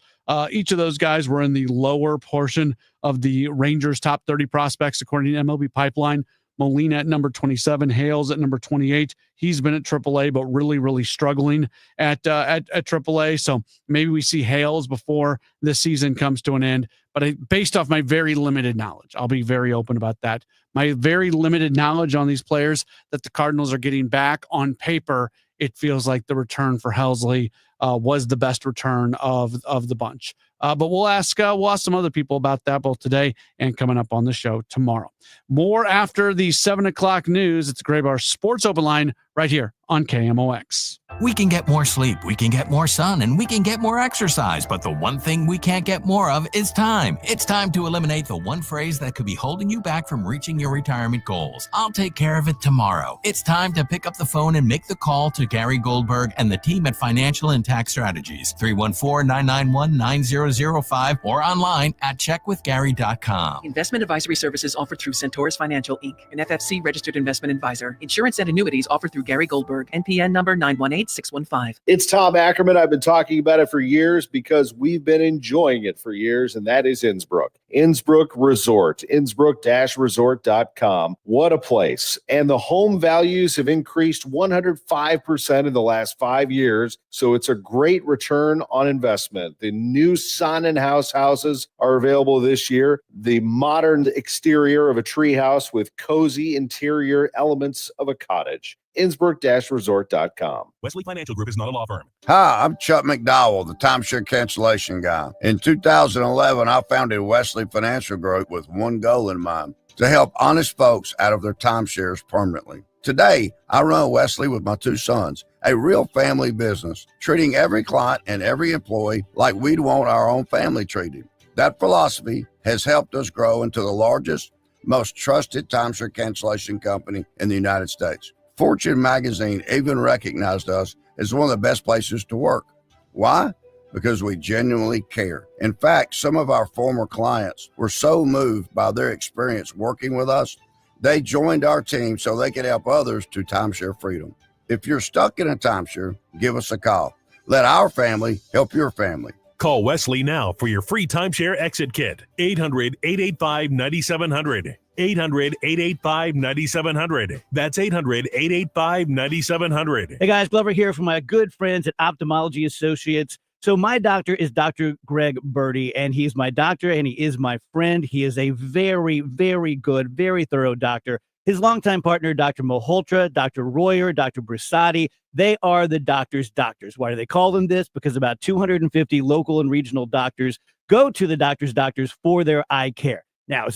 Each of those guys were in the lower portion of the Rangers' top 30 prospects, according to MLB Pipeline. Molina at number 27, Hales at number 28. He's been at AAA, but really, really struggling at AAA. So maybe we see Hales before this season comes to an end. But based off my very limited knowledge, I'll be very open about that. My very limited knowledge on these players that the Cardinals are getting back on paper, it feels like the return for Helsley was the best return of the bunch. But we'll ask some other people about that both today and coming up on the show tomorrow. More after the 7 o'clock news. It's Gray Bar Sports Open Line right here on KMOX. We can get more sleep, we can get more sun, and we can get more exercise, but the one thing we can't get more of is time. It's time to eliminate the one phrase that could be holding you back from reaching your retirement goals. I'll take care of it tomorrow. It's time to pick up the phone and make the call to Gary Goldberg and the team at Financial and Tax Strategies, 314-991-9005, or online at checkwithgary.com. Investment advisory services offered through Centaurus Financial, Inc., an FFC registered investment advisor. Insurance and annuities offered through Gary Goldberg, NPN number 918615. It's Tom Ackerman. I've been talking about it for years because we've been enjoying it for years, and that is Innsbrook. Innsbrook Resort, Innsbrook-resort.com. What a place. And the home values have increased 105% in the last 5 years, so it's a great return on investment. The new Sonnenhaus houses are available this year. The modern exterior of a treehouse with cozy interior elements of a cottage. Innsbrook-resort.com. Wesley Financial Group is not a law firm. Hi, I'm Chuck McDowell, the timeshare cancellation guy. In 2011, I founded Wesley Financial Group with one goal in mind: to help honest folks out of their timeshares permanently. Today, I run Wesley with my two sons, a real family business, treating every client and every employee like we'd want our own family treated. That philosophy has helped us grow into the largest, most trusted timeshare cancellation company in the United States. Fortune magazine even recognized us as one of the best places to work. Why? Because we genuinely care. In fact, some of our former clients were so moved by their experience working with us, they joined our team so they could help others to timeshare freedom. If you're stuck in a timeshare, give us a call. Let our family help your family. Call Wesley now for your free timeshare exit kit. 800-885-9700. 800-885-9700. That's 800-885-9700. Hey guys, Glover here from my good friends at Ophthalmology Associates. So my doctor is Dr. Greg Birdie, and he's my doctor and he is my friend. He is a very, very good, very thorough doctor. His longtime partner, Dr. Malhotra, Dr. Royer, Dr. Brusati, they are the doctor's doctors. Why do they call them this? Because about 250 local and regional doctors go to the doctor's doctors for their eye care. Now,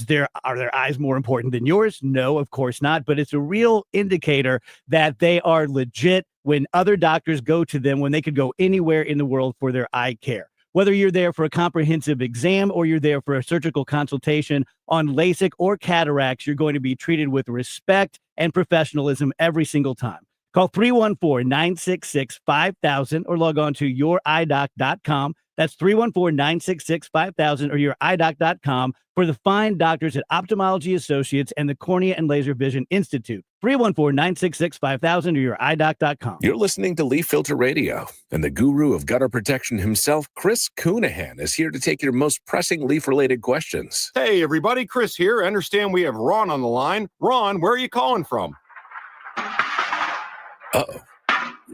are their eyes more important than yours? No, of course not. But it's a real indicator that they are legit when other doctors go to them when they could go anywhere in the world for their eye care. Whether you're there for a comprehensive exam or you're there for a surgical consultation on LASIK or cataracts, you're going to be treated with respect and professionalism every single time. Call 314-966-5000 or log on to youridoc.com. That's 314-966-5000 or youridoc.com for the fine doctors at Ophthalmology Associates and the Cornea and Laser Vision Institute. 314-966-5000 or youridoc.com. You're listening to Leaf Filter Radio, and the guru of gutter protection himself, Chris Coonahan, is here to take your most pressing leaf-related questions. Hey, everybody, Chris here. I understand we have Ron on the line. Ron, where are you calling from? Uh-oh.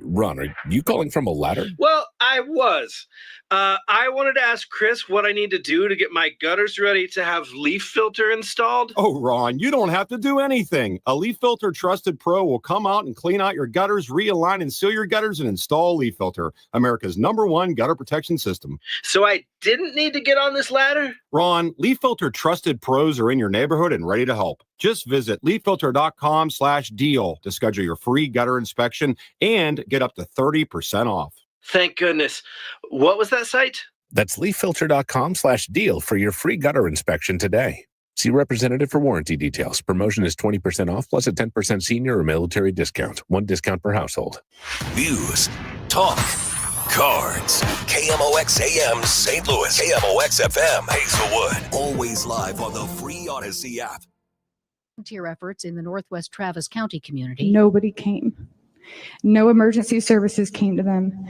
Ron, are you calling from a ladder? Well, I was. I wanted to ask Chris what I need to do to get my gutters ready to have leaf filter installed. Oh, Ron, you don't have to do anything. A Leaf Filter Trusted Pro will come out and clean out your gutters, realign and seal your gutters, and install Leaf Filter, America's #1 gutter protection system. So I didn't need to get on this ladder? Ron, Leaf Filter Trusted Pros are in your neighborhood and ready to help. Just visit leaffilter.com/deal to schedule your free gutter inspection and get up to 30% off. Thank goodness. What was that site? That's leaffilter.com/deal for your free gutter inspection today. See representative for warranty details. Promotion is 20% off plus a 10% senior or military discount. One discount per household. News, talk, cards. KMOX AM St. Louis. KMOX FM Hazelwood. Always live on the free Odyssey app. Volunteer efforts in the Northwest Travis County community. Nobody came. No emergency services came to them.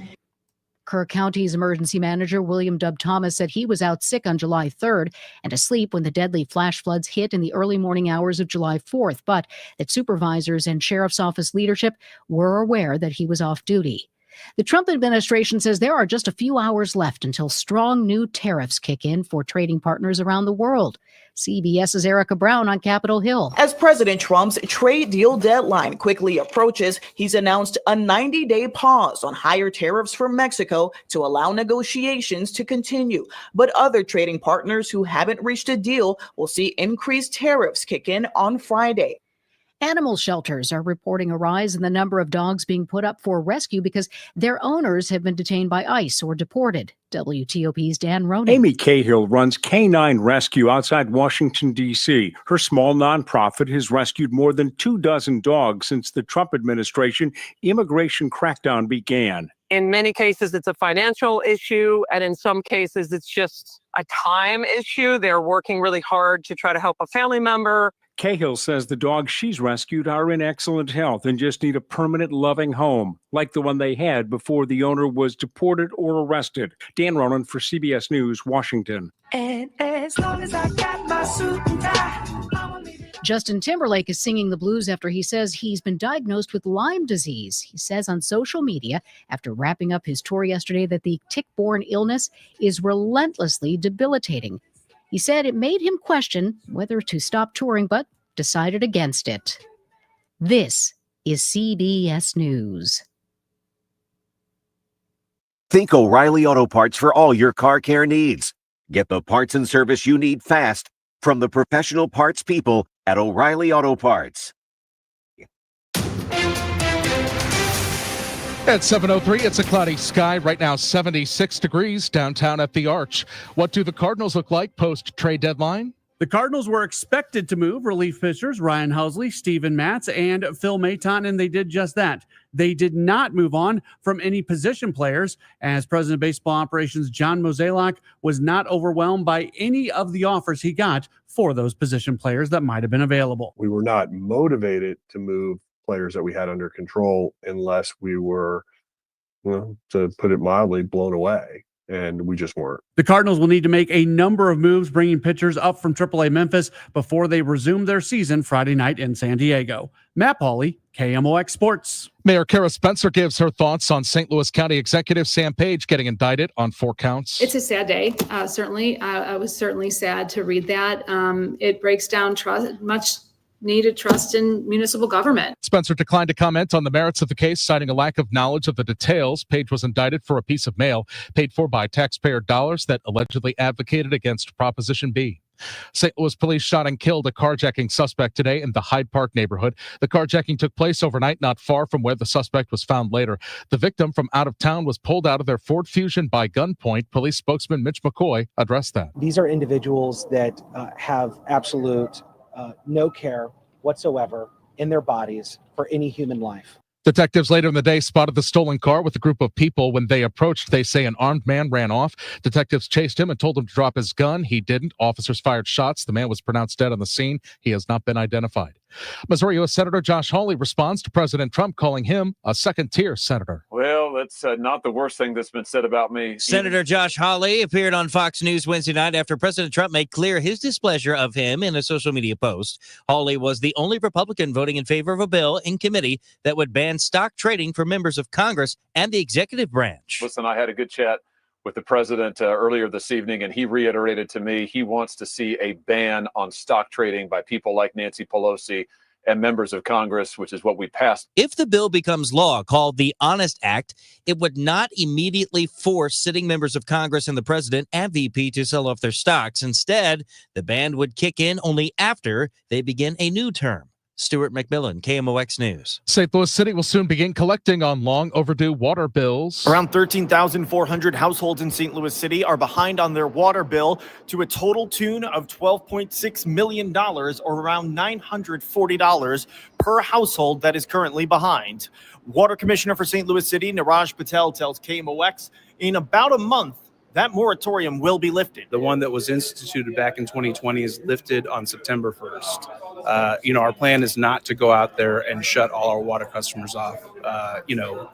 Kerr County's emergency manager, William W. Thomas, said he was out sick on July 3rd and asleep when the deadly flash floods hit in the early morning hours of July 4th, but that supervisors and sheriff's office leadership were aware that he was off duty. The Trump administration says there are just a few hours left until strong new tariffs kick in for trading partners around the world. CBS's Erica Brown on Capitol Hill. As President Trump's trade deal deadline quickly approaches, he's announced a 90-day pause on higher tariffs from Mexico to allow negotiations to continue. But other trading partners who haven't reached a deal will see increased tariffs kick in on Friday. Animal shelters are reporting a rise in the number of dogs being put up for rescue because their owners have been detained by ICE or deported. WTOP's Dan Ronan. Amy Cahill runs Canine Rescue outside Washington, D.C. Her small nonprofit has rescued more than 24 dogs since the Trump administration immigration crackdown began. In many cases, it's a financial issue, and in some cases, it's just a time issue. They're working really hard to try to help a family member. Cahill says the dogs she's rescued are in excellent health and just need a permanent, loving home, like the one they had before the owner was deported or arrested. Dan Ronan for CBS News, Washington. And as long as I got my suit and tie. Justin Timberlake is singing the blues after he says he's been diagnosed with Lyme disease. He says on social media, after wrapping up his tour yesterday, that the tick-borne illness is relentlessly debilitating. He said it made him question whether to stop touring, but decided against it. This is CBS News. Think O'Reilly Auto Parts for all your car care needs. Get the parts and service you need fast from the professional parts people at O'Reilly Auto Parts. At 7:03, it's a cloudy sky. Right now, 76 degrees downtown at the Arch. What do the Cardinals look like post-trade deadline? The Cardinals were expected to move relief pitchers Ryan Helsley, Steven Matz, and Phil Maton, and they did just that. They did not move on from any position players, as President of Baseball Operations John Mozeliak was not overwhelmed by any of the offers he got for those position players that might have been available. We were not motivated to move players that we had under control unless we were, to put it mildly, blown away. And we just weren't. The Cardinals will need to make a number of moves, bringing pitchers up from AAA Memphis before they resume their season Friday night in San Diego. Matt Pauley, KMOX Sports. Mayor Kara Spencer gives her thoughts on St. Louis County Executive Sam Page getting indicted on 4 counts. It's a sad day, certainly. I was certainly sad to read that. It breaks down much needed trust in municipal government. Spencer declined to comment on the merits of the case, citing a lack of knowledge of the details. Page was indicted for a piece of mail paid for by taxpayer dollars that allegedly advocated against Proposition B. St. Louis police shot and killed a carjacking suspect today in the Hyde Park neighborhood. The carjacking took place overnight, not far from where the suspect was found later. The victim from out of town was pulled out of their Ford Fusion by gunpoint. Police spokesman Mitch McCoy addressed that. These are individuals that have absolute no care whatsoever in their bodies for any human life. Detectives later in the day spotted the stolen car with a group of people. When they approached, they say an armed man ran off. Detectives chased him and told him to drop his gun. He didn't. Officers fired shots. The man was pronounced dead on the scene. He has not been identified. Missouri U.S. Senator Josh Hawley responds to President Trump calling him a second-tier senator. Well, that's not the worst thing that's been said about me. Senator Josh Hawley appeared on Fox News Wednesday night after President Trump made clear his displeasure of him in a social media post. Hawley was the only Republican voting in favor of a bill in committee that would ban stock trading for members of Congress and the executive branch. Listen, I had a good chat with the president earlier this evening, and he reiterated to me he wants to see a ban on stock trading by people like Nancy Pelosi and members of Congress, which is what we passed. If the bill becomes law, called the Honest Act, it would not immediately force sitting members of Congress and the president and VP to sell off their stocks. Instead, the ban would kick in only after they begin a new term. Stuart McMillan, KMOX News. St. Louis City will soon begin collecting on long overdue water bills. Around 13,400 households in St. Louis City are behind on their water bill to a total tune of $12.6 million, or around $940 per household that is currently behind. Water Commissioner for St. Louis City, Niraj Patel, tells KMOX in about a month, that moratorium will be lifted. The one that was instituted back in 2020 is lifted on September 1st. Our plan is not to go out there and shut all our water customers off,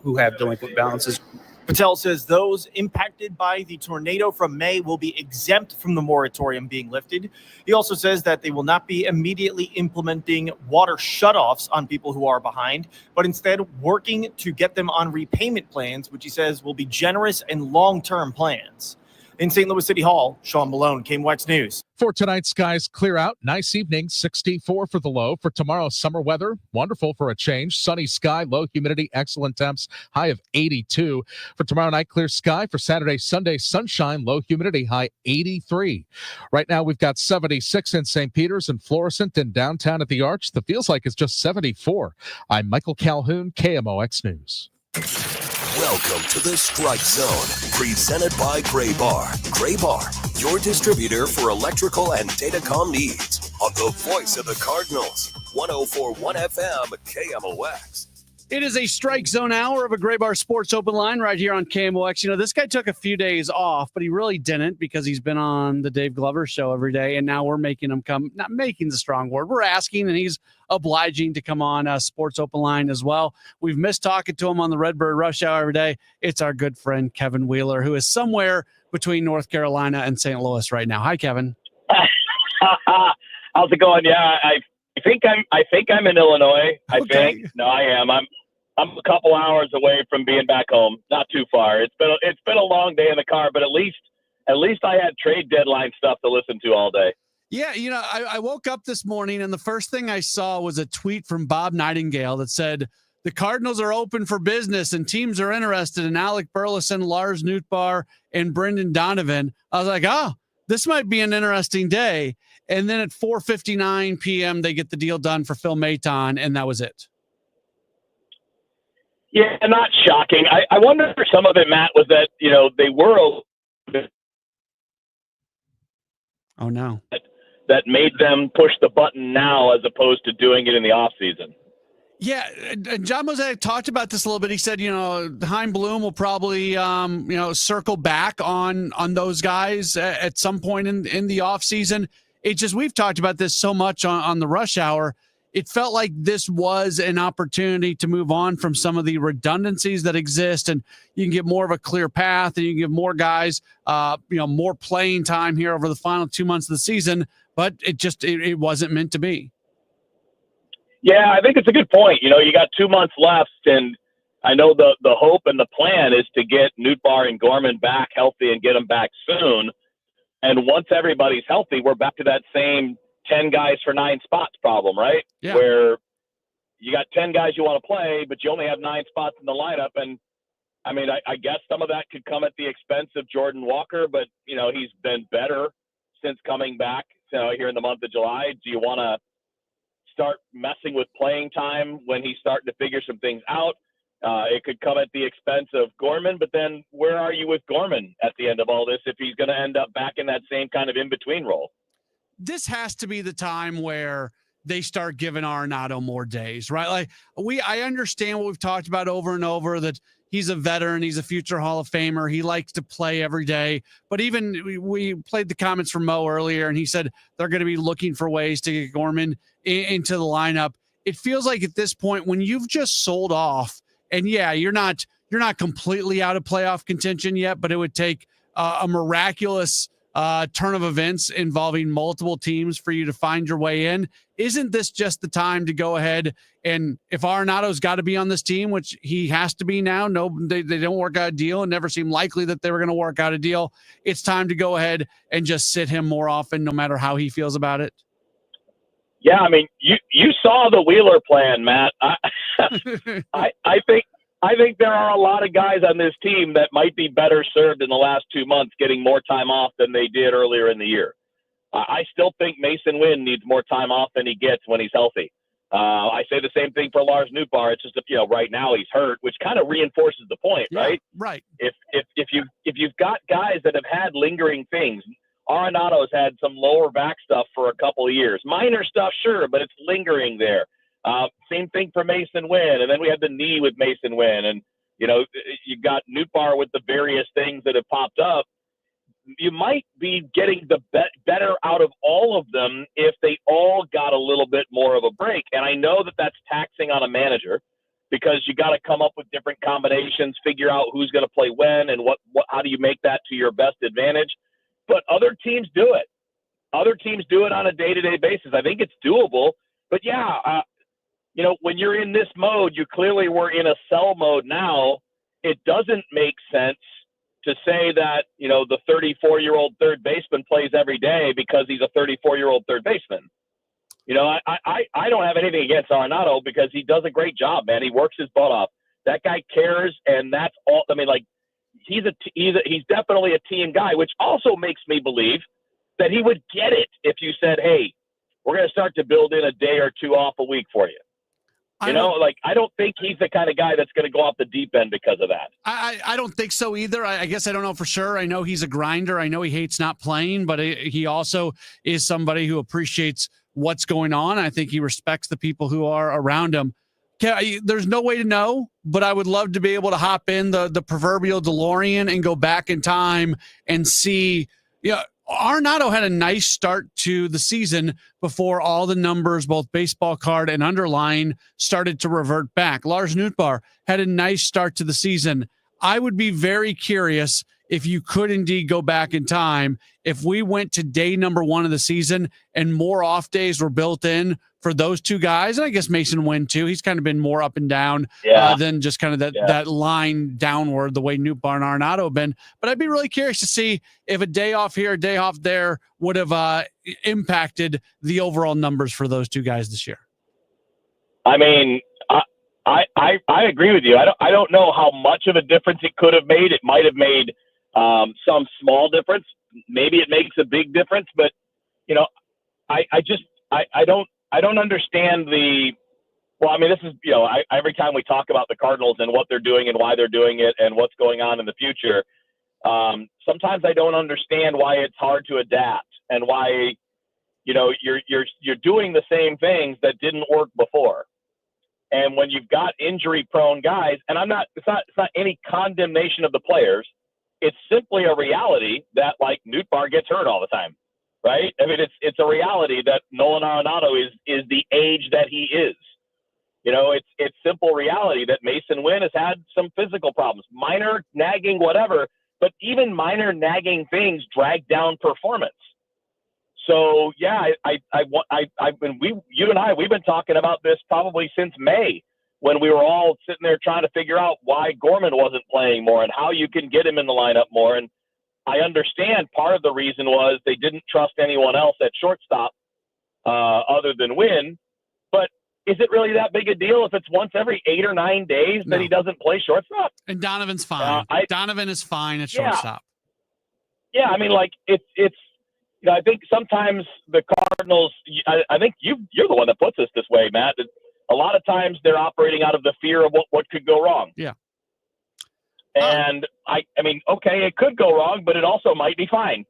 who have delinquent balances. Patel says those impacted by the tornado from May will be exempt from the moratorium being lifted. He also says that they will not be immediately implementing water shutoffs on people who are behind, but instead working to get them on repayment plans, which he says will be generous and long-term plans. In St. Louis City Hall, Sean Malone, KMOX News. For tonight, skies clear out. Nice evening, 64 for the low. For tomorrow, summer weather, wonderful for a change. Sunny sky, low humidity, excellent temps, high of 82. For tomorrow night, clear sky. For Saturday, Sunday, sunshine, low humidity, high 83. Right now, we've got 76 in St. Peter's and Florissant and downtown at the Arch. The feels like it's just 74. I'm Michael Calhoun, KMOX News. Welcome to the Strike Zone, presented by Gray Bar. Gray Bar, your distributor for electrical and datacom needs, on the voice of the Cardinals, 104.1 FM KMOX. It is a Strike Zone hour of a Gray Bar Sports Open Line right here on KMOX. This guy took a few days off, but he really didn't, because he's been on the Dave Glover show every day, and now we're making him come. Not making the strong word. We're asking, and he's obliging to come on Sports Open Line as well. We've missed talking to him on the Redbird Rush Hour every day. It's our good friend Kevin Wheeler, who is somewhere between North Carolina and St. Louis right now. Hi, Kevin. How's it going? Yeah, I think I'm in Illinois. No, I am. I'm a couple hours away from being back home. Not too far. It's been a long day in the car, but at least I had trade deadline stuff to listen to all day. Yeah, I woke up this morning and the first thing I saw was a tweet from Bob Nightingale that said, the Cardinals are open for business and teams are interested in Alec Burleson, Lars Nootbaar, and Brendan Donovan. I was like, this might be an interesting day. And then at 4:59 p.m., they get the deal done for Phil Maton, and that was it. Yeah, not shocking. I wonder if some of it, Matt, was that, they were Oh, no. That made them push the button now as opposed to doing it in the offseason. Yeah, and John Mozeliak talked about this a little bit. He said, Chaim Bloom will probably, circle back on those guys at some point in the offseason. It's just, we've talked about this so much on the Rush Hour. It felt like this was an opportunity to move on from some of the redundancies that exist, and you can get more of a clear path, and you can give more guys, more playing time here over the final 2 months of the season. But it wasn't meant to be. Yeah, I think it's a good point. You got 2 months left, and I know the hope and the plan is to get Nootbaar and Gorman back healthy and get them back soon. And once everybody's healthy, we're back to that same 10 guys for 9 spots problem, right? Yeah. Where you got 10 guys you want to play, but you only have 9 spots in the lineup. And I mean, I guess some of that could come at the expense of Jordan Walker, but he's been better since coming back here in the month of July. Do you want to start messing with playing time when he's starting to figure some things out? It could come at the expense of Gorman, but then where are you with Gorman at the end of all this if he's going to end up back in that same kind of in-between role? This has to be the time where they start giving Arenado more days, right? Like I understand what we've talked about over and over, that he's a veteran. He's a future Hall of Famer. He likes to play every day. But even we played the comments from Mo earlier, and he said they're going to be looking for ways to get Gorman into the lineup. It feels like at this point when you've just sold off, and yeah, you're not completely out of playoff contention yet, but it would take a miraculous turn of events involving multiple teams for you to find your way in. Isn't this just the time to go ahead and if Arenado's got to be on this team, which he has to be now, no, they don't work out a deal and never seemed likely that they were going to work out a deal. It's time to go ahead and just sit him more often, no matter how he feels about it. Yeah, I mean, you saw the Wheeler plan, Matt. I think there are a lot of guys on this team that might be better served in the last 2 months getting more time off than they did earlier in the year. I still think Mason Wynn needs more time off than he gets when he's healthy. I say the same thing for Lars Nootbaar. It's just right now he's hurt, which kind of reinforces the point, right? Right. If you've got guys that have had lingering things, Arenado's had some lower back stuff for a couple of years. Minor stuff, sure, but it's lingering there. Same thing for Mason Wynn, and then we had the knee with Mason Wynn, and you got Nootbaar with the various things that have popped up. You might be getting the better out of all of them if they all got a little bit more of a break. And I know that that's taxing on a manager because you got to come up with different combinations, figure out who's going to play when, and how do you make that to your best advantage. But other teams do it. Other teams do it on a day-to-day basis. I think it's doable. But yeah. When you're in this mode, you clearly were in a sell mode now. It doesn't make sense to say that, the 34-year-old third baseman plays every day because he's a 34-year-old third baseman. I don't have anything against Arenado because he does a great job, man. He works his butt off. That guy cares, and that's all. I mean, he's definitely a team guy, which also makes me believe that he would get it if you said, hey, we're going to start to build in a day or two off a week for you. I don't think he's the kind of guy that's going to go off the deep end because of that. I don't think so either. I guess I don't know for sure. I know he's a grinder. I know he hates not playing, but he also is somebody who appreciates what's going on. I think he respects the people who are around him. There's no way to know, but I would love to be able to hop in the proverbial DeLorean and go back in time and see. Arenado had a nice start to the season before all the numbers, both baseball card and underlying, started to revert back. Lars Nootbaar had a nice start to the season. I would be very curious if you could indeed go back in time, if we went to day number 1 of the season and more off days were built in for those two guys, and I guess Mason Wynn too. He's kind of been more up and down than just kind of that line downward, the way Nootbaar and Arenado have been. But I'd be really curious to see if a day off here, a day off there would have impacted the overall numbers for those two guys this year. I mean, I agree with you. I don't know how much of a difference it could have made. It might have made some small difference. Maybe it makes a big difference, but I don't understand this is, every time we talk about the Cardinals and what they're doing and why they're doing it and what's going on in the future, sometimes I don't understand why it's hard to adapt and why, you're doing the same things that didn't work before. And when you've got injury prone guys, and it's not any condemnation of the players. It's simply a reality that Nootbaar gets hurt all the time. Right? I mean, it's a reality that Nolan Arenado is the age that he is. It's simple reality that Mason Wynn has had some physical problems, minor nagging, whatever, but even minor nagging things drag down performance. So yeah, you and I, we've been talking about this probably since May when we were all sitting there trying to figure out why Gorman wasn't playing more and how you can get him in the lineup more. And I understand part of the reason was they didn't trust anyone else at shortstop other than Wynn. But is it really that big a deal if it's once every 8 or 9 days that he doesn't play shortstop? And Donovan's fine. Donovan is fine at shortstop. Yeah, I mean, it's I think sometimes the Cardinals, I think you're the one that puts us this way, Matt. A lot of times they're operating out of the fear of what could go wrong. Yeah. And I mean, okay, it could go wrong, but it also might be fine.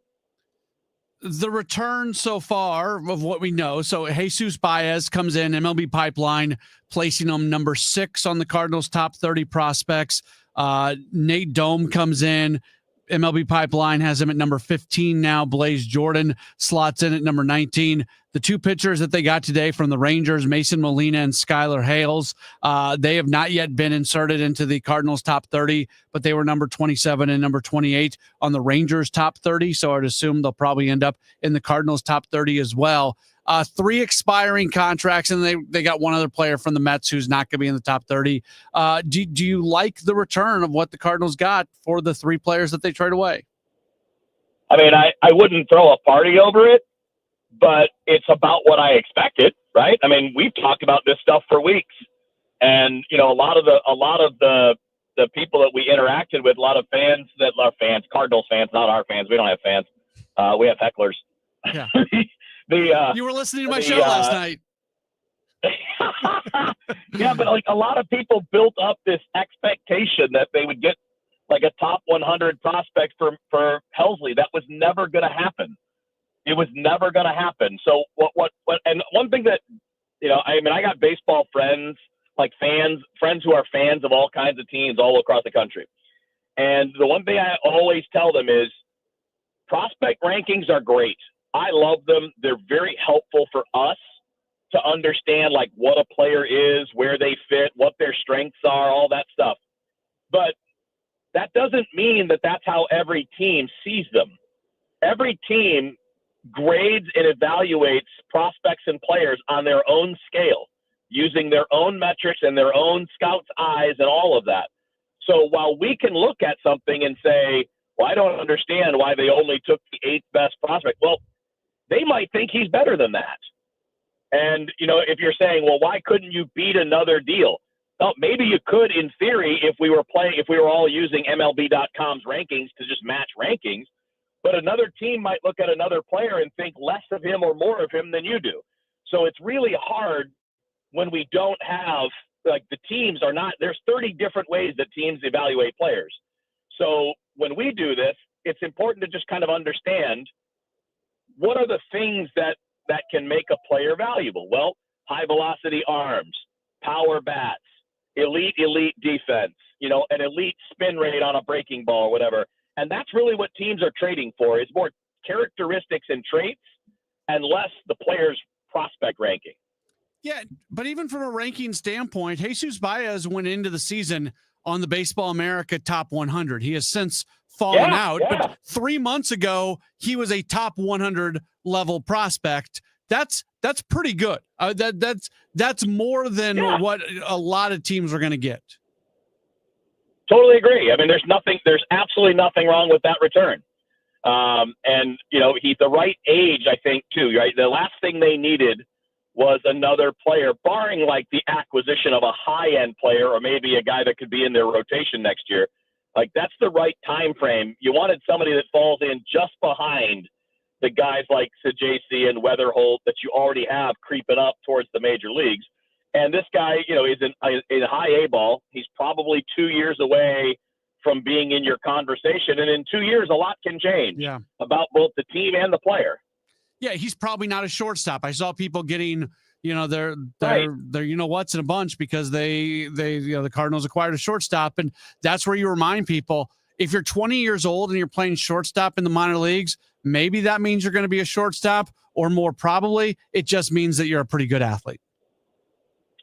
The return so far of what we know. So Jesus Baez comes in, MLB Pipeline, placing him number 6 on the Cardinals' top 30 prospects. Nate Dome comes in. MLB Pipeline has him at number 15 now. Blaze Jordan slots in at number 19. The two pitchers that they got today from the Rangers, Mason Molina and Skylar Hales, they have not yet been inserted into the Cardinals top 30, but they were number 27 and number 28 on the Rangers top 30. So I'd assume they'll probably end up in the Cardinals top 30 as well. 3 expiring contracts, and they got one other player from the Mets who's not going to be in the top 30. Do you like the return of what the Cardinals got for the 3 players that they trade away? I mean, I wouldn't throw a party over it, but it's about what I expected, right? I mean, we've talked about this stuff for weeks, and a lot of the people that we interacted with, a lot of fans that are fans, Cardinals fans, not our fans. We don't have fans. We have hecklers. Yeah. You were listening to my show last night. Yeah, but like a lot of people built up this expectation that they would get like a top 100 prospect for Helsley. That was never going to happen. It was never going to happen. So what? And one thing that I got baseball friends, like friends who are fans of all kinds of teams all across the country. And the one thing I always tell them is prospect rankings are great. I love them. They're very helpful for us to understand like what a player is, where they fit, what their strengths are, all that stuff. But that doesn't mean that that's how every team sees them. Every team grades and evaluates prospects and players on their own scale, using their own metrics and their own scout's eyes and all of that. So while we can look at something and say, well, I don't understand why they only took the 8th best prospect. Well, they might think he's better than that. And, if you're saying, well, why couldn't you beat another deal? Well, maybe you could in theory if we were all using MLB.com's rankings to just match rankings. But another team might look at another player and think less of him or more of him than you do. So it's really hard when we don't have, like the teams are not, there's 30 different ways that teams evaluate players. So when we do this, it's important to just kind of understand what are the things that can make a player valuable? Well, high velocity arms, power bats, elite defense, an elite spin rate on a breaking ball or whatever. And that's really what teams are trading for, is more characteristics and traits and less the player's prospect ranking. Yeah, but even from a ranking standpoint, Jesus Baez went into the season on the Baseball America top 100. He has since fallen out, but 3 months ago, he was a top 100 level prospect. That's pretty good. That's more than what a lot of teams are going to get. Totally agree. I mean, there's absolutely nothing wrong with that return. And he's the right age, I think, too, right? The last thing they needed was another player, barring like the acquisition of a high-end player or maybe a guy that could be in their rotation next year. Like, that's the right time frame. You wanted somebody that falls in just behind the guys like Sajasi and Weatherholt that you already have creeping up towards the major leagues. And this guy, is in high A ball. He's probably 2 years away from being in your conversation. And in 2 years, a lot can change about both the team and the player. Yeah, he's probably not a shortstop. I saw people getting, their what's in a bunch because the Cardinals acquired a shortstop, and that's where you remind people, if you're 20 years old and you're playing shortstop in the minor leagues, maybe that means you're going to be a shortstop, or more probably, it just means that you're a pretty good athlete.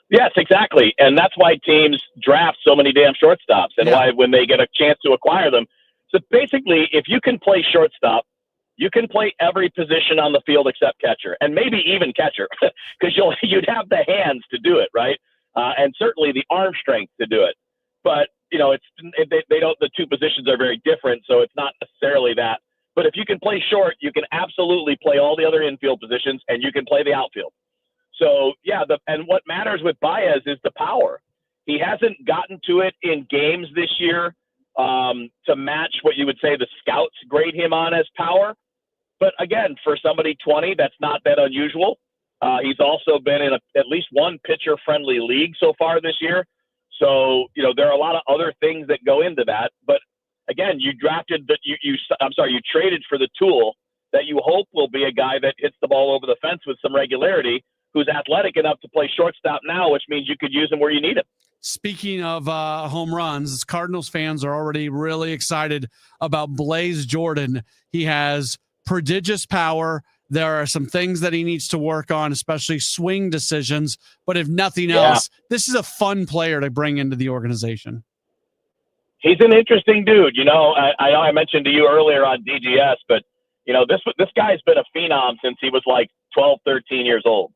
Yes, exactly. And that's why teams draft so many damn shortstops and why when they get a chance to acquire them. So basically, if you can play shortstop, you can play every position on the field except catcher, and maybe even catcher, because you'd have the hands to do it, right? And certainly the arm strength to do it. But they don't. The two positions are very different, so it's not necessarily that. But if you can play short, you can absolutely play all the other infield positions, and you can play the outfield. So and what matters with Baez is the power. He hasn't gotten to it in games this year to match what you would say the scouts grade him on as power. But again, for somebody 20, that's not that unusual. He's also been in at least one pitcher-friendly league so far this year. So, there are a lot of other things that go into that. But again, you traded for the tool that you hope will be a guy that hits the ball over the fence with some regularity, who's athletic enough to play shortstop now, which means you could use him where you need him. Speaking of home runs, Cardinals fans are already really excited about Blaze Jordan. He has prodigious power. There are some things that he needs to work on, especially swing decisions. But if nothing else, this is a fun player to bring into the organization. He's an interesting dude. I mentioned to you earlier on DGS, but this guy's been a phenom since he was like 12, 13 years old.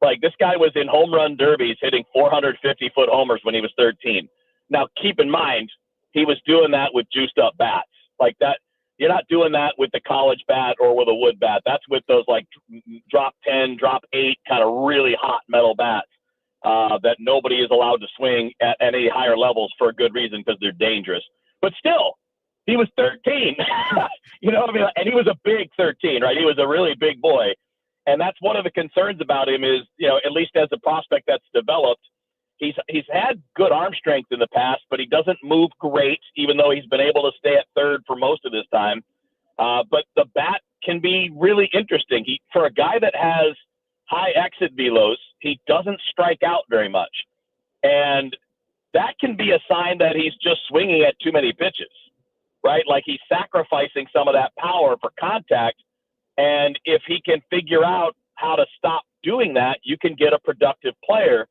Like, this guy was in home run derbies hitting 450-foot homers when he was 13. Now, keep in mind, he was doing that with juiced up bats. Like that, you're not doing that with the college bat or with a wood bat. That's with those like drop 10, drop 8 kind of really hot metal bats that nobody is allowed to swing at any higher levels for a good reason, because they're dangerous. But still, he was 13. You know what I mean? And he was a big 13, right? He was a really big boy. And that's one of the concerns about him is, at least as a prospect that's developed, he's had good arm strength in the past, but he doesn't move great, even though he's been able to stay at third for most of his time. But the bat can be really interesting. For a guy that has high exit velos, he doesn't strike out very much. And that can be a sign that he's just swinging at too many pitches, right? Like he's sacrificing some of that power for contact. And if he can figure out how to stop doing that, you can get a productive player.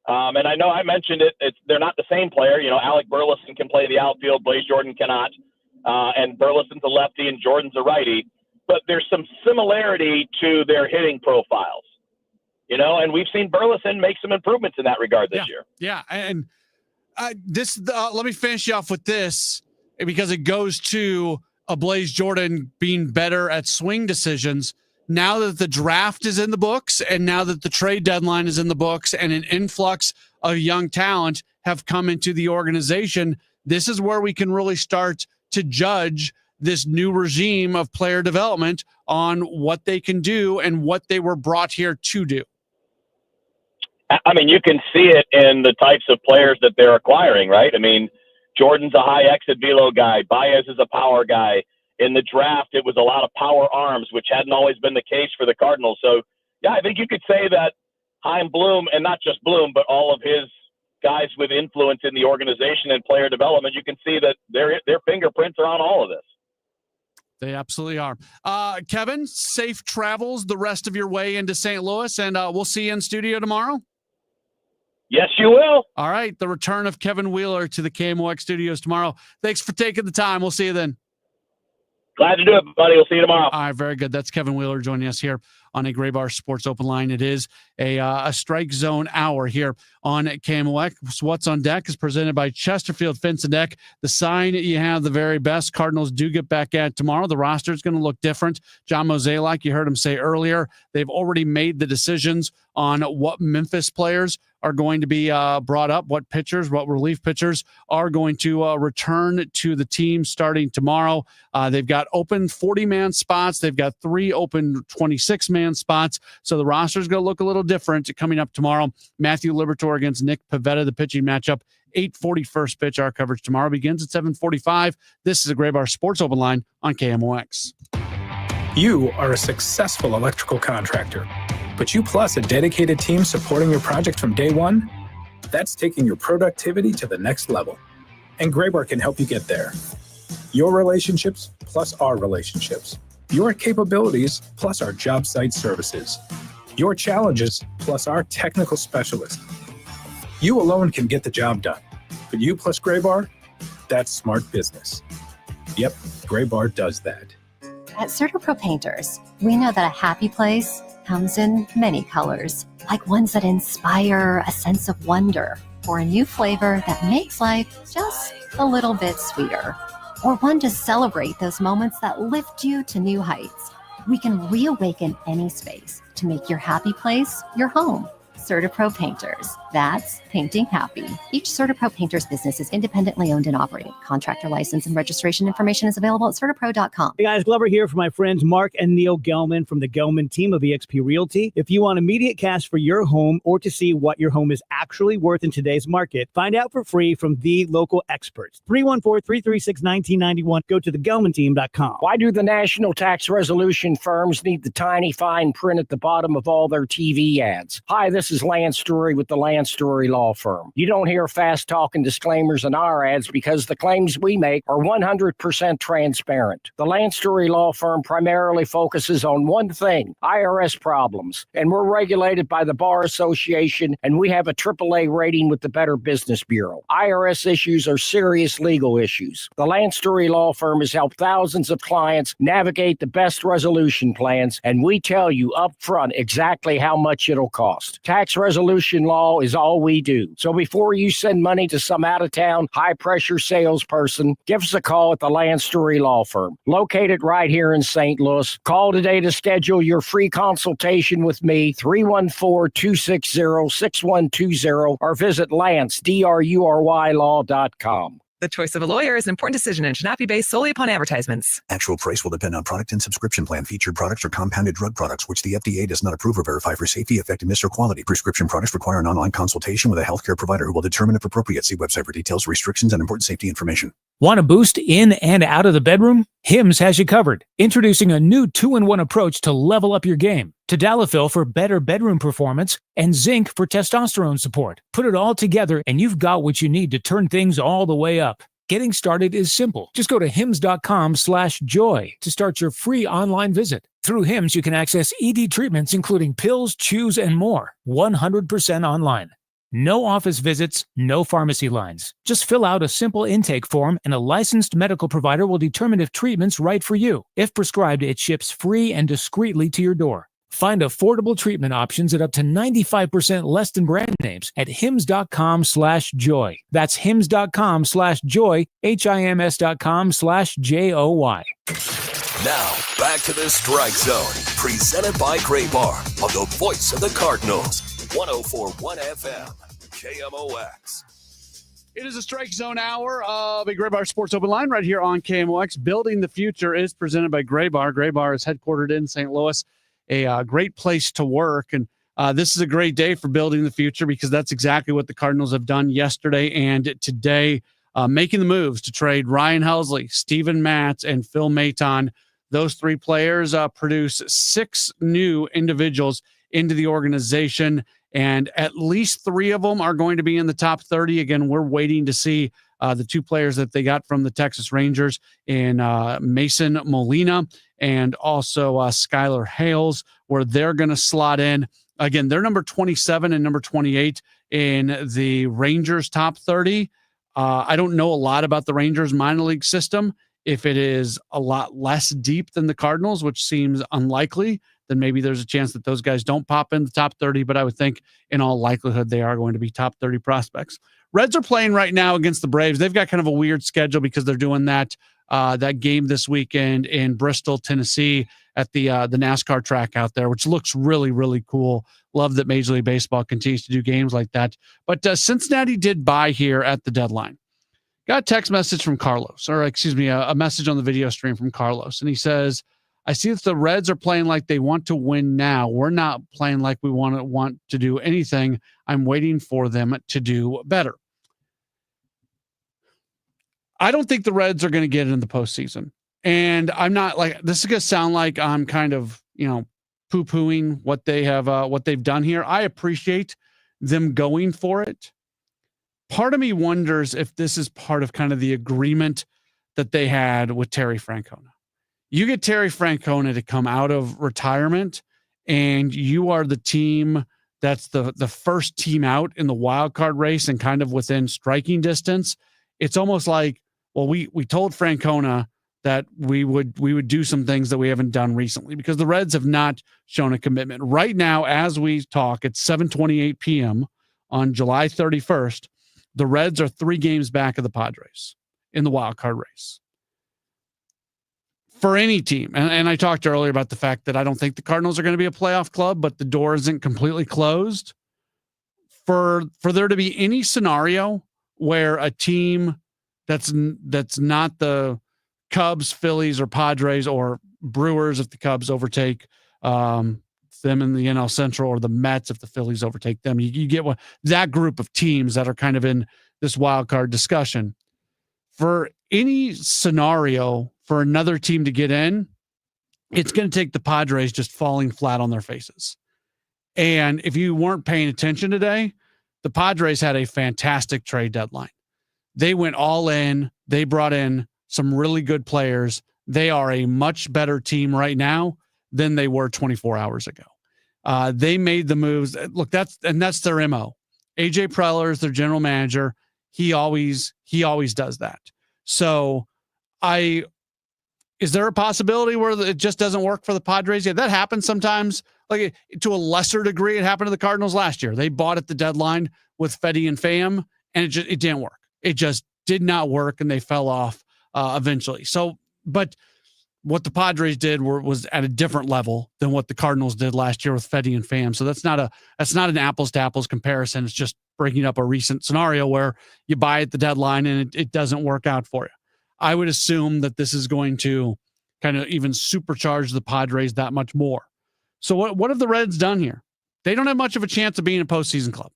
And I know I mentioned it. They're not the same player. Alec Burleson can play the outfield. Blaze Jordan cannot. And Burleson's a lefty and Jordan's a righty. But there's some similarity to their hitting profiles. And we've seen Burleson make some improvements in that regard this year. Yeah. And let me finish you off with this, because it goes to Blaze Jordan being better at swing decisions. Now that the draft is in the books, and now that the trade deadline is in the books, and an influx of young talent have come into the organization, this is where we can really start to judge this new regime of player development on what they can do and what they were brought here to do. I mean, you can see it in the types of players that they're acquiring, right? I mean, Jordan's a high exit velo guy. Baez is a power guy. In the draft, it was a lot of power arms, which hadn't always been the case for the Cardinals. So, yeah, I think you could say that Chaim Bloom, and not just Bloom, but all of his guys with influence in the organization and player development, you can see that their fingerprints are on all of this. They absolutely are. Kevin, safe travels the rest of your way into St. Louis, and we'll see you in studio tomorrow. Yes, you will. All right. The return of Kevin Wheeler to the KMOX studios tomorrow. Thanks for taking the time. We'll see you then. Glad to do it, buddy. We'll see you tomorrow. All right. Very good. That's Kevin Wheeler joining us here on a Gray Bar Sports Open Line. It is a strike zone hour here on KMOX. What's on Deck is presented by Chesterfield Fence and Deck. The sign you have the very best. Cardinals do get back at tomorrow. The roster is going to look different. John Mozeliak, you heard him say earlier, they've already made the decisions on what Memphis players are going to be brought up, what pitchers, what relief pitchers are going to return to the team starting tomorrow. They've got open 40-man spots. They've got 3 open 26-man spots. So the roster is going to look a little different coming up tomorrow. Matthew Liberatore against Nick Pivetta, the pitching matchup. 8:40 first pitch. Our coverage tomorrow begins at 7:45. This is a Gray Bar Sports Open Line on KMOX. You are a successful electrical contractor, but you plus a dedicated team supporting your project from day one? That's taking your productivity to the next level. And Graybar can help you get there. Your relationships plus our relationships. Your capabilities plus our job site services. Your challenges plus our technical specialists. You alone can get the job done. But you plus Graybar, that's smart business. Yep, Graybar does that. At CertaPro Painters, we know that a happy place comes in many colors, like ones that inspire a sense of wonder, or a new flavor that makes life just a little bit sweeter, or one to celebrate those moments that lift you to new heights. We can reawaken any space to make your happy place your home. CertaPro Painters. That's painting happy. Each CertaPro Painters business is independently owned and operated. Contractor license and registration information is available at CertaPro.com. Hey guys, Glover here for my friends Mark and Neil Gelman from the Gelman team of eXp Realty. If you want immediate cash for your home or to see what your home is actually worth in today's market, find out for free from the local experts. 314-336-1991. Go to thegelmanteam.com. Why do the national tax resolution firms need the tiny fine print at the bottom of all their TV ads? Hi, this This is Lance Story with the Lance Story Law Firm. You don't hear fast-talking disclaimers in our ads because the claims we make are 100% transparent. The Lance Story Law Firm primarily focuses on one thing, IRS problems, and we're regulated by the Bar Association, and we have a AAA rating with the Better Business Bureau. IRS issues are serious legal issues. The Lance Story Law Firm has helped thousands of clients navigate the best resolution plans, and we tell you up front exactly how much it'll cost. Tax resolution law is all we do. So before you send money to some out-of-town, high-pressure salesperson, give us a call at the Lance Story Law Firm, located right here in St. Louis. Call today to schedule your free consultation with me, 314-260-6120, or visit LanceDruryLaw.com. The choice of a lawyer is an important decision and should not be based solely upon advertisements. Actual price will depend on product and subscription plan. Featured products or compounded drug products, which the FDA does not approve or verify for safety, effectiveness, or quality. Prescription products require an online consultation with a healthcare provider who will determine if appropriate. See website for details, restrictions, and important safety information. Want a boost in and out of the bedroom? Hims has you covered. Introducing a new 2-in-1 approach to level up your game. Tadalafil for better bedroom performance and zinc for testosterone support. Put it all together and you've got what you need to turn things all the way up. Getting started is simple. Just go to hims.com/joy to start your free online visit. Through Hims, you can access ED treatments including pills, chews, and more. 100% online. No office visits, no pharmacy lines. Just fill out a simple intake form and a licensed medical provider will determine if treatment's right for you. If prescribed, it ships free and discreetly to your door. Find affordable treatment options at up to 95% less than brand names at hims.com/joy. That's hims.com/joy, HIMS.com/JOY. Now, back to the Strike Zone, presented by Gray Bar on the voice of the Cardinals, 104.1 FM, KMOX. It is a Strike Zone hour of a Gray Bar Sports Open Line right here on KMOX. Building the Future is presented by Gray Bar. Gray Bar is headquartered in St. Louis. A great place to work. And this is a great day for building the future because that's exactly what the Cardinals have done yesterday and today, making the moves to trade Ryan Helsley, Steven Matz, and Phil Maton. Those three players produce 6 new individuals into the organization, and at least 3 of them are going to be in the top 30. Again, we're waiting to see the 2 players that they got from the Texas Rangers in Mason Molina and also Skylar Hales, where they're going to slot in. Again, they're number 27 and number 28 in the Rangers top 30. I don't know a lot about the Rangers minor league system. If it is a lot less deep than the Cardinals, which seems unlikely, then maybe there's a chance that those guys don't pop in the top 30. But I would think in all likelihood, they are going to be top 30 prospects. Reds are playing right now against the Braves. They've got kind of a weird schedule because they're doing that game this weekend in Bristol, Tennessee at the NASCAR track out there, which looks really, really cool. Love that Major League Baseball continues to do games like that. But Cincinnati did buy here at the deadline. Got a text message from Carlos, or excuse me, a message on the video stream from Carlos. And he says, I see that the Reds are playing like they want to win now. We're not playing like we want to do anything. I'm waiting for them to do better. I don't think the Reds are going to get in the postseason. And I'm not like, this is going to sound like I'm kind of, poo-pooing what they have, what they've done here. I appreciate them going for it. Part of me wonders if this is part of kind of the agreement that they had with Terry Francona. You get Terry Francona to come out of retirement and you are the team that's the first team out in the wild card race and kind of within striking distance. It's almost like, well, we told Francona that we would do some things that we haven't done recently because the Reds have not shown a commitment. Right now, as we talk, it's 7:28 p.m. on July 31st. The Reds are 3 games back of the Padres in the wild card race. For any team, and I talked earlier about the fact that I don't think the Cardinals are going to be a playoff club, but the door isn't completely closed. For there to be any scenario where a team that's not the Cubs, Phillies, or Padres, or Brewers, if the Cubs overtake them in the NL Central, or the Mets if the Phillies overtake them, you get that group of teams that are kind of in this wild card discussion. For any scenario for another team to get in, it's going to take the Padres just falling flat on their faces. And if you weren't paying attention today, the Padres had a fantastic trade deadline. They went all in. They brought in some really good players. They are a much better team right now than they were 24 hours ago. They made the moves. Look, that's their MO. AJ Preller is their general manager. He always does that. So is there a possibility where it just doesn't work for the Padres? Yeah, that happens sometimes. Like to a lesser degree, it happened to the Cardinals last year. They bought at the deadline with Fedde and Pham, and it didn't work. It just did not work, and they fell off eventually. So, but what the Padres did was at a different level than what the Cardinals did last year with Fedde and Pham. So that's not an apples to apples comparison. It's just bringing up a recent scenario where you buy at the deadline and it doesn't work out for you. I would assume that this is going to kind of even supercharge the Padres that much more. So what have the Reds done here? They don't have much of a chance of being a postseason club.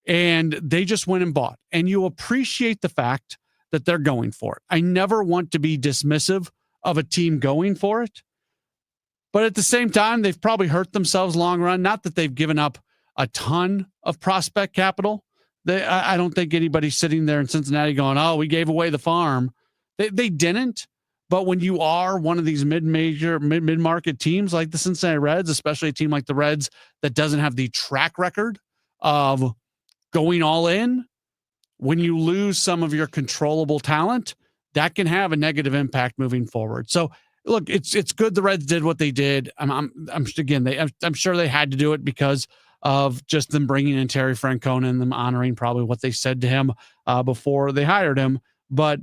And they just went and bought. And you appreciate the fact that they're going for it. I never want to be dismissive of a team going for it. But at the same time, they've probably hurt themselves long run. Not that they've given up a ton of prospect capital. I don't think anybody's sitting there in Cincinnati going, oh, we gave away the farm. They didn't. But when you are one of these mid-market teams like the Cincinnati Reds, especially a team like the Reds that doesn't have the track record of going all in, when you lose some of your controllable talent, that can have a negative impact moving forward. So look, it's good the Reds did what they did. I'm sure they had to do it because of just them bringing in Terry Francona and them honoring probably what they said to him before they hired him. But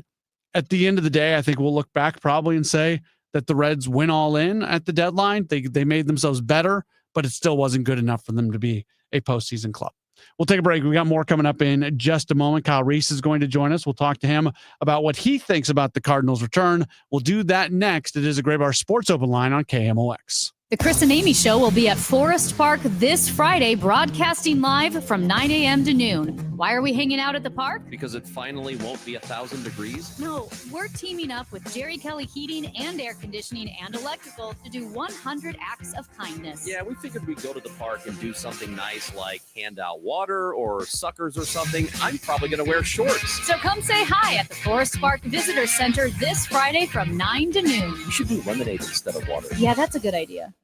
at the end of the day, I think we'll look back probably and say that the Reds went all in at the deadline. They made themselves better, but it still wasn't good enough for them to be a postseason club. We'll take a break. We got more coming up in just a moment. Kyle Reese is going to join us. We'll talk to him about what he thinks about the Cardinals' return. We'll do that next. It is a Graybar Sports Open Line on KMOX. The Chris and Amy Show will be at Forest Park this Friday, broadcasting live from 9 a.m. to noon. Why are we hanging out at the park? Because it finally won't be 1,000 degrees. No, we're teaming up with Jerry Kelly Heating and Air Conditioning and Electrical to do 100 acts of kindness. Yeah, we figured we'd go to the park and do something nice like hand out water or suckers or something. I'm probably going to wear shorts. So come say hi at the Forest Park Visitor Center this Friday from 9 to noon. You should do lemonade instead of water. Yeah, that's a good idea.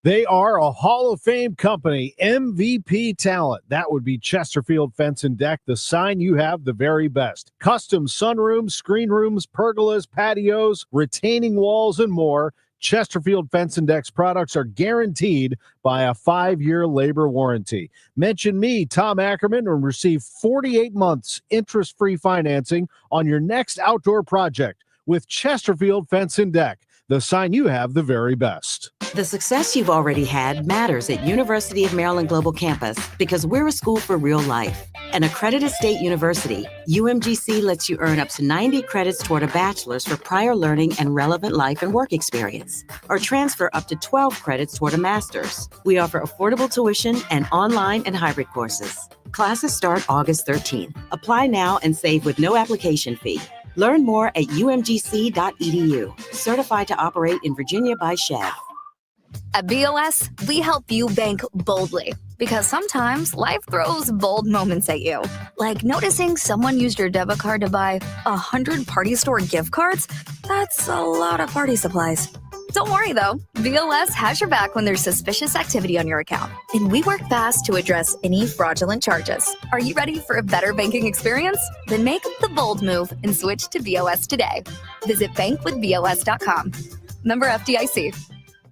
They are a Hall of Fame company, MVP talent. That would be Chesterfield Fence and Deck, the sign you have the very best. Custom sunrooms, screen rooms, pergolas, patios, retaining walls, and more. Chesterfield Fence and Deck's products are guaranteed by a 5-year labor warranty. Mention me, Tom Ackerman, and receive 48 months interest-free financing on your next outdoor project with Chesterfield Fence and Deck, the sign you have the very best. The success you've already had matters at University of Maryland Global Campus because we're a school for real life. An accredited state university, UMGC lets you earn up to 90 credits toward a bachelor's for prior learning and relevant life and work experience, or transfer up to 12 credits toward a master's. We offer affordable tuition and online and hybrid courses. Classes start August 13th. Apply now and save with no application fee. Learn more at umgc.edu. Certified to operate in Virginia by Chev. At BOS, we help you bank boldly because sometimes life throws bold moments at you. Like noticing someone used your debit card to buy 100 party store gift cards. That's a lot of party supplies. Don't worry though, BOS has your back when there's suspicious activity on your account. And we work fast to address any fraudulent charges. Are you ready for a better banking experience? Then make the bold move and switch to BOS today. Visit bankwithbos.com. Member FDIC.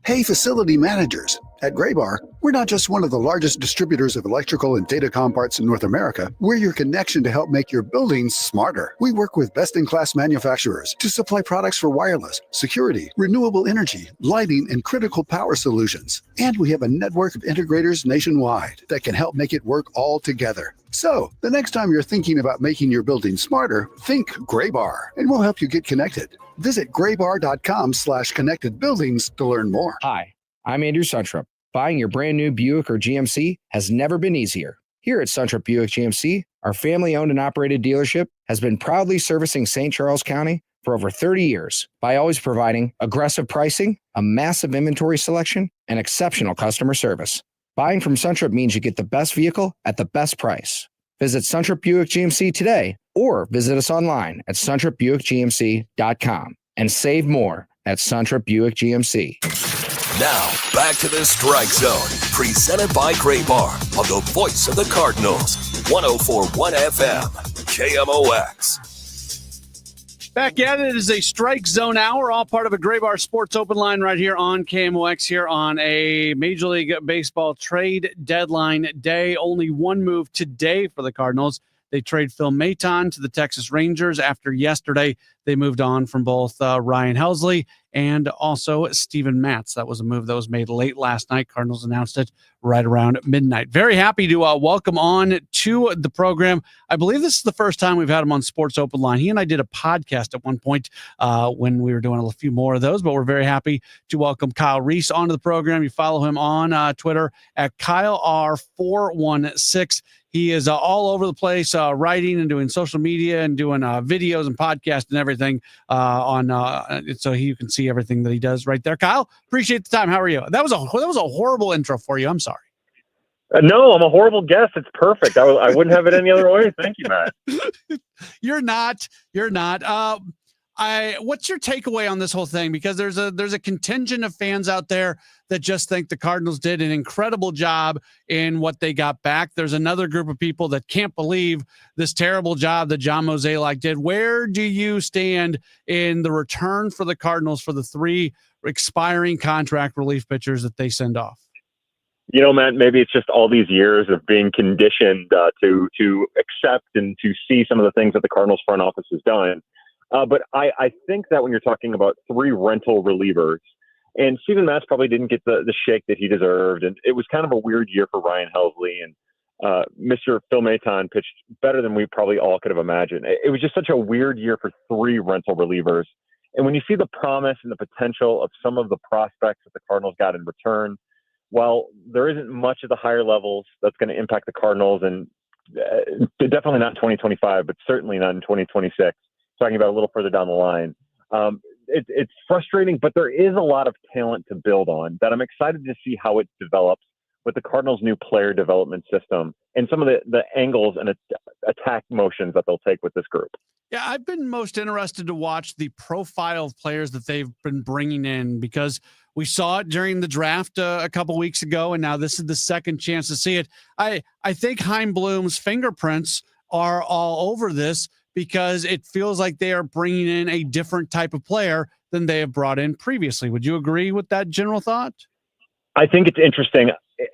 Hey, facility managers. At Graybar, we're not just one of the largest distributors of electrical and datacom parts in North America. We're your connection to help make your buildings smarter. We work with best-in-class manufacturers to supply products for wireless, security, renewable energy, lighting, and critical power solutions. And we have a network of integrators nationwide that can help make it work all together. So, the next time you're thinking about making your building smarter, think Graybar, and we'll help you get connected. Visit graybar.com/connected buildings to learn more. Hi, I'm Andrew Suntrup. Buying your brand new Buick or GMC has never been easier. Here at Suntrup Buick GMC, our family-owned and operated dealership has been proudly servicing St. Charles County for over 30 years by always providing aggressive pricing, a massive inventory selection, and exceptional customer service. Buying from Suntrip means you get the best vehicle at the best price. Visit Suntrip Buick GMC today or visit us online at suntripbuickgmc.com and save more at Suntrip Buick GMC. Now, back to the Strike Zone, presented by Gray Bar on the voice of the Cardinals, 104.1 FM, KMOX. Back at it. It is a Strike Zone hour, all part of a Gray Bar Sports Open Line right here on KMOX here on a Major League Baseball trade deadline day. Only one move today for the Cardinals. They trade Phil Maton to the Texas Rangers. After yesterday, they moved on from both Ryan Helsley and also Steven Matz. That was a move that was made late last night. Cardinals announced it right around midnight. Very happy to welcome on to the program. I believe this is the first time we've had him on Sports Open Line. He and I did a podcast at one point when we were doing a few more of those, but we're very happy to welcome Kyle Reese onto the program. You follow him on Twitter at KyleR416. He is all over the place, writing and doing social media and doing videos and podcasts and everything so you can see everything that he does right there. Kyle, appreciate the time. How are you? That was a horrible intro for you. I'm sorry. No, I'm a horrible guest. It's perfect. I wouldn't have it any other way. Thank you, Matt. You're not. What's your takeaway on this whole thing? Because there's a contingent of fans out there that just think the Cardinals did an incredible job in what they got back. There's another group of people that can't believe this terrible job that John Mozeliak did. Where do you stand in the return for the Cardinals for the 3 expiring contract relief pitchers that they send off? You know, Matt, maybe it's just all these years of being conditioned to accept and to see some of the things that the Cardinals front office has done. But I think that when you're talking about 3 rental relievers, and Steven Matz probably didn't get the shake that he deserved, and it was kind of a weird year for Ryan Helsley, and Mr. Phil Maton pitched better than we probably all could have imagined. It was just such a weird year for 3 rental relievers. And when you see the promise and the potential of some of the prospects that the Cardinals got in return, while there isn't much at the higher levels that's going to impact the Cardinals, and definitely not in 2025, but certainly not in 2026, talking about a little further down the line. It's frustrating, but there is a lot of talent to build on that I'm excited to see how it develops with the Cardinals' new player development system and some of the angles and attack motions that they'll take with this group. Yeah, I've been most interested to watch the profile of players that they've been bringing in, because we saw it during the draft a couple weeks ago, and now this is the second chance to see it. I think Chaim Bloom's fingerprints are all over this, because it feels like they are bringing in a different type of player than they have brought in previously. Would you agree with that general thought? I think it's interesting.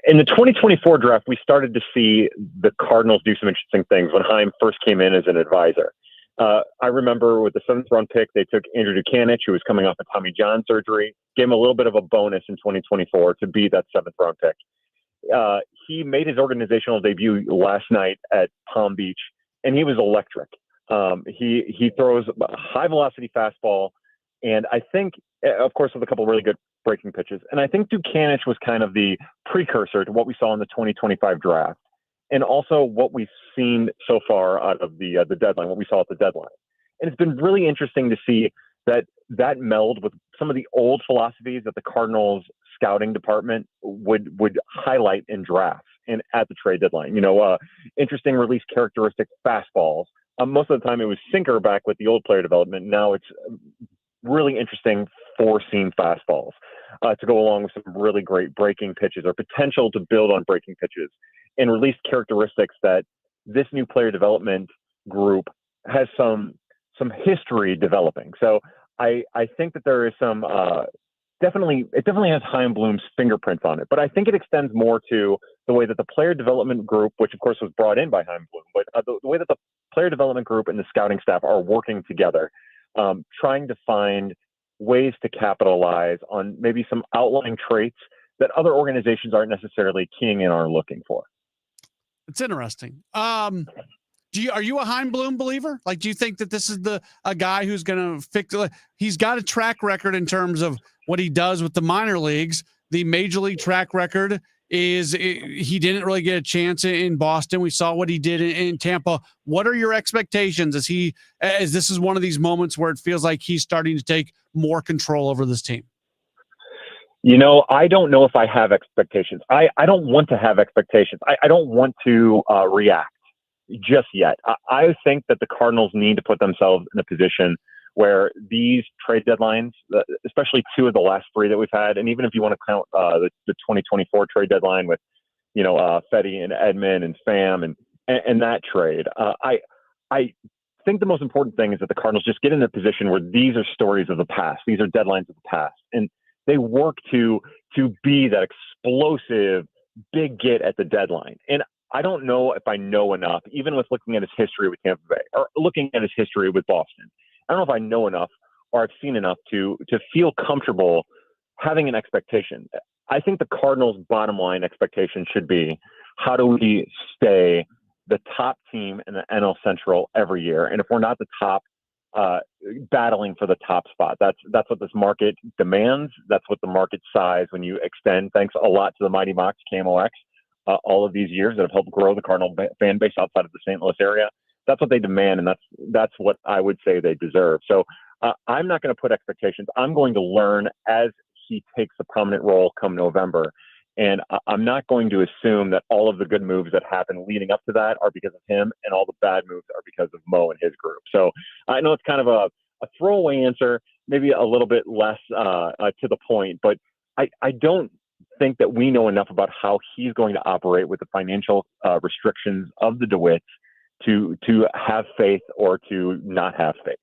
In the 2024 draft, we started to see the Cardinals do some interesting things when Chaim first came in as an advisor. I remember with the 7th round pick, they took Andrew Dukanich, who was coming off of Tommy John surgery, gave him a little bit of a bonus in 2024 to be that 7th round pick. He made his organizational debut last night at Palm Beach, and he was electric. He throws a high velocity fastball, and I think, of course, with a couple of really good breaking pitches. And I think Dukanich was kind of the precursor to what we saw in the 2025 draft, and also what we've seen so far out of the deadline, what we saw at the deadline. And it's been really interesting to see that meld with some of the old philosophies that the Cardinals scouting department would highlight in drafts and at the trade deadline. Interesting release characteristic fastballs. Most of the time it was sinker back with the old player development. Now it's really interesting 4-seam fastballs to go along with some really great breaking pitches or potential to build on breaking pitches, and release characteristics that this new player development group has some history developing. So I think that there is some it definitely has Chaim Bloom's fingerprints on it, but I think it extends more to the way that the player development group, which of course was brought in by Chaim Bloom, but the way that the player development group and the scouting staff are working together, trying to find ways to capitalize on maybe some outlying traits that other organizations aren't necessarily keying in or looking for. It's interesting. Are you a Chaim Bloom believer? Like, do you think that this is a guy who's going to fix? He's got a track record in terms of what he does with the minor leagues. The major league track record is he didn't really get a chance in Boston. We saw what he did in Tampa. What are your expectations as this is one of these moments where it feels like he's starting to take more control over this team? I don't know if I have expectations. I don't want to have expectations. I don't want to react just yet. I think that the Cardinals need to put themselves in a position where these trade deadlines, especially two of the last three that we've had, and even if you want to count the 2024 trade deadline with, Fetty and Edman and Pham and that trade, I think the most important thing is that the Cardinals just get in a position where these are stories of the past. These are deadlines of the past. And they work to be that explosive big get at the deadline. And I don't know if I know enough, even with looking at his history with Tampa Bay or looking at his history with Boston. I don't know if I know enough or I've seen enough to feel comfortable having an expectation. I think the Cardinals' bottom line expectation should be, how do we stay the top team in the NL Central every year? And if we're not the top, battling for the top spot. That's what this market demands. That's what the market size, when you extend, thanks a lot to the Mighty Mox, KMOX, all of these years that have helped grow the Cardinal fan base outside of the St. Louis area. That's what they demand, and that's what I would say they deserve. So I'm not going to put expectations. I'm going to learn as he takes a prominent role come November. And I'm not going to assume that all of the good moves that happen leading up to that are because of him, and all the bad moves are because of Mo and his group. So I know it's kind of a throwaway answer, maybe a little bit less to the point, but I don't think that we know enough about how he's going to operate with the financial restrictions of the DeWitts to have faith or to not have faith.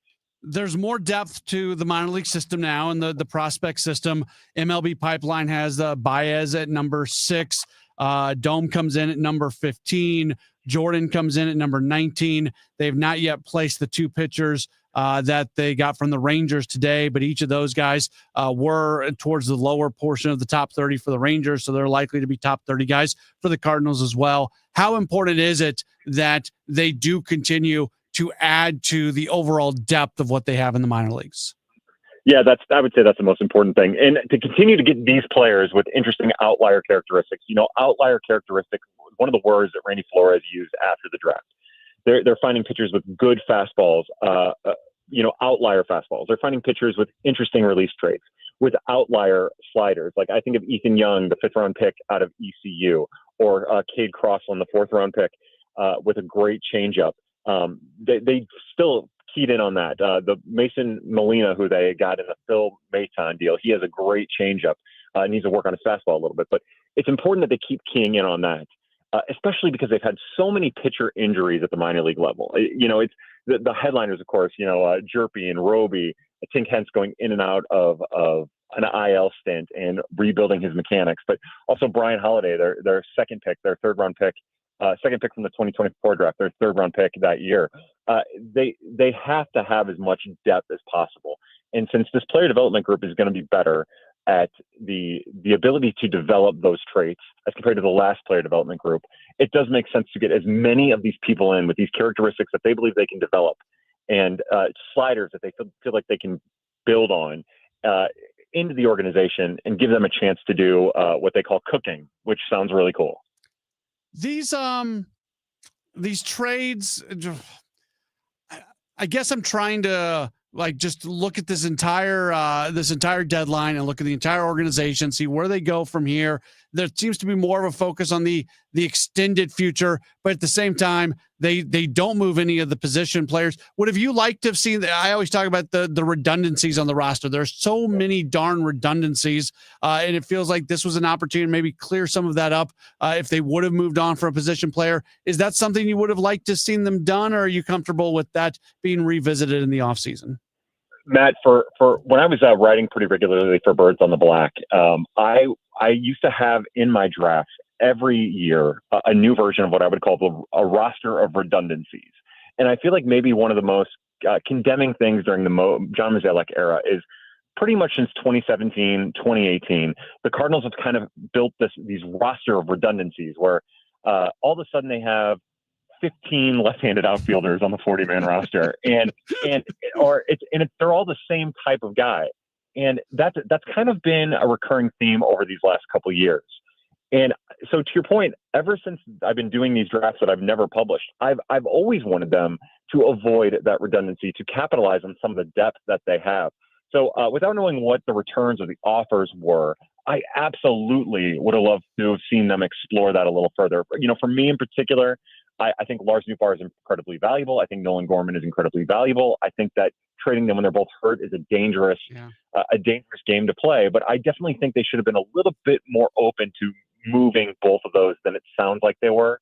There's more depth to the minor league system now, and the prospect system. MLB Pipeline has Baez at number 6. Dome comes in at number 15. Jordan comes in at number 19. They've not yet placed the 2 pitchers that they got from the Rangers today, but each of those guys were towards the lower portion of the top 30 for the Rangers, so they're likely to be top 30 guys for the Cardinals as well. How important is it that they do continue to add to the overall depth of what they have in the minor leagues? Yeah, I would say that's the most important thing. And to continue to get these players with interesting outlier characteristics. Outlier characteristics, one of the words that Randy Flores used after the draft. They're finding pitchers with good fastballs, outlier fastballs. They're finding pitchers with interesting release traits, with outlier sliders. Like I think of Ethan Young, the 5th round pick out of ECU, or Cade Crossland, the 4th round pick, with a great changeup. They still keyed in on that. The Mason Molina, who they got in the Phil Maton deal, he has a great changeup. Needs to work on his fastball a little bit, but it's important that they keep keying in on that, especially because they've had so many pitcher injuries at the minor league level. It's the headliners, of course, Jerpy and Roby, Tink Hence going in and out of an IL stint and rebuilding his mechanics, but also Brian Holiday, their second pick, their 3rd round pick, second pick from the 2024 draft, their 3rd round pick that year. They have to have as much depth as possible. And since this player development group is going to be better at the ability to develop those traits as compared to the last player development group, it does make sense to get as many of these people in with these characteristics that they believe they can develop, and sliders that they feel like they can build on into the organization, and give them a chance to do what they call cooking, which sounds really cool. These trades, I guess I'm trying to just look at this entire deadline and look at the entire organization, see where they go from here. There seems to be more of a focus on the extended future, but at the same time, they don't move any of the position players. What have you liked to have seen? I always talk about the redundancies on the roster. There's so many darn redundancies, and it feels like this was an opportunity to maybe clear some of that up if they would have moved on for a position player. Is that something you would have liked to have seen them done, or are you comfortable with that being revisited in the offseason? Matt, for when I was writing pretty regularly for Birds on the Black, I used to have in my drafts every year a new version of what I would call a roster of redundancies. And I feel like maybe one of the most condemning things during the John Mozeliak era is pretty much since 2017, 2018, the Cardinals have kind of built these roster of redundancies where all of a sudden they have 15 left-handed outfielders on the 40-man roster, and they're all the same type of guy, and that's kind of been a recurring theme over these last couple of years. And so, to your point, ever since I've been doing these drafts that I've never published, I've always wanted them to avoid that redundancy, to capitalize on some of the depth that they have. So, without knowing what the returns or the offers were I absolutely would have loved to have seen them explore that a little further. But, for me in particular, I think Lars Nootbaar is incredibly valuable. I think Nolan Gorman is incredibly valuable. I think that trading them when they're both hurt is a dangerous game to play. But I definitely think they should have been a little bit more open to moving both of those than it sounds like they were.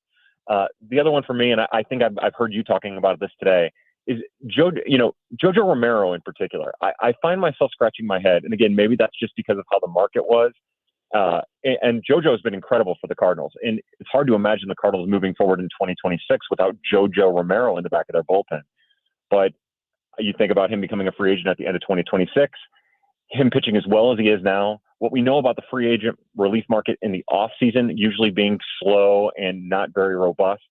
The other one for me, and I think I've heard you talking about this today, is Jojo Romero in particular. I find myself scratching my head, and again, maybe that's just because of how the market was. And Jojo has been incredible for the Cardinals, and it's hard to imagine the Cardinals moving forward in 2026 without Jojo Romero in the back of their bullpen. But you think about him becoming a free agent at the end of 2026, him pitching as well as he is now. What we know about the free agent relief market in the offseason, usually being slow and not very robust,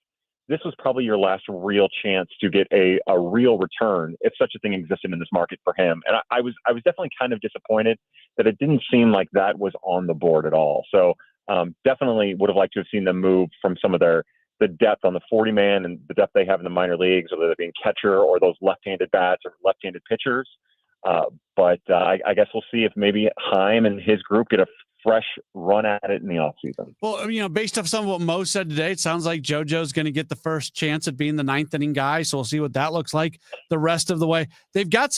this was probably your last real chance to get a real return, if such a thing existed in this market for him. And I was definitely kind of disappointed that it didn't seem like that was on the board at all. So definitely would have liked to have seen them move from some of the depth on the 40-man and the depth they have in the minor leagues, whether that being catcher or those left-handed bats or left-handed pitchers. But I guess we'll see if maybe Heim and his group get a fresh run at it in the offseason. Well, based off some of what Mo said today, it sounds like JoJo's going to get the first chance at being the ninth inning guy. So we'll see what that looks like the rest of the way. They've got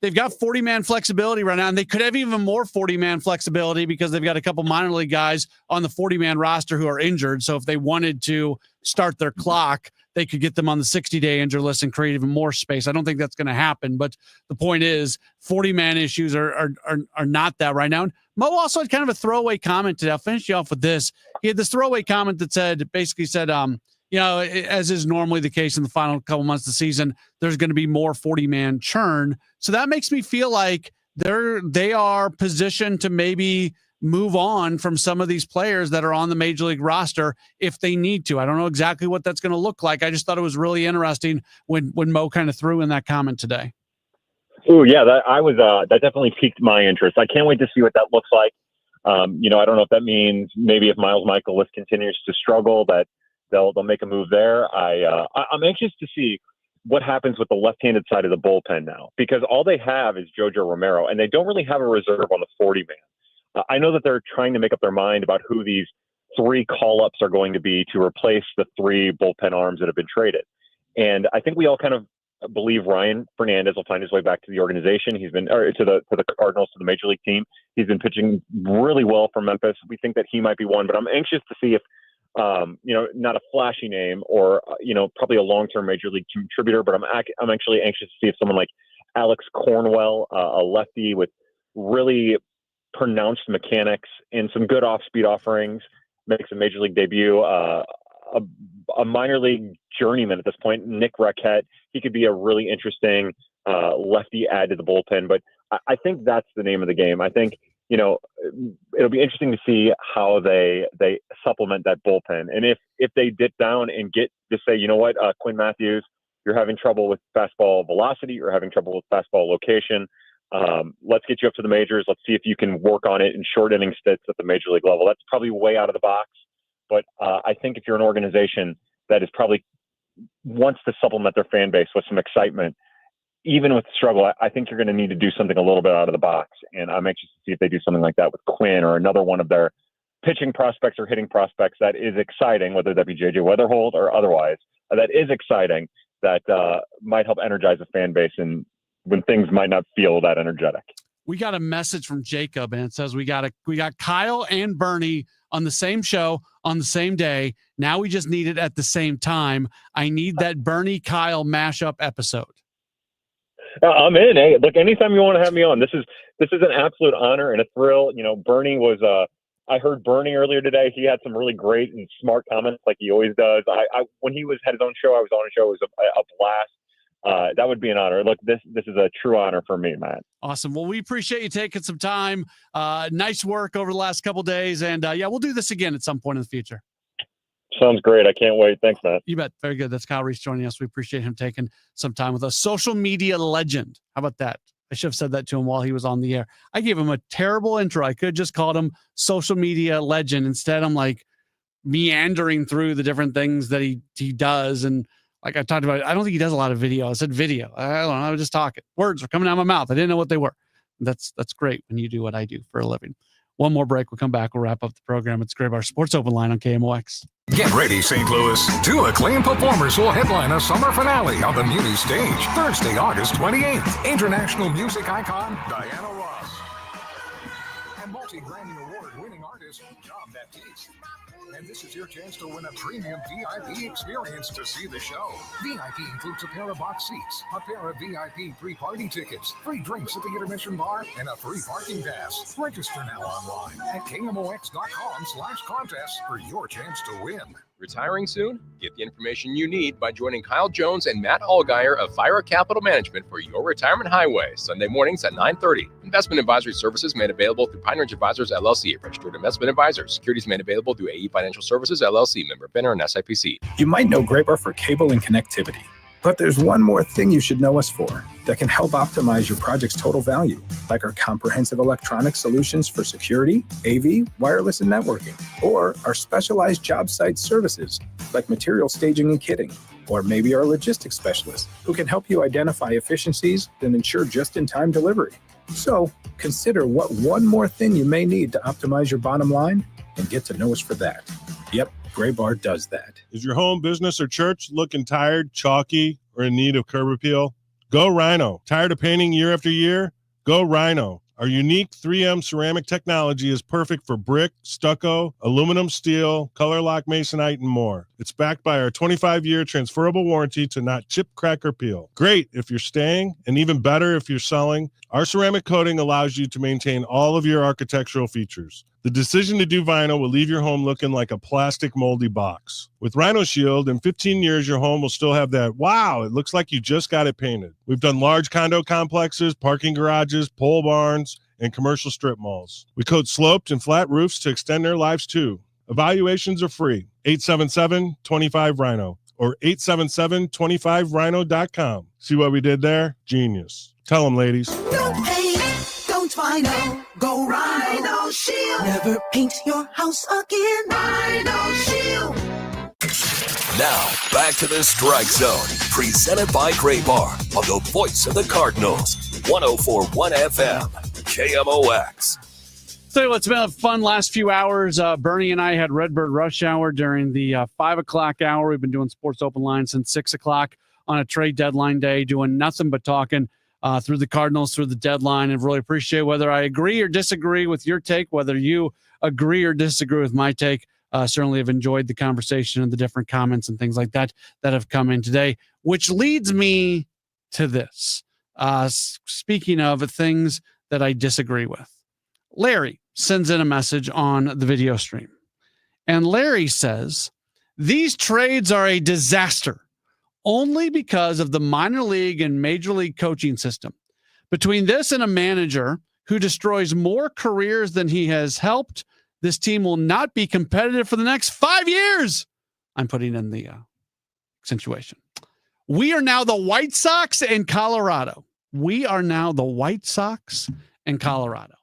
40-man flexibility right now, and they could have even more 40-man flexibility because they've got a couple minor league guys on the 40-man roster who are injured. So if they wanted to start their clock, they could get them on the 60-day injured list and create even more space. I don't think that's going to happen, but the point is 40-man issues are not that right now. And Mo also had kind of a throwaway comment today. I'll finish you off with this. He had this throwaway comment that basically said, as is normally the case in the final couple months of the season, there's going to be more 40-man churn. So that makes me feel like they are positioned to maybe move on from some of these players that are on the major league roster if they need to. I don't know exactly what that's going to look like. I just thought it was really interesting when Mo kind of threw in that comment today. Oh yeah, that definitely piqued my interest. I can't wait to see what that looks like. I don't know if that means maybe if Miles Michaelis continues to struggle that they'll make a move there. I'm anxious to see what happens with the left-handed side of the bullpen now, because all they have is Jojo Romero, and they don't really have a reserve on the 40-man. I know that they're trying to make up their mind about who these 3 call-ups are going to be to replace the 3 bullpen arms that have been traded. And I think we all kind of believe Ryan Fernandez will find his way back to the organization. He's been to the Cardinals, to the major league team. He's been pitching really well for Memphis. We think that he might be one, but I'm anxious to see if not a flashy name or probably a long-term major league contributor, but I'm actually anxious to see if someone like Alex Cornwell, a lefty with really pronounced mechanics and some good off-speed offerings, makes a major league debut. A minor league journeyman at this point, Nick Raquette, he could be a really interesting lefty add to the bullpen. But I think that's the name of the game. I think it'll be interesting to see how they supplement that bullpen, and if they dip down and get to say, Quinn Matthews, you're having trouble with fastball velocity, you're having trouble with fastball location. Let's get you up to the majors. Let's see if you can work on it in short inning stints at the major league level. That's probably way out of the box. But I think if you're an organization that is probably wants to supplement their fan base with some excitement, even with the struggle, I think you're going to need to do something a little bit out of the box. And I'm anxious to see if they do something like that with Quinn or another one of their pitching prospects or hitting prospects that is exciting, whether that be JJ Weatherhold or otherwise, that is exciting, that might help energize the fan base and when things might not feel that energetic. We got a message from Jacob, and it says we got Kyle and Bernie on the same show on the same day. Now we just need it at the same time. I need that Bernie Kyle mashup episode. I'm in. Hey, look, anytime you want to have me on, this is an absolute honor and a thrill. Bernie was. I heard Bernie earlier today. He had some really great and smart comments, like he always does. When he had his own show, I was on a show. It was a blast. That would be an honor. Look, this is a true honor for me, Matt. Awesome. Well, we appreciate you taking some time. Nice work over the last couple of days. And we'll do this again at some point in the future. Sounds great. I can't wait. Thanks, Matt. You bet. Very good. That's Kyle Reese joining us. We appreciate him taking some time with us. Social media legend. How about that? I should have said that to him while he was on the air. I gave him a terrible intro. I could have just called him social media legend. Instead, I'm like meandering through the different things that he does. And like I talked about, I don't think he does a lot of video. I said video. I don't know. I was just talking. Words were coming out of my mouth. I didn't know what they were. That's great when you do what I do for a living. One more break. We'll come back. We'll wrap up the program. It's Gray Bar Sports Open Line on KMOX. Get ready, St. Louis. Two acclaimed performers will headline a summer finale on the Muni stage Thursday, August 28th. International music icon Diana Ross and multi-Grammy Award-winning artist John Baptiste. And this is your chance to win a premium VIP experience to see the show. VIP includes a pair of box seats, a pair of VIP pre-party tickets, free drinks at the intermission bar, and a free parking pass. Register now online at KMOX.com/contest for your chance to win. Retiring soon? Get the information you need by joining Kyle Jones and Matt Allgeier of Fira Capital Management for your retirement highway, Sunday mornings at 9:30. Investment advisory services made available through Pine Ridge Advisors, LLC, registered investment advisors. Securities made available through AE Financial Services, LLC, member FINRA and SIPC. You might know Gray Bar for cable and connectivity, but there's one more thing you should know us for that can help optimize your project's total value, like our comprehensive electronic solutions for security, AV, wireless, and networking, or our specialized job site services, like material staging and kitting, or maybe our logistics specialists who can help you identify efficiencies and ensure just-in-time delivery. So consider what one more thing you may need to optimize your bottom line and get to know us for that. Yep, Gray Bar does that. Is your home, business, or church looking tired, chalky, or in need of curb appeal? Go Rhino. Tired of painting year after year? Go Rhino. Our unique 3M ceramic technology is perfect for brick, stucco, aluminum, steel, color lock masonite, and more. It's backed by our 25-year transferable warranty to not chip, crack, or peel. Great if you're staying, and even better if you're selling. Our ceramic coating allows you to maintain all of your architectural features. The decision to do vinyl will leave your home looking like a plastic moldy box. With Rhino Shield, in 15 years, your home will still have that, wow, it looks like you just got it painted. We've done large condo complexes, parking garages, pole barns, and commercial strip malls. We coat sloped and flat roofs to extend their lives too. Evaluations are free. 877-25-RHINO or 877-25rhino.com. See what we did there? Genius. Tell them, ladies. No pain, don't Rhino, go Rhino Shield. Never paint your house again. Rhino Shield. Now, back to the Strike Zone, presented by Gray Bar on the voice of the Cardinals, 104.1 FM, KMOX. So it's been a fun last few hours. Bernie and I had Redbird Rush Hour during the 5 o'clock hour. We've been doing Sports Open Line since 6 o'clock on a trade deadline day, doing nothing but talking through the Cardinals, through the deadline, and really appreciate whether I agree or disagree with your take, whether you agree or disagree with my take. Certainly have enjoyed the conversation and the different comments and things like that that have come in today, which leads me to this. Speaking of things that I disagree with, Larry sends in a message on the video stream. And Larry says, these trades are a disaster only because of the minor league and major league coaching system. Between this and a manager who destroys more careers than he has helped, this team will not be competitive for the next 5 years. I'm putting in the accentuation. We are now the White Sox in Colorado. We are now the White Sox in Colorado.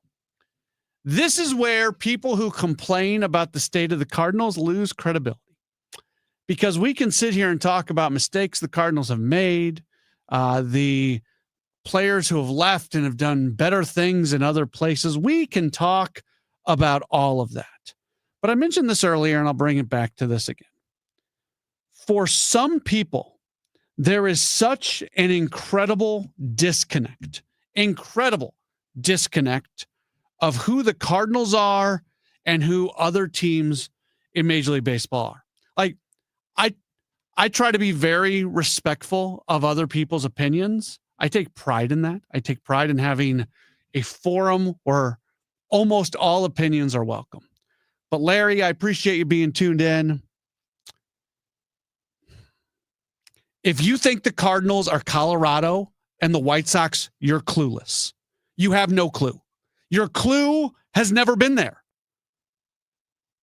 This is where people who complain about the state of the Cardinals lose credibility. Because we can sit here and talk about mistakes the Cardinals have made, the players who have left and have done better things in other places. We can talk about all of that. But I mentioned this earlier, and I'll bring it back to this again. For some people, there is such an incredible disconnect of who the Cardinals are and who other teams in Major League Baseball are. Like, I try to be very respectful of other people's opinions. I take pride in that. I take pride in having a forum where almost all opinions are welcome. But Larry, I appreciate you being tuned in. If you think the Cardinals are Colorado and the White Sox, you're clueless. You have no clue. Your clue has never been there.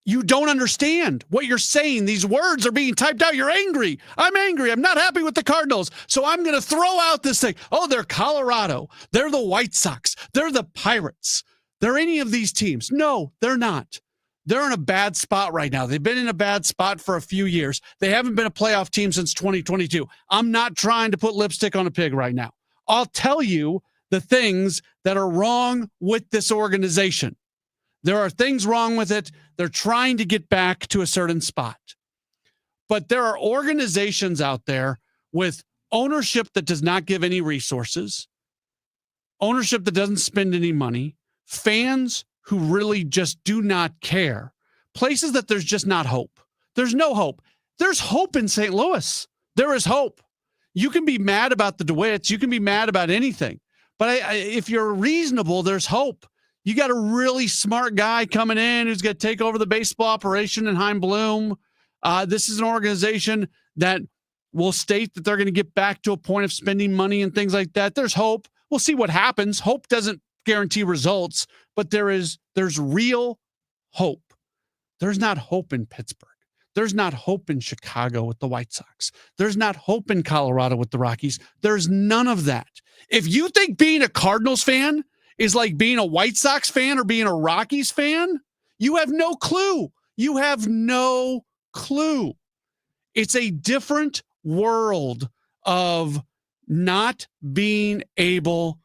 You don't understand what you're saying. These words are being typed out. You're angry. I'm angry. I'm not happy with the Cardinals. So I'm going to throw out this thing. Oh, they're Colorado. They're the White Sox. They're the Pirates. They're any of these teams. No, they're not. They're in a bad spot right now. They've been in a bad spot for a few years. They haven't been a playoff team since 2022. I'm not trying to put lipstick on a pig right now. I'll tell you the things that are wrong with this organization. There are things wrong with it. They're trying to get back to a certain spot. But there are organizations out there with ownership that does not give any resources, ownership that doesn't spend any money, fans who really just do not care, places that there's just not hope. There's no hope. There's hope in St. Louis. There is hope. You can be mad about the DeWitts. You can be mad about anything. But if you're reasonable, there's hope. You got a really smart guy coming in who's going to take over the baseball operation in Heim Bloom. This is an organization that will state that they're going to get back to a point of spending money and things like that. There's hope. We'll see what happens. Hope doesn't guarantee results, but there's real hope. There's not hope in Pittsburgh. There's not hope in Chicago with the White Sox. There's not hope in Colorado with the Rockies. There's none of that. If you think being a Cardinals fan is like being a White Sox fan or being a Rockies fan, you have no clue. You have no clue. It's a different world of not being able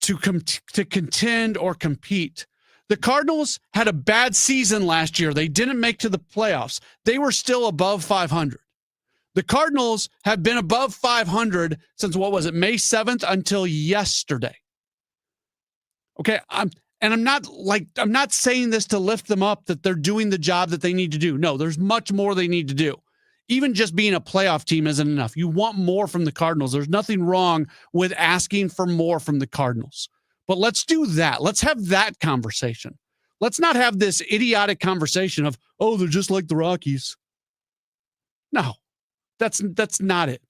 to contend or compete. The Cardinals had a bad season last year. They didn't make to the playoffs. They were still above 500. The Cardinals have been above 500 since, May 7th until yesterday. Okay, I'm not saying this to lift them up, that they're doing the job that they need to do. No, there's much more they need to do. Even just being a playoff team isn't enough. You want more from the Cardinals. There's nothing wrong with asking for more from the Cardinals. But let's do that. Let's have that conversation. Let's not have this idiotic conversation of, oh, they're just like the Rockies. No, that's not it.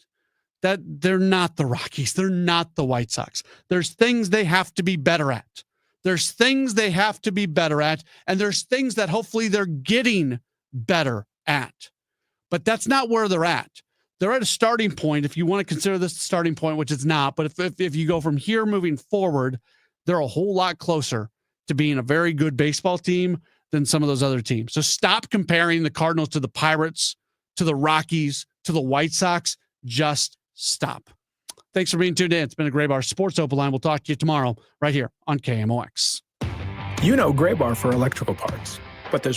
That they're not the Rockies. They're not the White Sox. There's things they have to be better at. There's things they have to be better at, and there's things that hopefully they're getting better at. But that's not where they're at. They're at a starting point, if you want to consider this a starting point, which it's not. But if you go from here moving forward, they're a whole lot closer to being a very good baseball team than some of those other teams. So stop comparing the Cardinals to the Pirates, to the Rockies, to the White Sox. Just stop. Thanks for being tuned in. It's been a Gray Bar Sports Open Line. We'll talk to you tomorrow right here on KMOX. You know Gray Bar for electrical parts, but there's